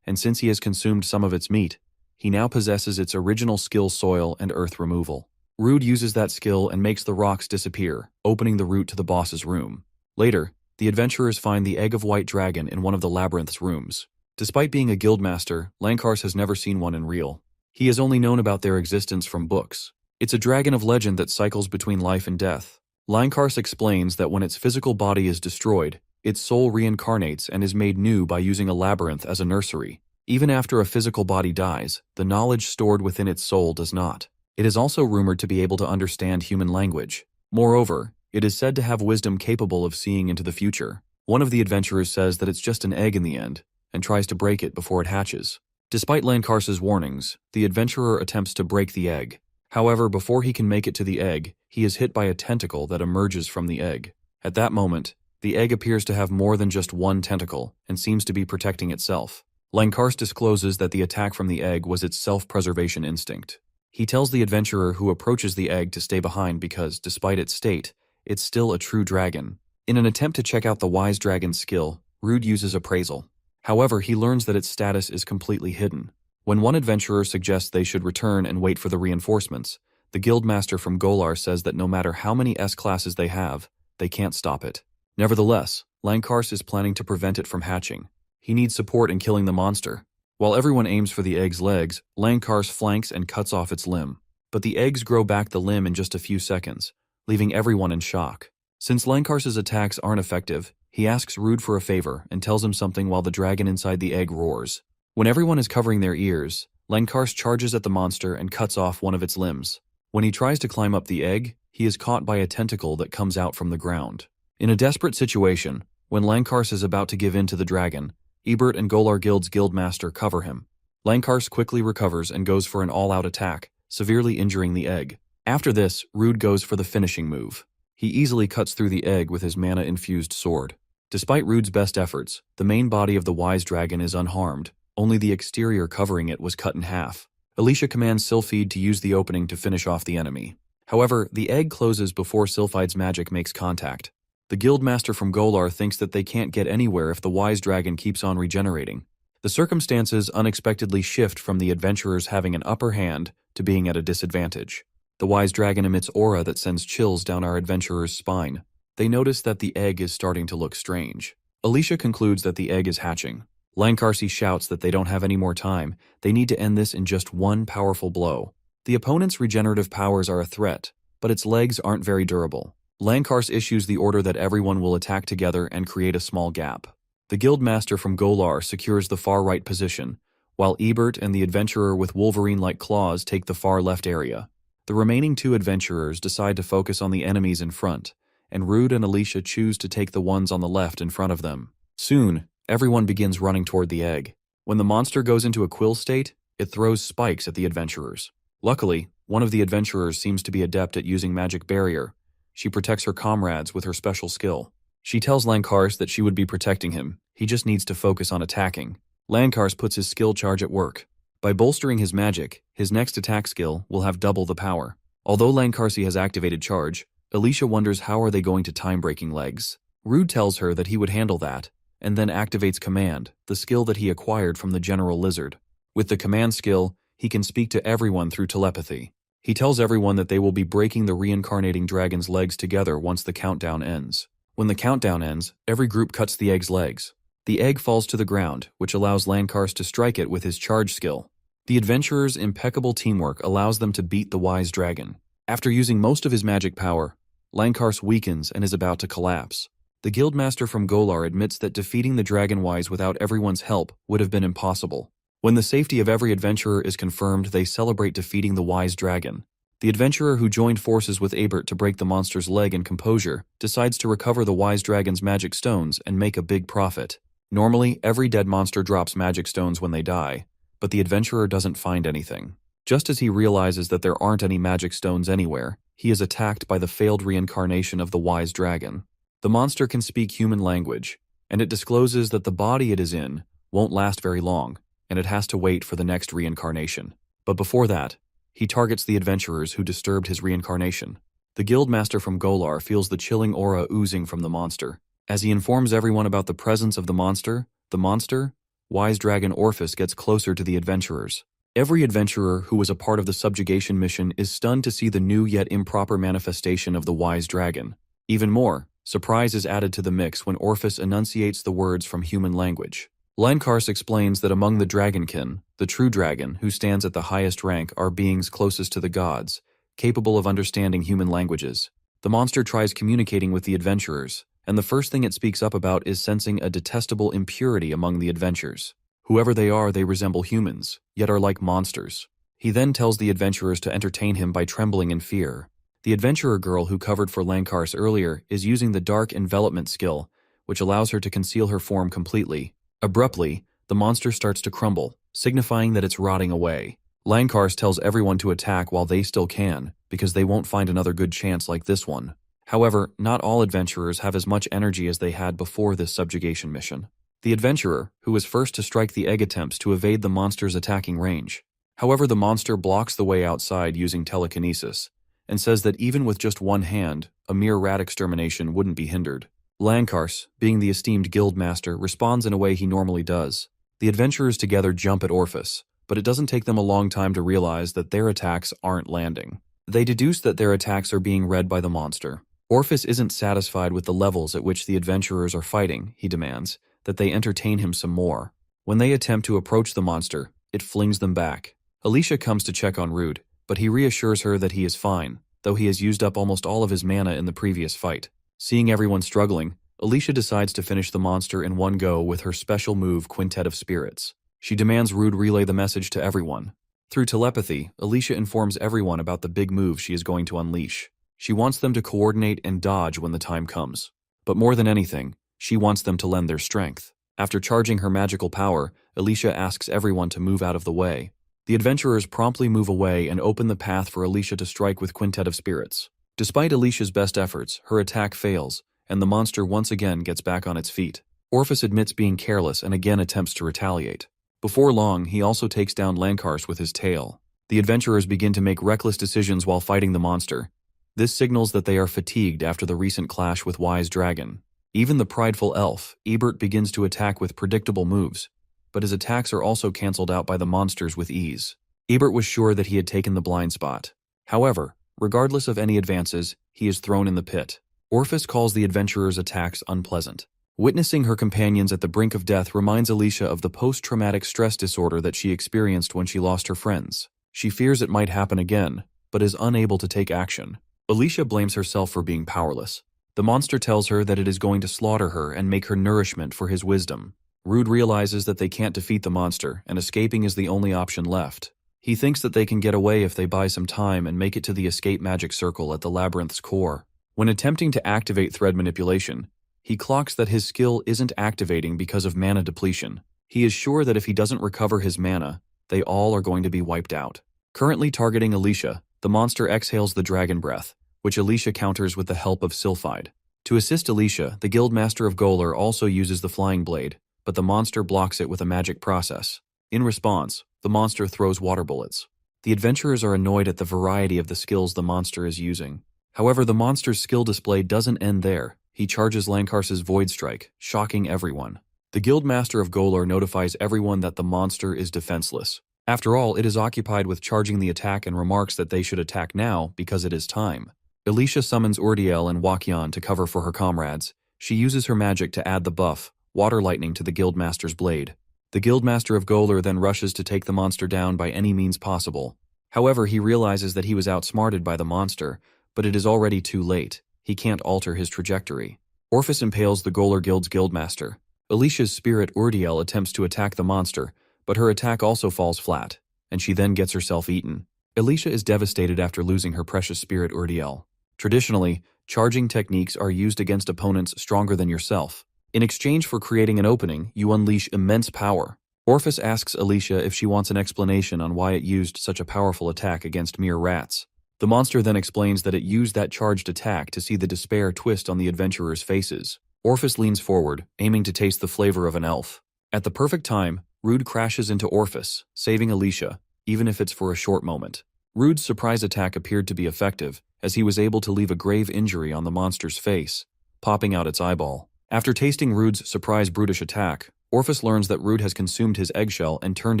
and since he has consumed some of its meat, he now possesses its original skill soil and earth removal. Rude uses that skill and makes the rocks disappear, opening the route to the boss's room. Later, the adventurers find the egg of white dragon in one of the labyrinth's rooms. Despite being a guildmaster, Lankar's has never seen one in real. He has only known about their existence from books. It's a dragon of legend that cycles between life and death. Lankar's explains that when its physical body is destroyed, its soul reincarnates and is made new by using a labyrinth as a nursery. Even after a physical body dies, the knowledge stored within its soul does not. It is also rumored to be able to understand human language. Moreover, it is said to have wisdom capable of seeing into the future. One of the adventurers says that it's just an egg in the end, and tries to break it before it hatches. Despite Lankar's warnings, the adventurer attempts to break the egg. However, before he can make it to the egg, he is hit by a tentacle that emerges from the egg. At that moment, the egg appears to have more than just one tentacle, and seems to be protecting itself. Lankar's discloses that the attack from the egg was its self-preservation instinct. He tells the adventurer who approaches the egg to stay behind because, despite its state, it's still a true dragon. In an attempt to check out the wise dragon's skill, Rude uses appraisal. However, he learns that its status is completely hidden. When one adventurer suggests they should return and wait for the reinforcements, the guildmaster from Golar says that no matter how many S-classes they have, they can't stop it. Nevertheless, Lankar's is planning to prevent it from hatching. He needs support in killing the monster. While everyone aims for the egg's legs, Lankar's flanks and cuts off its limb. But the eggs grow back the limb in just a few seconds, leaving everyone in shock. Since Lankar's attacks aren't effective, he asks Rude for a favor and tells him something while the dragon inside the egg roars. When everyone is covering their ears, Lankar's charges at the monster and cuts off one of its limbs. When he tries to climb up the egg, he is caught by a tentacle that comes out from the ground. In a desperate situation, when Lankar's is about to give in to the dragon, Ebert and Golar Guild's guildmaster cover him. Lankar's quickly recovers and goes for an all-out attack, severely injuring the egg. After this, Rude goes for the finishing move. He easily cuts through the egg with his mana-infused sword. Despite Rude's best efforts, the main body of the wise dragon is unharmed. Only the exterior covering it was cut in half. Alicia commands Sylphide to use the opening to finish off the enemy. However, the egg closes before Sylphide's magic makes contact. The guildmaster from Golar thinks that they can't get anywhere if the wise dragon keeps on regenerating. The circumstances unexpectedly shift from the adventurers having an upper hand to being at a disadvantage. The wise dragon emits aura that sends chills down our adventurer's spine. They notice that the egg is starting to look strange. Alicia concludes that the egg is hatching. Lankar's shouts that they don't have any more time. They need to end this in just one powerful blow. The opponent's regenerative powers are a threat, but its legs aren't very durable. Lankars issues the order that everyone will attack together and create a small gap. The guildmaster from Golar secures the far right position, while Ebert and the adventurer with Wolverine-like claws take the far left area. The remaining two adventurers decide to focus on the enemies in front, and Rude and Alicia choose to take the ones on the left in front of them. Soon, everyone begins running toward the egg. When the monster goes into a quill state, it throws spikes at the adventurers. Luckily, one of the adventurers seems to be adept at using magic barrier. She protects her comrades with her special skill. She tells Lankars that she would be protecting him, he just needs to focus on attacking. Lankars puts his skill charge at work. By bolstering his magic, his next attack skill will have double the power. Although Lankarsi has activated charge, Alicia wonders how are they going to time-breaking legs. Rude tells her that he would handle that, and then activates Command, the skill that he acquired from the General Lizard. With the Command skill, he can speak to everyone through telepathy. He tells everyone that they will be breaking the reincarnating dragon's legs together once the countdown ends. When the countdown ends, every group cuts the egg's legs. The egg falls to the ground, which allows Lankars to strike it with his charge skill. The adventurers' impeccable teamwork allows them to beat the wise dragon. After using most of his magic power, Lankars weakens and is about to collapse. The guildmaster from Golar admits that defeating the dragon wise without everyone's help would have been impossible. When the safety of every adventurer is confirmed, they celebrate defeating the wise dragon. The adventurer who joined forces with Ebert to break the monster's leg in composure decides to recover the wise dragon's magic stones and make a big profit. Normally, every dead monster drops magic stones when they die, but the adventurer doesn't find anything. Just as he realizes that there aren't any magic stones anywhere, he is attacked by the failed reincarnation of the wise dragon. The monster can speak human language, and it discloses that the body it is in won't last very long, and it has to wait for the next reincarnation. But before that, he targets the adventurers who disturbed his reincarnation. The guildmaster from Golar feels the chilling aura oozing from the monster. As he informs everyone about the presence of the monster, wise dragon Orphis gets closer to the adventurers. Every adventurer who was a part of the subjugation mission is stunned to see the new yet improper manifestation of the wise dragon. Even more, surprise is added to the mix when Orphis enunciates the words from human language. Lankars explains that among the dragonkin, the true dragon, who stands at the highest rank, are beings closest to the gods, capable of understanding human languages. The monster tries communicating with the adventurers, and the first thing it speaks up about is sensing a detestable impurity among the adventurers. Whoever they are, they resemble humans, yet are like monsters. He then tells the adventurers to entertain him by trembling in fear. The adventurer girl who covered for Lankars earlier is using the dark envelopment skill, which allows her to conceal her form completely. Abruptly, the monster starts to crumble, signifying that it's rotting away. Lankars tells everyone to attack while they still can, because they won't find another good chance like this one. However, not all adventurers have as much energy as they had before this subjugation mission. The adventurer, who was first to strike the egg, attempts to evade the monster's attacking range. However, the monster blocks the way outside using telekinesis, and says that even with just one hand, a mere rat extermination wouldn't be hindered. Lankars, being the esteemed guildmaster, responds in a way he normally does. The adventurers together jump at Orphis, but it doesn't take them a long time to realize that their attacks aren't landing. They deduce that their attacks are being read by the monster. Orphis isn't satisfied with the levels at which the adventurers are fighting. He demands that they entertain him some more. When they attempt to approach the monster, it flings them back. Alicia comes to check on Rude, but he reassures her that he is fine, though he has used up almost all of his mana in the previous fight. Seeing everyone struggling, Alicia decides to finish the monster in one go with her special move, Quintet of Spirits. She demands Rude relay the message to everyone. Through telepathy, Alicia informs everyone about the big move she is going to unleash. She wants them to coordinate and dodge when the time comes. But more than anything, she wants them to lend their strength. After charging her magical power, Alicia asks everyone to move out of the way. The adventurers promptly move away and open the path for Alicia to strike with Quintet of Spirits. Despite Alicia's best efforts, her attack fails, and the monster once again gets back on its feet. Orphis admits being careless and again attempts to retaliate. Before long, he also takes down Lankars with his tail. The adventurers begin to make reckless decisions while fighting the monster. This signals that they are fatigued after the recent clash with Wise Dragon. Even the prideful elf, Ebert, begins to attack with predictable moves, but his attacks are also cancelled out by the monsters with ease. Ebert was sure that he had taken the blind spot. However, regardless of any advances, he is thrown in the pit. Orphis calls the adventurers' attacks unpleasant. Witnessing her companions at the brink of death reminds Alicia of the post-traumatic stress disorder that she experienced when she lost her friends. She fears it might happen again, but is unable to take action. Alicia blames herself for being powerless. The monster tells her that it is going to slaughter her and make her nourishment for his wisdom. Rude realizes that they can't defeat the monster, and escaping is the only option left. He thinks that they can get away if they buy some time and make it to the escape magic circle at the labyrinth's core. When attempting to activate thread manipulation, he clocks that his skill isn't activating because of mana depletion. He is sure that if he doesn't recover his mana, they all are going to be wiped out. Currently targeting Alicia, the monster exhales the dragon breath, which Alicia counters with the help of Sylphide. To assist Alicia, the Guildmaster of Golar also uses the flying blade, but the monster blocks it with a magic process. In response, the monster throws water bullets. The adventurers are annoyed at the variety of the skills the monster is using. However, the monster's skill display doesn't end there. He charges Lancars's Void Strike, shocking everyone. The Guildmaster of Golar notifies everyone that the monster is defenseless. After all, it is occupied with charging the attack and remarks that they should attack now because it is time. Alicia summons Urdiel and Wakyan to cover for her comrades. She uses her magic to add the buff, Water Lightning, to the Guildmaster's blade. The Guildmaster of Golar then rushes to take the monster down by any means possible. However, he realizes that he was outsmarted by the monster, but it is already too late. He can't alter his trajectory. Orphis impales the Golar Guild's Guildmaster. Alicia's spirit Urdiel attempts to attack the monster, but her attack also falls flat, and she then gets herself eaten. Alicia is devastated after losing her precious spirit Urdiel. Traditionally, charging techniques are used against opponents stronger than yourself. In exchange for creating an opening, you unleash immense power. Orphis asks Alicia if she wants an explanation on why it used such a powerful attack against mere rats. The monster then explains that it used that charged attack to see the despair twist on the adventurers' faces. Orphis leans forward, aiming to taste the flavor of an elf. At the perfect time, Rude crashes into Orphis, saving Alicia, even if it's for a short moment. Rude's surprise attack appeared to be effective, as he was able to leave a grave injury on the monster's face, popping out its eyeball. After tasting Rude's surprise brutish attack, Orphis learns that Rude has consumed his eggshell and turned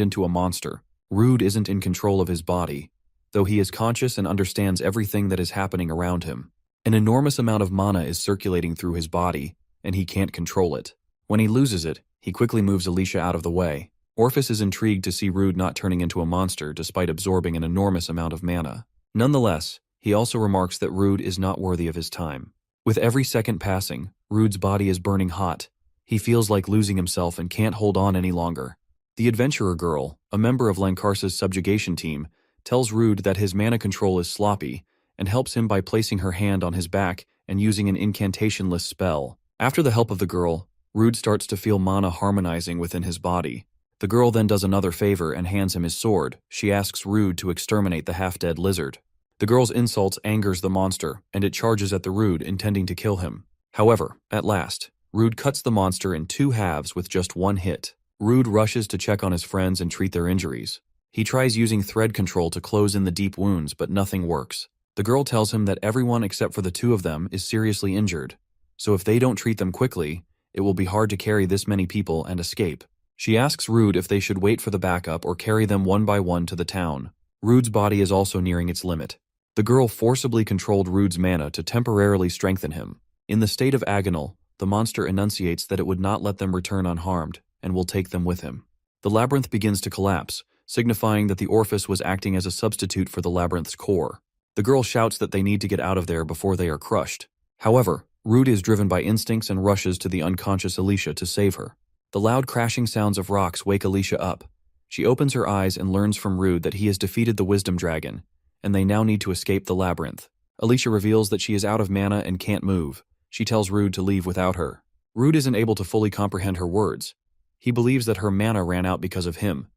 into a monster. Rude isn't in control of his body, though he is conscious and understands everything that is happening around him. An enormous amount of mana is circulating through his body, and he can't control it. When he loses it, he quickly moves Alicia out of the way. Orphis is intrigued to see Rude not turning into a monster despite absorbing an enormous amount of mana. Nonetheless, he also remarks that Rude is not worthy of his time. With every second passing, Rude's body is burning hot. He feels like losing himself and can't hold on any longer. The adventurer girl, a member of Lancars's subjugation team, tells Rude that his mana control is sloppy and helps him by placing her hand on his back and using an incantationless spell. After the help of the girl, Rude starts to feel mana harmonizing within his body. The girl then does another favor and hands him his sword. She asks Rude to exterminate the half-dead lizard. The girl's insults angers the monster, and it charges at the Rude, intending to kill him. However, at last, Rude cuts the monster in two halves with just one hit. Rude rushes to check on his friends and treat their injuries. He tries using thread control to close in the deep wounds, but nothing works. The girl tells him that everyone except for the two of them is seriously injured, so if they don't treat them quickly, it will be hard to carry this many people and escape. She asks Rude if they should wait for the backup or carry them one by one to the town. Rude's body is also nearing its limit. The girl forcibly controlled Rude's mana to temporarily strengthen him. In the state of Agonal, the monster enunciates that it would not let them return unharmed, and will take them with him. The labyrinth begins to collapse, signifying that the Orphis was acting as a substitute for the labyrinth's core. The girl shouts that they need to get out of there before they are crushed. However, Rude is driven by instincts and rushes to the unconscious Alicia to save her. The loud crashing sounds of rocks wake Alicia up. She opens her eyes and learns from Rude that he has defeated the Wisdom Dragon, and they now need to escape the labyrinth. Alicia reveals that she is out of mana and can't move. She tells Rude to leave without her. Rude isn't able to fully comprehend her words. He believes that her mana ran out because of him,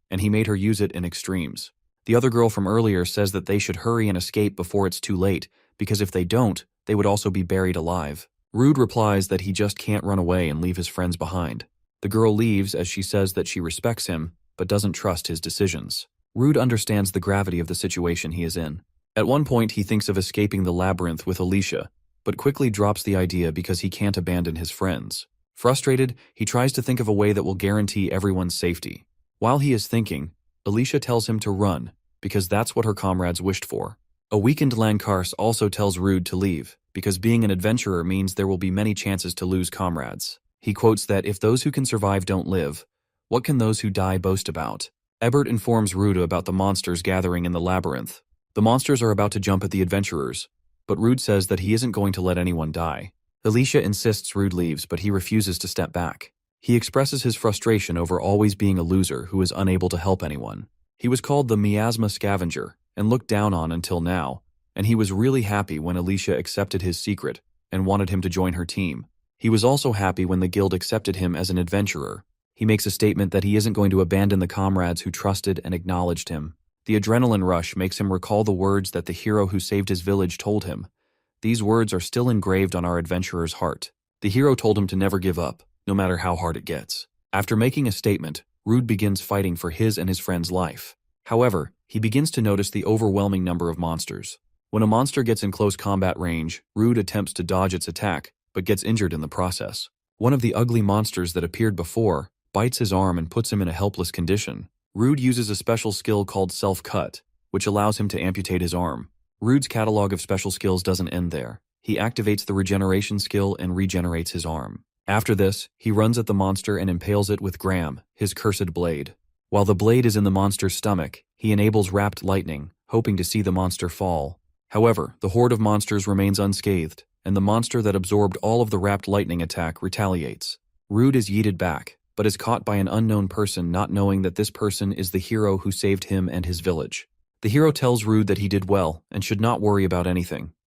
and he made her use it in extremes. The other girl from earlier says that they should hurry and escape before it's too late, because if they don't, they would also be buried alive. Rude replies that he just can't run away and leave his friends behind. The girl leaves as she says that she respects him, but doesn't trust his decisions. Rude understands the gravity of the situation he is in. At one point, he thinks of escaping the labyrinth with Alicia, but quickly drops the idea because he can't abandon his friends. Frustrated, he tries to think of a way that will guarantee everyone's safety. While he is thinking, Alicia tells him to run, because that's what her comrades wished for. A weakened Lancars also tells Rude to leave, because being an adventurer means there will be many chances to lose comrades. He quotes that if those who can survive don't live, what can those who die boast about? Ebert informs Rude about the monsters gathering in the labyrinth. The monsters are about to jump at the adventurers, but Rude says that he isn't going to let anyone die. Alicia insists Rude leaves, but he refuses to step back. He expresses his frustration over always being a loser who is unable to help anyone. He was called the miasma scavenger and looked down on until now, and he was really happy when Alicia accepted his secret and wanted him to join her team. He was also happy when the guild accepted him as an adventurer. He makes a statement that he isn't going to abandon the comrades who trusted and acknowledged him. The adrenaline rush makes him recall the words that the hero who saved his village told him. These words are still engraved on our adventurer's heart. The hero told him to never give up, no matter how hard it gets. After making a statement, Rude begins fighting for his and his friend's life. However, he begins to notice the overwhelming number of monsters. When a monster gets in close combat range, Rude attempts to dodge its attack, but gets injured in the process. One of the ugly monsters that appeared before bites his arm and puts him in a helpless condition. Rude uses a special skill called Self-Cut, which allows him to amputate his arm. Rude's catalog of special skills doesn't end there. He activates the regeneration skill and regenerates his arm. After this, he runs at the monster and impales it with Graham, his cursed blade. While the blade is in the monster's stomach, he enables Wrapped Lightning, hoping to see the monster fall. However, the horde of monsters remains unscathed, and the monster that absorbed all of the Wrapped Lightning attack retaliates. Rude is yeeted back, but is caught by an unknown person, not knowing that this person is the hero who saved him and his village. The hero tells Rude that he did well and should not worry about anything.